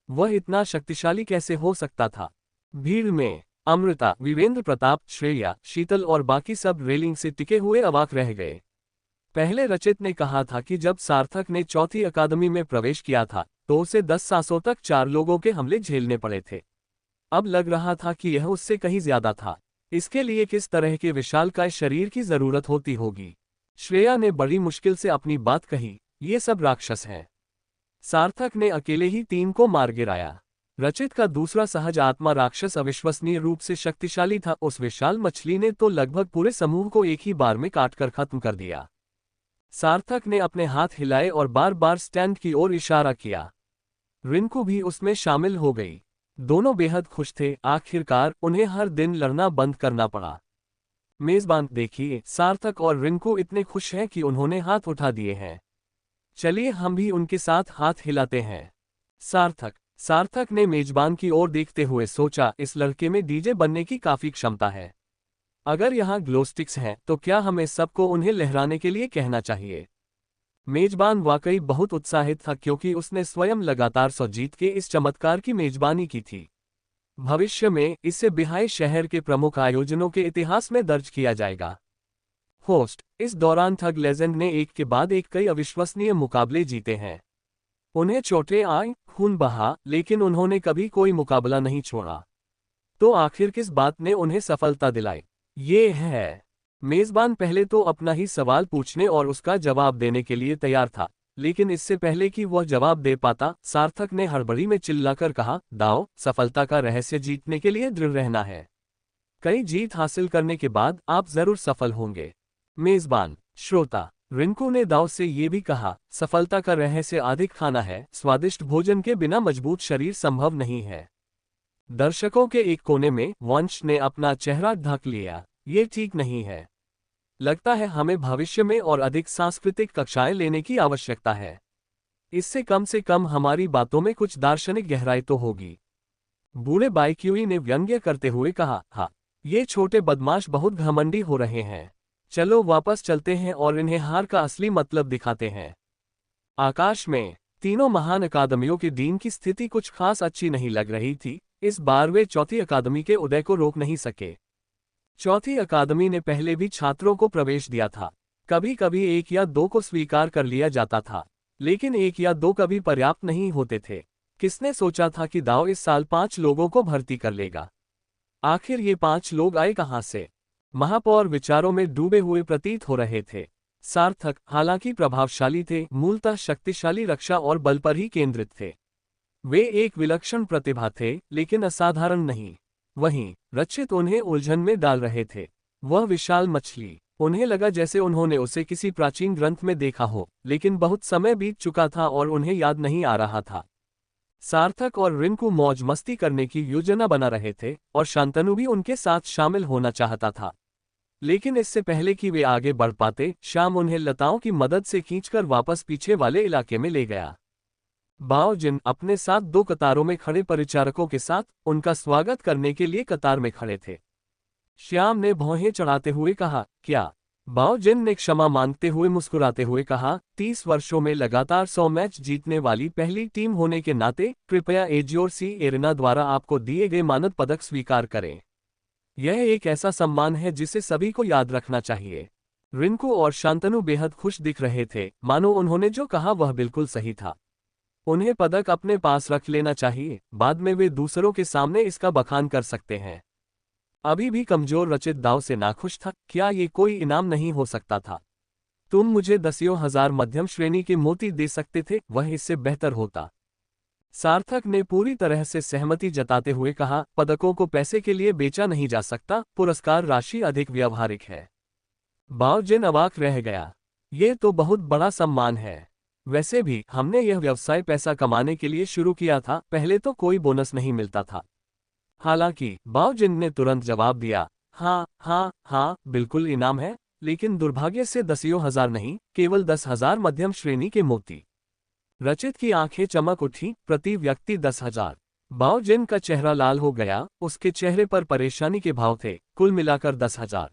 वह इतना शक्तिशाली कैसे हो सकता था? भीड़ में अमृता, वीरेंद्र प्रताप, श्रेया, शीतल और बाकी सब रेलिंग से टिके हुए अवाक रह गए। पहले रचित ने कहा था कि जब सार्थक ने चौथी अकादमी में प्रवेश किया था तो उसे 10 सांसों तक 4 लोगों के हमले झेलने पड़े थे। अब लग रहा था कि यह उससे कहीं ज्यादा था। इसके लिए किस तरह के विशालकाय शरीर की जरूरत होती होगी? श्रेया ने बड़ी मुश्किल से अपनी बात कही, ये सब राक्षस हैं। सार्थक ने अकेले ही 3 को मार गिराया। रचित का दूसरा सहज आत्मा राक्षस अविश्वसनीय रूप से शक्तिशाली था। उस विशाल मछली ने तो लगभग पूरे समूह को एक ही बार में काटकर खत्म कर दिया। सार्थक ने अपने हाथ हिलाए और बार बार स्टैंड की ओर इशारा किया। रिंकू भी उसमें शामिल हो गई। दोनों बेहद खुश थे। आखिरकार उन्हें हर दिन लड़ना बंद करना पड़ा। मेजबान, देखिए, सार्थक और रिंकू इतने खुश हैं कि उन्होंने हाथ उठा दिए हैं। चलिए हम भी उनके साथ हाथ हिलाते हैं। सार्थक ने मेजबान की ओर देखते हुए सोचा, इस लड़के में डीजे बनने की काफी क्षमता है। अगर यहाँ ग्लो स्टिक्स हैं तो क्या हमें सबको उन्हें लहराने के लिए कहना चाहिए? मेजबान वाकई बहुत उत्साहित था क्योंकि उसने स्वयं लगातार 100 जीत के इस चमत्कार की मेजबानी की थी। भविष्य में इसे बिहाई शहर के प्रमुख आयोजनों के इतिहास में दर्ज किया जाएगा। होस्ट, इस दौरान थग लेजेंड ने एक के बाद एक कई अविश्वसनीय मुकाबले जीते हैं। उन्हें चोटें आई, खून बहा, लेकिन उन्होंने कभी कोई मुकाबला नहीं छोड़ा। तो आखिर किस बात ने उन्हें सफलता दिलाई? ये है। मेजबान पहले तो अपना ही सवाल पूछने और उसका जवाब देने के लिए तैयार था, लेकिन इससे पहले कि वह जवाब दे पाता, सार्थक ने हड़बड़ी में चिल्लाकर कहा, दाओ, सफलता का रहस्य जीतने के लिए दृढ़ रहना है। कई जीत हासिल करने के बाद आप जरूर सफल होंगे। मेजबान, श्रोता, रिंकू ने दाव से ये भी कहा, सफलता का रहस्य अधिक खाना है, स्वादिष्ट भोजन के बिना मजबूत शरीर संभव नहीं है। दर्शकों के एक कोने में वंश ने अपना चेहरा ढक लिया। ये ठीक नहीं है। लगता है हमें भविष्य में और अधिक सांस्कृतिक कक्षाएं लेने की आवश्यकता है। इससे कम से कम हमारी बातों में कुछ दार्शनिक गहराई तो होगी। बूढ़े बाइक्यूई ने व्यंग्य करते हुए कहा, हाँ, ये छोटे बदमाश बहुत घमंडी हो रहे हैं। चलो वापस चलते हैं और इन्हें हार का असली मतलब दिखाते हैं। आकाश में तीनों महान अकादमियों के डीन की स्थिति कुछ खास अच्छी नहीं लग रही थी। इस बार वे चौथी अकादमी के उदय को रोक नहीं सके। चौथी अकादमी ने पहले भी छात्रों को प्रवेश दिया था। कभी कभी 1 या 2 को स्वीकार कर लिया जाता था, लेकिन 1 या 2 कभी पर्याप्त नहीं होते थे। किसने सोचा था कि दाव इस साल 5 लोगों को भर्ती कर लेगा? आखिर ये 5 लोग आए कहां से? महापौर विचारों में डूबे हुए प्रतीत हो रहे थे। सार्थक, हालांकि प्रभावशाली थे, मूलतः शक्तिशाली रक्षा और बल पर ही केंद्रित थे। वे एक विलक्षण प्रतिभा थे, लेकिन असाधारण नहीं। वहीं रचित उन्हें उलझन में डाल रहे थे। वह विशाल मछली, उन्हें लगा जैसे उन्होंने उसे किसी प्राचीन ग्रंथ में देखा हो, लेकिन बहुत समय बीत चुका था और उन्हें याद नहीं आ रहा था। सार्थक और रिंकू मौज मस्ती करने की योजना बना रहे थे और शांतनु भी उनके साथ शामिल होना चाहता था। लेकिन इससे पहले कि वे आगे बढ़ पाते, श्याम उन्हें लताओं की मदद से खींचकर वापस पीछे वाले इलाके में ले गया। बाओ जिन अपने साथ 2 कतारों में खड़े परिचारकों के साथ उनका स्वागत करने के लिए कतार में खड़े थे। श्याम ने भौहें चढ़ाते हुए कहा, क्या बाओ जिन ने क्षमा मांगते हुए मुस्कुराते हुए कहा, 30 वर्षों में लगातार 100 मैच जीतने वाली पहली टीम होने के नाते कृपया एजियोर सी एरेना द्वारा आपको दिए गए मानद पदक स्वीकार करें। यह एक ऐसा सम्मान है जिसे सभी को याद रखना चाहिए। रिंकू और शांतनु बेहद खुश दिख रहे थे, मानो उन्होंने जो कहा वह बिल्कुल सही था। उन्हें पदक अपने पास रख लेना चाहिए, बाद में वे दूसरों के सामने इसका बखान कर सकते हैं। अभी भी कमजोर रचित दाव से नाखुश था। क्या ये कोई इनाम नहीं हो सकता था? तुम मुझे 10,000 मध्यम श्रेणी के मोती दे सकते थे, वह इससे बेहतर होता। सार्थक ने पूरी तरह से सहमति जताते हुए कहा, पदकों को पैसे के लिए बेचा नहीं जा सकता, पुरस्कार राशि अधिक व्यावहारिक है। बाओ जिन अवाक रह गया। ये तो बहुत बड़ा सम्मान है। वैसे भी हमने यह व्यवसाय पैसा कमाने के लिए शुरू किया था, पहले तो कोई बोनस नहीं मिलता था। हालांकि बाओ जिन ने तुरंत जवाब दिया, हाँ हाँ हाँ बिल्कुल इनाम है, लेकिन दुर्भाग्य से 10,000 नहीं, केवल 10,000 मध्यम श्रेणी के मोती। रचित की आंखें चमक उठी, प्रति व्यक्ति 10,000। बाओ जिन का चेहरा लाल हो गया, उसके चेहरे पर परेशानी के भाव थे। कुल मिलाकर 10,000।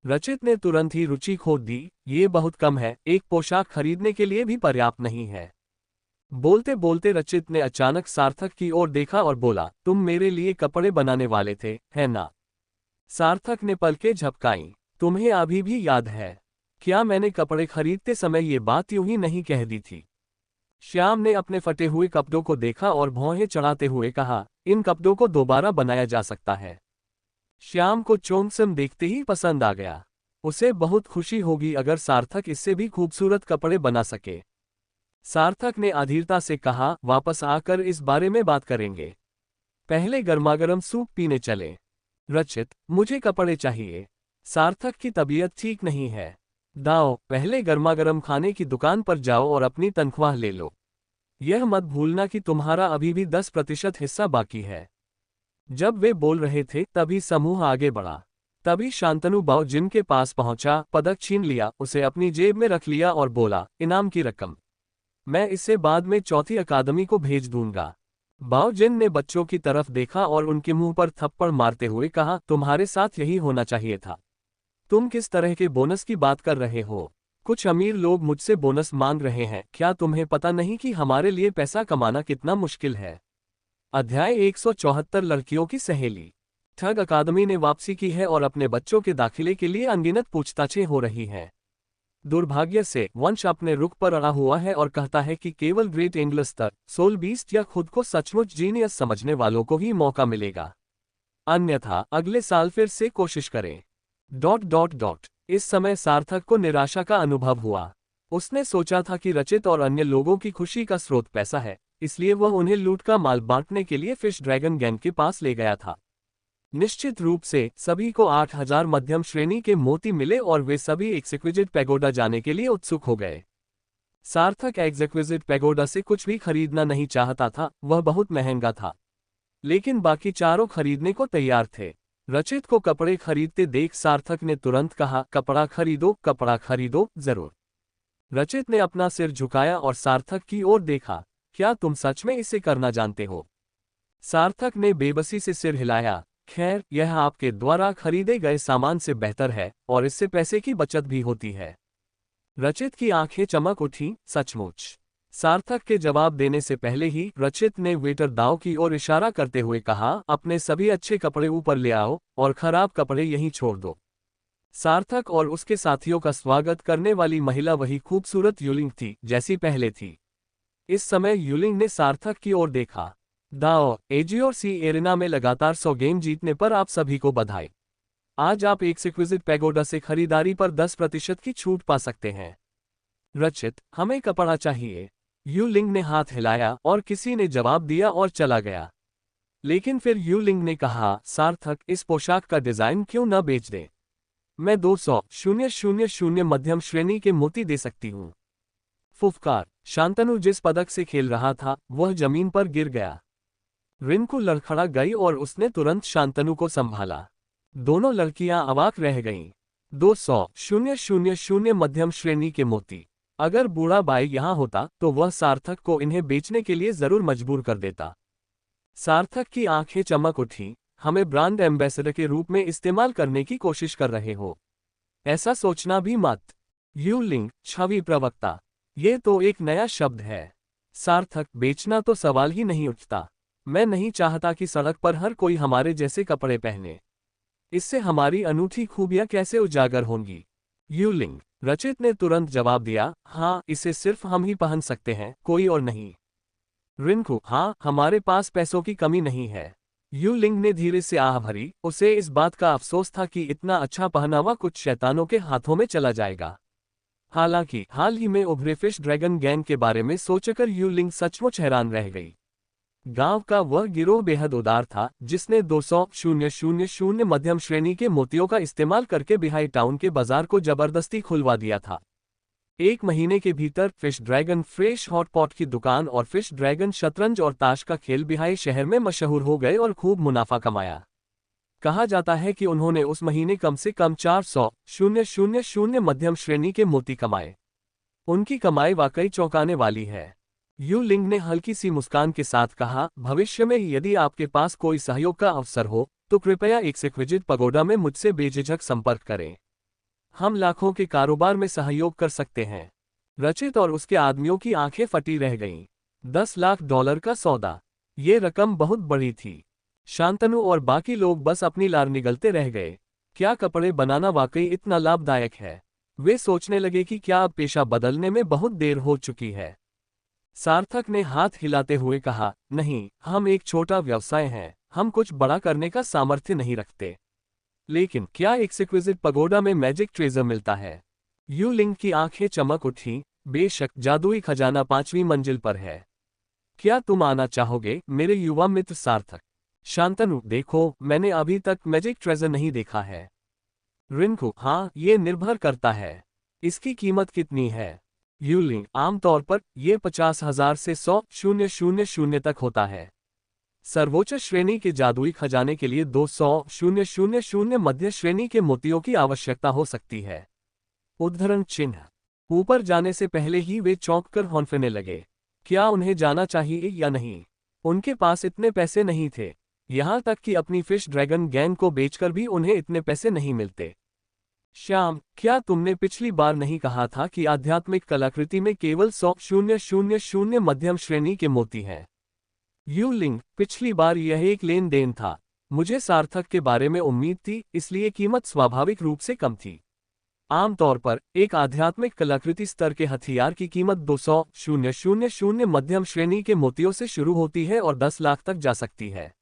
रचित ने तुरंत ही रुचि खो दी, ये बहुत कम है, एक पोशाक खरीदने के लिए भी पर्याप्त नहीं है। बोलते बोलते रचित ने अचानक सार्थक की ओर देखा और बोला, तुम मेरे लिए कपड़े बनाने वाले थे, है ना? सार्थक ने पलकें झपकाईं। तुम्हें अभी भी याद है? क्या मैंने कपड़े खरीदते समय ये बात यूं ही नहीं कह दी थी? श्याम ने अपने फटे हुए कपड़ों को देखा और भौहें चढ़ाते हुए कहा, इन कपड़ों को दोबारा बनाया जा सकता है। श्याम को चोंगसम देखते ही पसंद आ गया। उसे बहुत खुशी होगी अगर सार्थक इससे भी खूबसूरत कपड़े बना सके। सार्थक ने अधीरता से कहा, वापस आकर इस बारे में बात करेंगे। पहले गर्मागर्म सूप पीने चले। रचित, मुझे कपड़े चाहिए। सार्थक की तबीयत ठीक नहीं है। दाओ, पहले गर्मागर्म खाने की दुकान पर जाओ और अपनी तनख्वाह ले लो। यह मत भूलना कि तुम्हारा अभी भी 10% हिस्सा बाकी है। जब वे बोल रहे थे तभी समूह आगे बढ़ा। तभी शांतनु बाओ जिन के पास पहुंचा, पदक छीन लिया, उसे अपनी जेब में रख लिया और बोला, इनाम की रकम मैं इसे बाद में चौथी अकादमी को भेज दूंगा। बाओ जिन ने बच्चों की तरफ देखा और उनके मुंह पर थप्पड़ मारते हुए कहा, तुम्हारे साथ यही होना चाहिए था। तुम किस तरह के बोनस की बात कर रहे हो? कुछ अमीर लोग मुझसे बोनस मांग रहे हैं, क्या तुम्हें पता नहीं कि हमारे लिए पैसा कमाना कितना मुश्किल है? अध्याय 174 लड़कियों की सहेली। ठग अकादमी ने वापसी की है और अपने बच्चों के दाखिले के लिए अनगिनत पूछताछें हो रही हैं। दुर्भाग्य से वंश अपने रुख पर अड़ा हुआ है और कहता है कि केवल ग्रेट एंग्लस तक, सोल बीस्ट या खुद को सचमुच जीनियस समझने वालों को ही मौका मिलेगा, अन्यथा अगले साल फिर से कोशिश करें। ... इस समय सार्थक को निराशा का अनुभव हुआ। उसने सोचा था कि रचित और अन्य लोगों की खुशी का स्रोत पैसा है, इसलिए वह उन्हें लूट का माल बांटने के लिए फिश ड्रैगन गैंग के पास ले गया था। निश्चित रूप से सभी को 8,000 मध्यम श्रेणी के मोती मिले और वे सभी एक्सक्विजिट पैगोडा जाने के लिए उत्सुक हो गए। सार्थक एक्सक्विजिट पैगोडा से कुछ भी खरीदना नहीं चाहता था, वह बहुत महंगा था। लेकिन बाकी चारों खरीदने को तैयार थे। रचित को कपड़े खरीदते देख सार्थक ने तुरंत कहा, कपड़ा खरीदो, जरूर। रचित ने अपना सिर झुकाया और सार्थक की ओर देखा, क्या तुम सच में इसे करना जानते हो? सार्थक ने बेबसी से सिर हिलाया, खैर, यह आपके द्वारा खरीदे गए सामान से बेहतर है और इससे पैसे की बचत भी होती है। रचित की आंखें चमक उठी, सचमुच? सार्थक के जवाब देने से पहले ही रचित ने वेटर दाव की ओर इशारा करते हुए कहा, अपने सभी अच्छे कपड़े ऊपर ले आओ और खराब कपड़े यहीं छोड़ दो। सार्थक और उसके साथियों का स्वागत करने वाली महिला वही खूबसूरत यूलिंग थी जैसी पहले थी। इस समय यूलिंग ने सार्थक की ओर देखा। दाओ, एजियोर सी एरेना में लगातार 100 गेम जीतने पर आप सभी को बधाई। आज आप एक्सक्विजिट पैगोडा से खरीदारी पर 10% की छूट पा सकते हैं। रचित, हमें कपड़ा चाहिए। यूलिंग ने हाथ हिलाया और किसी ने जवाब दिया और चला गया। लेकिन फिर यूलिंग ने कहा, सार्थक, इस पोशाक का डिजाइन क्यों न बेच दे? मैं 200,000 मध्यम श्रेणी के मोती दे सकती हूँ। फुफकार। शांतनु जिस पदक से खेल रहा था वह जमीन पर गिर गया। रिंकू लड़खड़ा गई और उसने तुरंत शांतनु को संभाला। दोनों लड़कियां अवाक रह गईं। 200,000 मध्यम श्रेणी के मोती। अगर बूढ़ा बाई यहां होता तो वह सार्थक को इन्हें बेचने के लिए जरूर मजबूर कर देता। सार्थक की आंखें चमक उठी, हमें ब्रांड एम्बेसडर के रूप में इस्तेमाल करने की कोशिश कर रहे हो? ऐसा सोचना भी मत। यूलिंग, छवि प्रवक्ता। ये तो एक नया शब्द है। सार्थक, बेचना तो सवाल ही नहीं उठता। मैं नहीं चाहता कि सड़क पर हर कोई हमारे जैसे कपड़े पहने। इससे हमारी अनूठी खूबियां कैसे उजागर होंगी? यूलिंग, रचित ने तुरंत जवाब दिया, हाँ, इसे सिर्फ हम ही पहन सकते हैं, कोई और नहीं। रिंकू, हाँ, हमारे पास पैसों की कमी नहीं है। यूलिंग ने धीरे से आह भरी। उसे इस बात का अफसोस था कि इतना अच्छा पहनावा कुछ शैतानों के हाथों में चला जाएगा। हालांकि हाल ही में उभरे फिश ड्रैगन गैंग के बारे में सोचकर यूलिंग सचमुच हैरान रह गई। गांव का वह गिरोह बेहद उदार था, जिसने 200,000 मध्यम श्रेणी के मोतियों का इस्तेमाल करके बिहाई टाउन के बाजार को जबरदस्ती खुलवा दिया था। एक महीने के भीतर fish dragon fresh hot pot की दुकान और फिश ड्रैगन शतरंज और ताश का खेल बिहाई शहर में मशहूर हो गए और खूब मुनाफा कमाया। कहा जाता है कि उन्होंने उस महीने कम से कम 400,000 मध्यम श्रेणी के मोती कमाए। उनकी कमाई वाकई चौंकाने वाली है। यू लिंग ने हल्की सी मुस्कान के साथ कहा, भविष्य में यदि आपके पास कोई सहयोग का अवसर हो तो कृपया एक्सक्विजिट पगोडा में मुझसे बेझिझक संपर्क करें। हम लाखों के कारोबार में सहयोग कर सकते हैं। रचित और उसके आदमियों की आंखें फटी रह गईं। $10 लाख का सौदा। ये रकम बहुत बड़ी थी। शांतनु और बाकी लोग बस अपनी लार निगलते रह गए। क्या कपड़े बनाना वाकई इतना लाभदायक है? वे सोचने लगे कि क्या अब पेशा बदलने में बहुत देर हो चुकी है। सार्थक ने हाथ हिलाते हुए कहा, नहीं, हम एक छोटा व्यवसाय हैं, हम कुछ बड़ा करने का सामर्थ्य नहीं रखते। लेकिन क्या एक्सक्विजिट पगोडा में मैजिक ट्रेजर मिलता है? यू लिंग की आंखें चमक उठी। बेशक, जादुई खजाना 5वीं मंजिल पर है। क्या तुम आना चाहोगे, मेरे युवा मित्र सार्थक? शांतनु, देखो, मैंने अभी तक मैजिक ट्रेजर नहीं देखा है। रिंकू, हाँ, ये निर्भर करता है। इसकी कीमत कितनी है? यूलिंग, आमतौर पर यह 50,000 से 100,000 तक होता है। सर्वोच्च श्रेणी के जादुई खजाने के लिए 200,000 मध्य श्रेणी के मोतियों की आवश्यकता हो सकती है। उद्धरण चिन्ह। ऊपर जाने से पहले ही वे चौंककर हौंफने लगे। क्या उन्हें जाना चाहिए या नहीं? उनके पास इतने पैसे नहीं थे। यहां तक कि अपनी फिश ड्रैगन गैंग को बेचकर भी उन्हें इतने पैसे नहीं मिलते। श्याम, क्या तुमने पिछली बार नहीं कहा था कि आध्यात्मिक कलाकृति में केवल 100,000 मध्यम श्रेणी के मोती हैं? यू लिंग, पिछली बार यह एक लेन देन था। मुझे सार्थक के बारे में उम्मीद थी, इसलिए कीमत स्वाभाविक रूप से कम थी। आमतौर पर एक आध्यात्मिक कलाकृति स्तर के हथियार की कीमत 200,000 मध्यम श्रेणी के मोतियों से शुरू होती है और 10 लाख तक जा सकती है।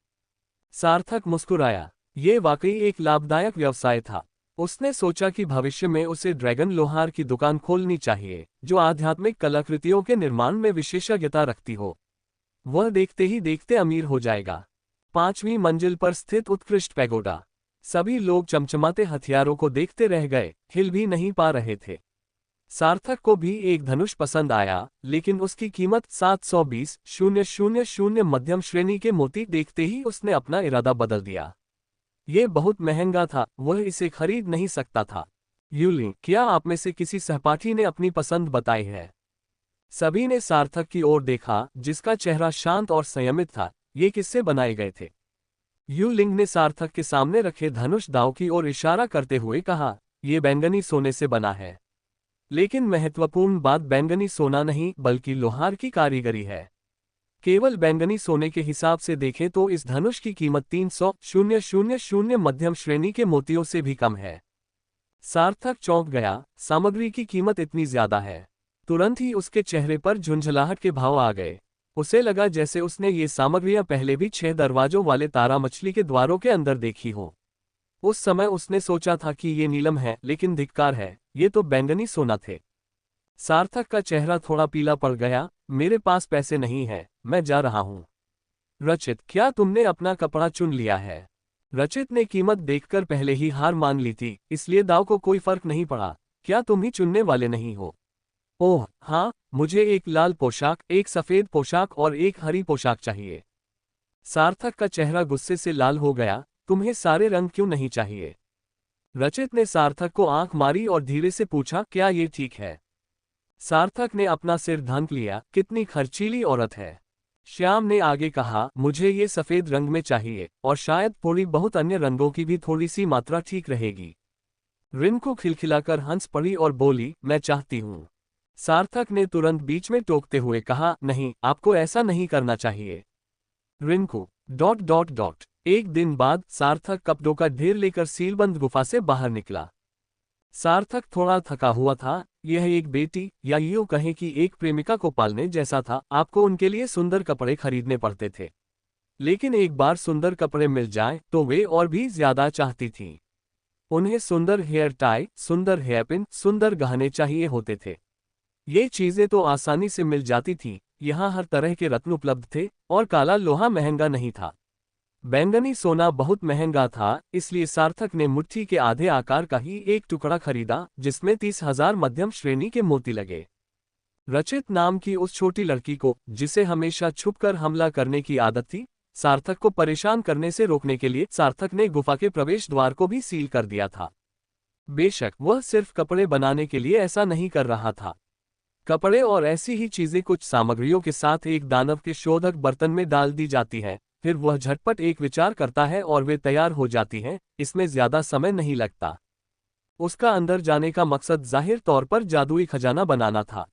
सार्थक मुस्कुराया। ये वाकई एक लाभदायक व्यवसाय था। उसने सोचा कि भविष्य में उसे ड्रैगन लोहार की दुकान खोलनी चाहिए, जो आध्यात्मिक कलाकृतियों के निर्माण में विशेषज्ञता रखती हो। वह देखते ही देखते अमीर हो जाएगा। 5वीं मंजिल पर स्थित उत्कृष्ट पैगोडा। सभी लोग चमचमाते हथियारों को देखते रह गए, हिल भी नहीं पा रहे थे। सार्थक को भी एक धनुष पसंद आया, लेकिन उसकी कीमत 720,000 मध्यम श्रेणी के मोती देखते ही उसने अपना इरादा बदल दिया। ये बहुत महंगा था, वह इसे खरीद नहीं सकता था। यूलिंग, क्या आप में से किसी सहपाठी ने अपनी पसंद बताई है? सभी ने सार्थक की ओर देखा, जिसका चेहरा शांत और संयमित था। ये किससे बनाए गए थे? यूलिंग ने सार्थक के सामने रखे धनुष दाव की ओर इशारा करते हुए कहा, यह बैंगनी सोने से बना है। लेकिन महत्वपूर्ण बात बैंगनी सोना नहीं, बल्कि लोहार की कारीगरी है। केवल बैंगनी सोने के हिसाब से देखें तो इस धनुष की कीमत 300,000 मध्यम श्रेणी के मोतियों से भी कम है। सार्थक चौंक गया, सामग्री की कीमत इतनी ज्यादा है। तुरंत ही उसके चेहरे पर झुंझलाहट के भाव आ गए। उसे लगा जैसे उसने ये सामग्रियां पहले भी 6 दरवाजों वाले तारा मछली के द्वारों के अंदर देखी हो। उस समय उसने सोचा था कि ये नीलम है, लेकिन धिक्कार है, ये तो बैंगनी सोना थे। सार्थक का चेहरा थोड़ा पीला पड़ गया। मेरे पास पैसे नहीं है, मैं जा रहा हूं। रचित, क्या तुमने अपना कपड़ा चुन लिया है? रचित ने कीमत देखकर पहले ही हार मान ली थी, इसलिए दाव को कोई फर्क नहीं पड़ा। क्या तुम ही चुनने वाले नहीं हो? ओह हाँ, मुझे एक लाल पोशाक, एक सफेद पोशाक और एक हरी पोशाक चाहिए। सार्थक का चेहरा गुस्से से लाल हो गया। तुम्हें सारे रंग क्यों नहीं चाहिए? रचित ने सार्थक को आंख मारी और धीरे से पूछा, क्या ये ठीक है? सार्थक ने अपना सिर ढांक लिया। कितनी खर्चीली औरत है। श्याम ने आगे कहा, मुझे ये सफेद रंग में चाहिए, और शायद थोड़ी बहुत अन्य रंगों की भी थोड़ी सी मात्रा ठीक रहेगी। रिनको खिलखिलाकर हंस पड़ी और बोली, मैं चाहती हूँ। सार्थक ने तुरंत बीच में टोकते हुए कहा, नहीं, आपको ऐसा नहीं करना चाहिए। रिनको ... एक दिन बाद सार्थक कपड़ों का ढेर लेकर सीलबंद गुफा से बाहर निकला। सार्थक थोड़ा थका हुआ था। यह एक बेटी या यूं कहें कि एक प्रेमिका को पालने जैसा था। आपको उनके लिए सुंदर कपड़े खरीदने पड़ते थे, लेकिन एक बार सुंदर कपड़े मिल जाएं तो वे और भी ज्यादा चाहती थीं। उन्हें सुंदर हेयर टाई, सुंदर हेयरपिन, सुंदर गहने चाहिए होते थे। ये चीजें तो आसानी से मिल जाती थीं। यहाँ हर तरह के रत्न उपलब्ध थे और काला लोहा महंगा नहीं था। बैंगनी सोना बहुत महंगा था, इसलिए सार्थक ने मुट्ठी के आधे आकार का ही एक टुकड़ा खरीदा, जिसमें 30,000 मध्यम श्रेणी के मोती लगे। रचित नाम की उस छोटी लड़की को, जिसे हमेशा छुपकर हमला करने की आदत थी, सार्थक को परेशान करने से रोकने के लिए सार्थक ने गुफा के प्रवेश द्वार को भी सील कर दिया था। बेशक वह सिर्फ कपड़े बनाने के लिए ऐसा नहीं कर रहा था। कपड़े और ऐसी ही चीजें कुछ सामग्रियों के साथ एक दानव के शोधक बर्तन में डाल दी जाती है, फिर वह झटपट एक विचार करता है और वे तैयार हो जाती हैं। इसमें ज्यादा समय नहीं लगता। उसका अंदर जाने का मकसद जाहिर तौर पर जादुई खजाना बनाना था।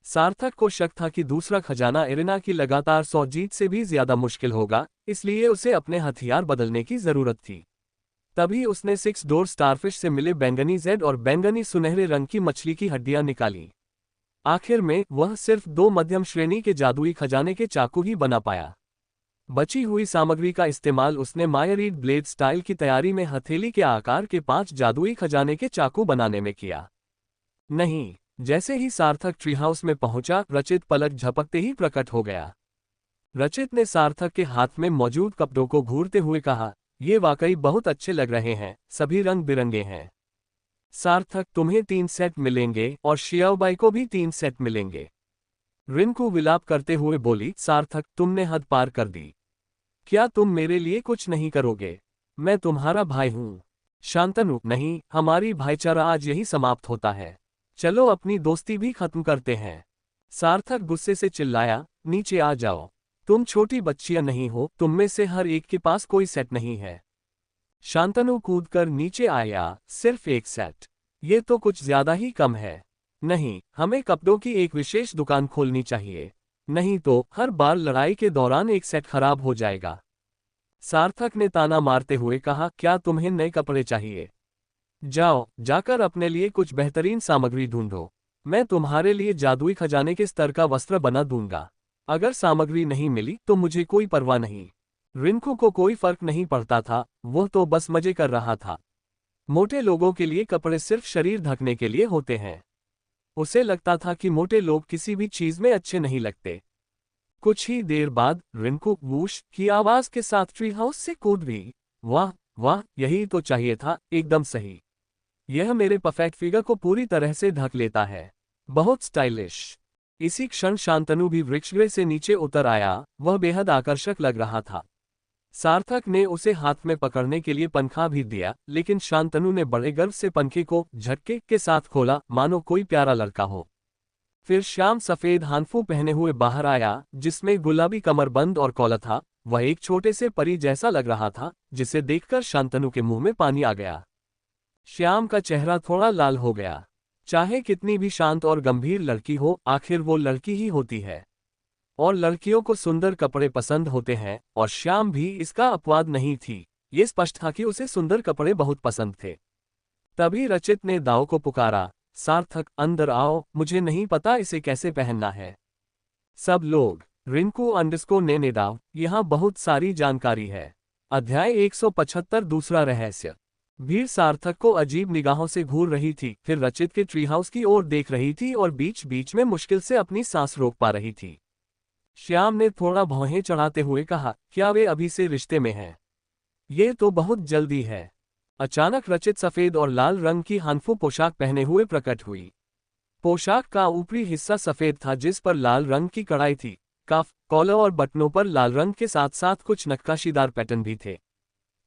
सार्थक को शक था कि दूसरा खजाना एरिना की लगातार 100 जीत से भी ज्यादा मुश्किल होगा, इसलिए उसे अपने हथियार बदलने की जरूरत थी। तभी उसने 6 डोर स्टारफिश से मिले बैंगनी जेड और बैंगनी सुनहरे रंग की मछली की हड्डियां निकाली। आखिर में वह सिर्फ 2 मध्यम श्रेणी के जादुई खजाने के चाकू ही बना पाया। बची हुई सामग्री का इस्तेमाल उसने मायरीड ब्लेड स्टाइल की तैयारी में हथेली के आकार के 5 जादुई खजाने के चाकू बनाने में किया। नहीं, जैसे ही सार्थक ट्री हाउस में पहुंचा, रचित पलक झपकते ही प्रकट हो गया। रचित ने सार्थक के हाथ में मौजूद कपड़ों को घूरते हुए कहा, ये वाकई बहुत अच्छे लग रहे हैं, सभी रंग बिरंगे हैं। सार्थक, तुम्हें 3 सेट मिलेंगे और शियाओबाई को भी 3 सेट मिलेंगे। रिनको विलाप करते हुए बोली, सार्थक, तुमने हद पार कर दी। क्या तुम मेरे लिए कुछ नहीं करोगे? मैं तुम्हारा भाई हूं। शांतनु, नहीं, हमारी भाईचारा आज यही समाप्त होता है। चलो अपनी दोस्ती भी खत्म करते हैं। सार्थक गुस्से से चिल्लाया, नीचे आ जाओ। तुम छोटी बच्चियां नहीं हो, तुम में से हर एक के पास कोई सेट नहीं है। शांतनु कूदकर नीचे आया, सिर्फ एक सेट? ये तो कुछ ज्यादा ही कम है। नहीं, हमें कपड़ों की एक विशेष दुकान खोलनी चाहिए, नहीं तो हर बार लड़ाई के दौरान एक सेट खराब हो जाएगा। सार्थक ने ताना मारते हुए कहा, क्या तुम्हें नए कपड़े चाहिए? जाओ, जाकर अपने लिए कुछ बेहतरीन सामग्री ढूंढो। मैं तुम्हारे लिए जादुई खजाने के स्तर का वस्त्र बना दूंगा। अगर सामग्री नहीं मिली तो मुझे कोई परवाह नहीं। रिनको को कोई फर्क नहीं पड़ता था, वह तो बस मजे कर रहा था। मोटे लोगों के लिए कपड़े सिर्फ शरीर ढकने के लिए होते हैं। उसे लगता था कि मोटे लोग किसी भी चीज में अच्छे नहीं लगते। कुछ ही देर बाद रिनको वूश की आवाज के साथ ट्री हाउस से कूद गई। वाह वाह, यही तो चाहिए था, एकदम सही। यह मेरे परफेक्ट फिगर को पूरी तरह से ढक लेता है। बहुत स्टाइलिश। इसी क्षण शांतनु भी वृक्षगिरी से नीचे उतर आया। वह बेहद आकर्षक लग रहा था। सार्थक ने उसे हाथ में पकड़ने के लिए पंखा भी दिया, लेकिन शांतनु ने बड़े गर्व से पंखे को झटके के साथ खोला, मानो कोई प्यारा लड़का हो। फिर श्याम सफेद हानफू पहने हुए बाहर आया, जिसमें गुलाबी कमरबंद और कॉलर था। वह एक छोटे से परी जैसा लग रहा था, जिसे देखकर शांतनु के मुंह में पानी आ गया। श्याम का चेहरा थोड़ा लाल हो गया। चाहे कितनी भी शांत और गंभीर लड़की हो, आखिर वो लड़की ही होती है। और लड़कियों को सुंदर कपड़े पसंद होते हैं, और श्याम भी इसका अपवाद नहीं थी। ये स्पष्ट था कि उसे सुंदर कपड़े बहुत पसंद थे। तभी रचित ने दाव को पुकारा, सार्थक, अंदर आओ, मुझे नहीं पता इसे कैसे पहनना है। सब लोग, रिनको नेनेदाव, यहाँ बहुत सारी जानकारी है। अध्याय 175 दूसरा रहस्य। भीड़ सार्थक को अजीब निगाहों से घूर रही थी, फिर रचित के ट्री हाउस की ओर देख रही थी और बीच बीच में मुश्किल से अपनी सांस रोक पा रही थी। श्याम ने थोड़ा भौहें चढ़ाते हुए कहा, क्या वे अभी से रिश्ते में हैं? ये तो बहुत जल्दी है। अचानक रचित सफेद और लाल रंग की हानफू पोशाक पहने हुए प्रकट हुई। पोशाक का ऊपरी हिस्सा सफेद था, जिस पर लाल रंग की कढ़ाई थी। कफ, कॉलर और बटनों पर लाल रंग के साथ साथ कुछ नक्काशीदार पैटर्न भी थे।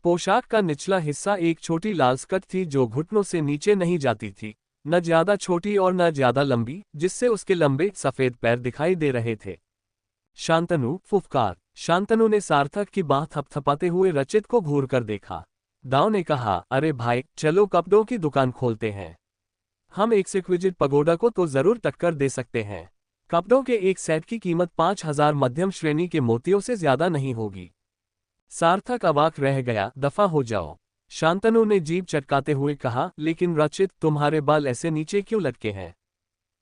पोशाक का निचला हिस्सा एक छोटी लाल स्कर्ट थी, जो घुटनों से नीचे नहीं जाती थी, न ज्यादा छोटी और न ज्यादा लंबी, जिससे उसके लंबे सफेद पैर दिखाई दे रहे थे। शांतनु, फुफकार। शांतनु ने सार्थक की बाह थपथपाते हुए रचित को घूर कर देखा। दाव ने कहा, अरे भाई, चलो कपड़ों की दुकान खोलते हैं। हम एक एक्सक्विजिट पगोडा को तो जरूर टक्कर दे सकते हैं। कपड़ों के एक सेट की कीमत 5,000 मध्यम श्रेणी के मोतियों से ज्यादा नहीं होगी। सार्थक अवाक रह गया। दफा हो जाओ, शांतनु ने जीभ चटकाते हुए कहा। लेकिन रचित, तुम्हारे बाल ऐसे नीचे क्यों लटके हैं?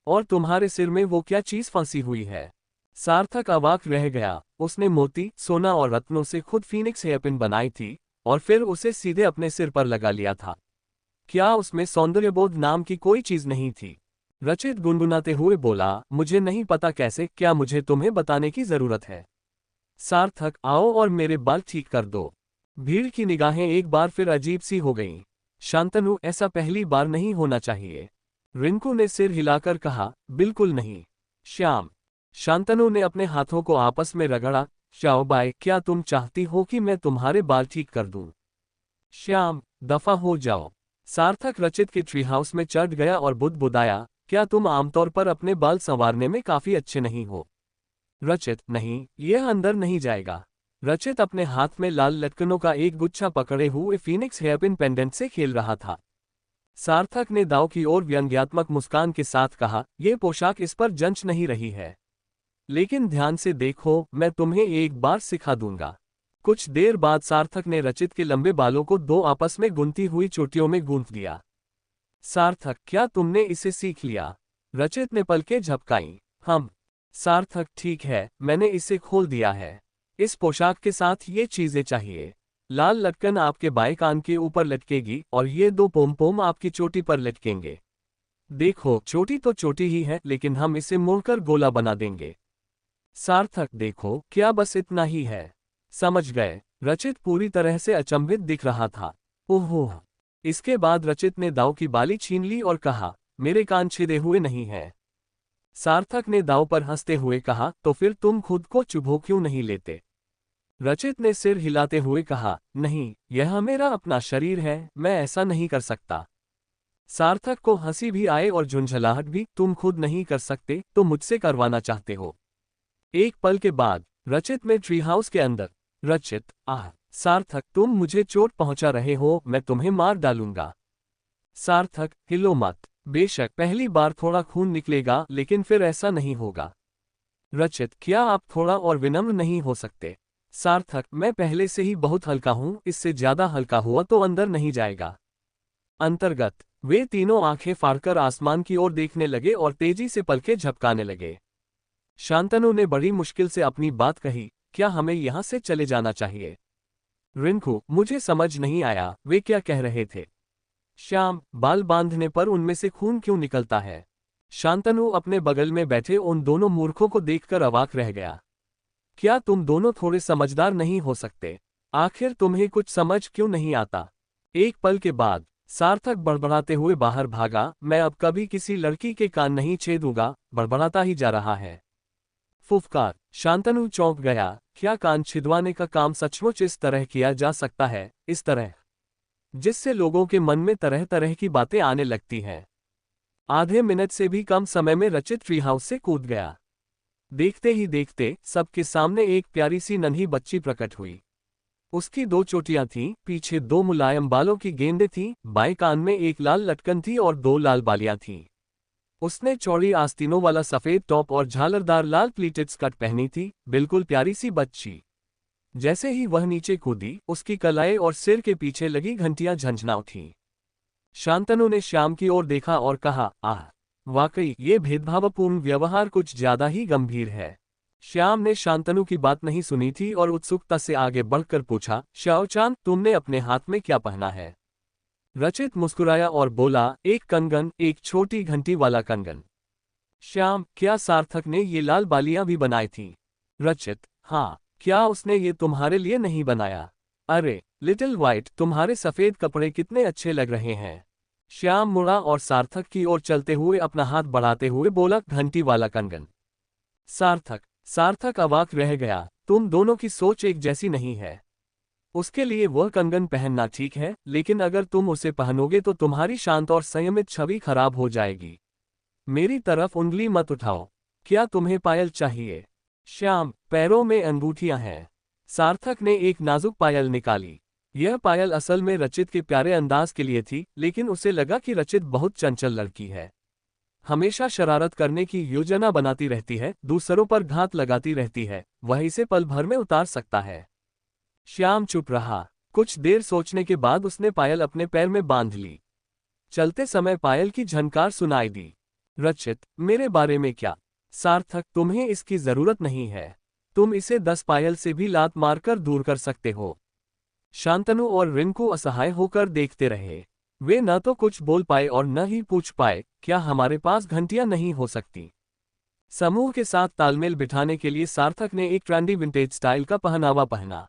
और तुम्हारे सिर में वो क्या चीज फंसी हुई है? सार्थक अवाक रह गया। उसने मोती, सोना और रत्नों से खुद फीनिक्स हेयरपिन बनाई थी और फिर उसे सीधे अपने सिर पर लगा लिया था। क्या उसमें सौंदर्यबोध नाम की कोई चीज नहीं थी? रचित गुनगुनाते हुए बोला, मुझे नहीं पता कैसे, क्या मुझे तुम्हें बताने की जरूरत है? सार्थक, आओ और मेरे बाल ठीक कर दो। भीड़ की निगाहें एक बार फिर अजीब सी हो गईं। शांतनु, ऐसा पहली बार नहीं होना चाहिए। रिंकू ने सिर हिलाकर कहा, बिल्कुल नहीं। श्याम। शांतनु ने अपने हाथों को आपस में रगड़ा। श्याओबाई, क्या तुम चाहती हो कि मैं तुम्हारे बाल ठीक कर दूं? श्याम, दफा हो जाओ। सार्थक रचित के ट्री हाउस में चढ़ गया और बुदबुदाया, क्या तुम आमतौर पर अपने बाल संवारने में काफी अच्छे नहीं हो? रचित, नहीं, यह अंदर नहीं जाएगा। रचित अपने हाथ में लाल लटकनों का एक गुच्छा पकड़े हुए फीनिक्स हेयरपिन पेंडेंट से खेल रहा था। सार्थक ने दाव की ओर व्यंग्यात्मक मुस्कान के साथ कहा, यह पोशाक इस पर जंच नहीं रही है। लेकिन ध्यान से देखो, मैं तुम्हें एक बार सिखा दूंगा। कुछ देर बाद सार्थक ने रचित के लंबे बालों को दो आपस में गुंथी हुई चोटियों में गूंथ दिया। सार्थक, क्या तुमने इसे सीख लिया? रचित ने पलकें झपकाईं। हम। सार्थक, ठीक है, मैंने इसे खोल दिया है। इस पोशाक के साथ ये चीजें चाहिए। लाल लटकन आपके बाएं कान के ऊपर लटकेगी और ये दो पोम आपकी चोटी पर लटकेंगे। देखो, चोटी तो चोटी ही है, लेकिन हम इसे मोड़कर गोला बना देंगे। सार्थक, देखो, क्या बस इतना ही है? समझ गए। रचित पूरी तरह से अचंभित दिख रहा था। ओह! इसके बाद रचित ने दाव की बाली छीन ली और कहा, मेरे कान छिदे हुए नहीं हैं। सार्थक ने दाव पर हंसते हुए कहा, तो फिर तुम खुद को चुभो क्यों नहीं लेते? रचित ने सिर हिलाते हुए कहा, नहीं, यह मेरा अपना शरीर है, मैं ऐसा नहीं कर सकता। सार्थक को हंसी भी आए और झुंझलाहट भी। तुम खुद नहीं कर सकते तो मुझसे करवाना चाहते हो? एक पल के बाद रचित में ट्री हाउस के अंदर। रचित, आह! सार्थक, तुम मुझे चोट पहुंचा रहे हो, मैं तुम्हें मार डालूंगा। सार्थक, हिलो मत। बेशक पहली बार थोड़ा खून निकलेगा, लेकिन फिर ऐसा नहीं होगा। रचित, क्या आप थोड़ा और विनम्र नहीं हो सकते? सार्थक, मैं पहले से ही बहुत हल्का हूं, इससे ज्यादा हल्का हुआ तो अंदर नहीं जाएगा। अंतर्गत। वे तीनों आंखें फाड़कर आसमान की ओर देखने लगे और तेजी से पलकें झपकाने लगे। शांतनु ने बड़ी मुश्किल से अपनी बात कही, क्या हमें यहां से चले जाना चाहिए? रिंकू, मुझे समझ नहीं आया, वे क्या कह रहे थे? श्याम, बाल बांधने पर उनमें से खून क्यों निकलता है? शांतनु अपने बगल में बैठे उन दोनों मूर्खों को देखकर अवाक रह गया। क्या तुम दोनों थोड़े समझदार नहीं हो सकते? आखिर तुम्हें कुछ समझ क्यों नहीं आता? एक पल के बाद सार्थक बड़बड़ाते हुए बाहर भागा, मैं अब कभी किसी लड़की के कान नहीं छेदूंगा। बड़बड़ाता ही जा रहा है। फुफकार। शांतनु चौंक गया। क्या कान छिदवाने का काम सचमुच इस तरह किया जा सकता है? इस तरह जिससे लोगों के मन में तरह तरह की बातें आने लगती हैं। आधे मिनट से भी कम समय में रचित ट्री हाउस से कूद गया। देखते ही देखते सबके सामने एक प्यारी सी नन्ही बच्ची प्रकट हुई। उसकी दो चोटियां थीं, पीछे दो मुलायम बालों की गेंदें थीं, बाएं कान में एक लाल लटकन थी और दो लाल बालियां थीं। उसने चौड़ी आस्तीनों वाला सफेद टॉप और झालरदार लाल प्लीटेड स्कर्ट पहनी थी, बिल्कुल प्यारी सी बच्ची। जैसे ही वह नीचे कूदी, उसकी कलाई और सिर के पीछे लगी घंटियां झंझना उठीं। शांतनु ने श्याम की ओर देखा और कहा, आह! वाकई ये भेदभावपूर्ण व्यवहार कुछ ज्यादा ही गंभीर है। श्याम ने शांतनु की बात नहीं सुनी थी और उत्सुकता से आगे बढ़कर पूछा, श्याओचान, तुमने अपने हाथ में क्या पहना है? रचित मुस्कुराया और बोला, एक कंगन, एक छोटी घंटी वाला कंगन। श्याम, क्या सार्थक ने ये लाल बालियां भी बनाई थीं? रचित, हाँ। क्या उसने ये तुम्हारे लिए नहीं बनाया? अरे लिटिल व्हाइट, तुम्हारे सफेद कपड़े कितने अच्छे लग रहे हैं। श्याम मुड़ा और सार्थक की ओर चलते हुए अपना हाथ बढ़ाते हुए बोला, घंटी वाला कंगन। सार्थक अवाक रह गया। तुम दोनों की सोच एक जैसी नहीं है। उसके लिए वह कंगन पहनना ठीक है, लेकिन अगर तुम उसे पहनोगे तो तुम्हारी शांत और संयमित छवि खराब हो जाएगी। मेरी तरफ उंगली मत उठाओ। क्या तुम्हें पायल चाहिए? श्याम, पैरों में अंगूठियां हैं। सार्थक ने एक नाजुक पायल निकाली। यह पायल असल में रचित के प्यारे अंदाज के लिए थी, लेकिन उसे लगा कि रचित बहुत चंचल लड़की है, हमेशा शरारत करने की योजना बनाती रहती है, दूसरों पर घात लगाती रहती है, वह इसे पल भर में उतार सकता है। श्याम चुप रहा। कुछ देर सोचने के बाद उसने पायल अपने पैर में बांध ली। चलते समय पायल की झनकार सुनाई दी। रचित, मेरे बारे में क्या? सार्थक, तुम्हें इसकी जरूरत नहीं है। तुम इसे 10 पायल से भी लात मारकर दूर कर सकते हो। शांतनु और रिंकू असहाय होकर देखते रहे। वे न तो कुछ बोल पाए और न ही पूछ पाए, क्या हमारे पास घंटियां नहीं हो सकती? समूह के साथ तालमेल बिठाने के लिए सार्थक ने एक ट्रेंडी विंटेज स्टाइल का पहनावा पहना।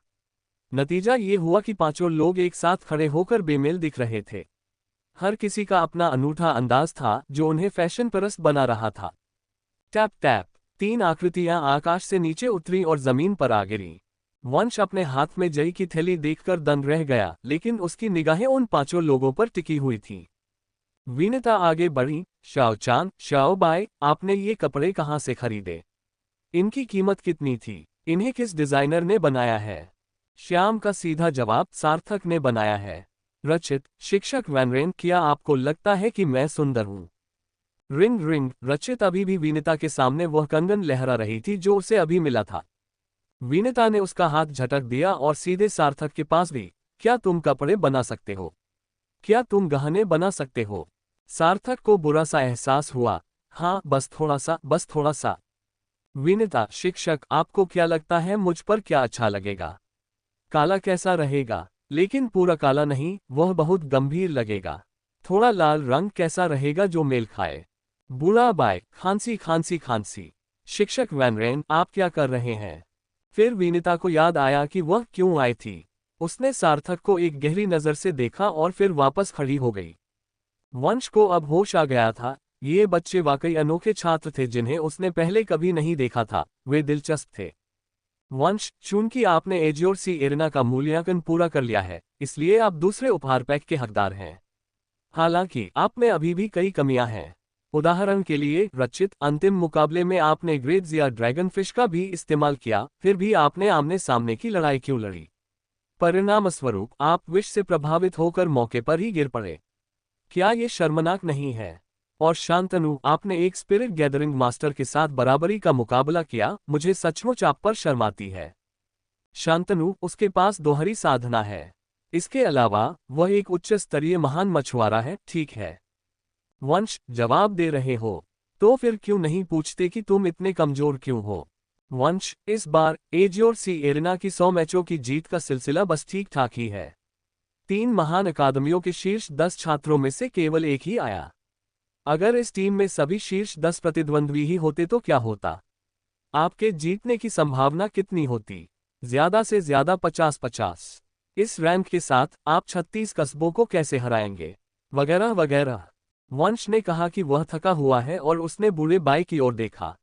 नतीजा ये हुआ कि पांचों लोग एक साथ खड़े होकर बेमेल दिख रहे थे। हर किसी का अपना अनूठा अंदाज था जो उन्हें फैशन परस्त बना रहा था। टैप टैप, 3 आकृतियां आकाश से नीचे उतरी और जमीन पर आ गिरी। वंश अपने हाथ में जई की थैली देखकर दंग रह गया, लेकिन उसकी निगाहें उन पांचों लोगों पर टिकी हुई थीं। विनीता आगे बढ़ी। शाओ चांद, शाओ बाई, आपने ये कपड़े कहाँ से खरीदे? इनकी कीमत कितनी थी? इन्हें किस डिजाइनर ने बनाया है? श्याम का सीधा जवाब, सार्थक ने बनाया है। रचित, शिक्षक वैनरेन, क्या आपको लगता है कि मैं सुंदर हूं? रिंग रिंग, रचित अभी भी विनीता के सामने वह कंगन लहरा रही थी जो उसे अभी मिला था। विनीता ने उसका हाथ झटक दिया और सीधे सार्थक के पास गई। क्या तुम कपड़े बना सकते हो? क्या तुम गहने बना सकते हो? सार्थक को बुरा सा एहसास हुआ। हाँ, बस थोड़ा सा, बस थोड़ा सा। विनीता, शिक्षक, आपको क्या लगता है मुझ पर क्या अच्छा लगेगा? काला कैसा रहेगा? लेकिन पूरा काला नहीं, वह बहुत गंभीर लगेगा। थोड़ा लाल रंग कैसा रहेगा जो मेल खाए? बुरा बाय, खांसी खांसी खांसी। शिक्षक वैनरेन, आप क्या कर रहे हैं? फिर विनीता को याद आया कि वह क्यों आई थी। उसने सार्थक को एक गहरी नजर से देखा और फिर वापस खड़ी हो गई। वंश को अब होश आ गया था। ये बच्चे वाकई अनोखे छात्र थे जिन्हें उसने पहले कभी नहीं देखा था। वे दिलचस्प थे। वंश, चूंकि आपने एजियोर सी एरिना का मूल्यांकन पूरा कर लिया है, इसलिए आप दूसरे उपहार पैक के हकदार हैं। हालांकि आप में अभी भी कई कमियां हैं। उदाहरण के लिए, रचित, अंतिम मुकाबले में आपने ग्रेड्स या ड्रैगन फिश का भी इस्तेमाल किया, फिर भी आपने आमने सामने की लड़ाई क्यों लड़ी? परिणामस्वरूप आप विष से प्रभावित होकर मौके पर ही गिर पड़े। क्या ये शर्मनाक नहीं है? और शांतनु, आपने एक स्पिरिट गैदरिंग मास्टर के साथ बराबरी का मुकाबला किया, मुझे सचमुच आप पर शर्म आती है। शांतनु, उसके पास दोहरी साधना है। इसके अलावा वह एक उच्च स्तरीय महान मछुआरा है, ठीक है? वंश, जवाब दे रहे हो तो फिर क्यों नहीं पूछते कि तुम इतने कमजोर क्यों हो? वंश, इस बार एजियोर सी एरिना की 100 मैचों की जीत का सिलसिला बस ठीक ठाक ही है। 3 महान अकादमियों के शीर्ष 10 छात्रों में से केवल एक ही आया। अगर इस टीम में सभी शीर्ष 10 प्रतिद्वंद्वी ही होते तो क्या होता? आपके जीतने की संभावना कितनी होती? ज्यादा से ज्यादा 50-50। इस रैंक के साथ आप 36 कस्बों को कैसे हराएंगे? वगैरह वगैरह। वंश ने कहा कि वह थका हुआ है और उसने बूढ़े बाई की ओर देखा।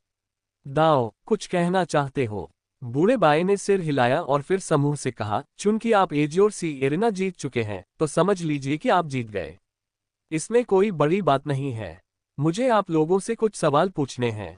दाओ, कुछ कहना चाहते हो? बूढ़े बाई ने सिर हिलाया और फिर समूह से कहा, चूंकि आप एजियोर सी एरिना जीत चुके हैं, तो समझ लीजिए कि आप जीत गए। इसमें कोई बड़ी बात नहीं है। मुझे आप लोगों से कुछ सवाल पूछने हैं।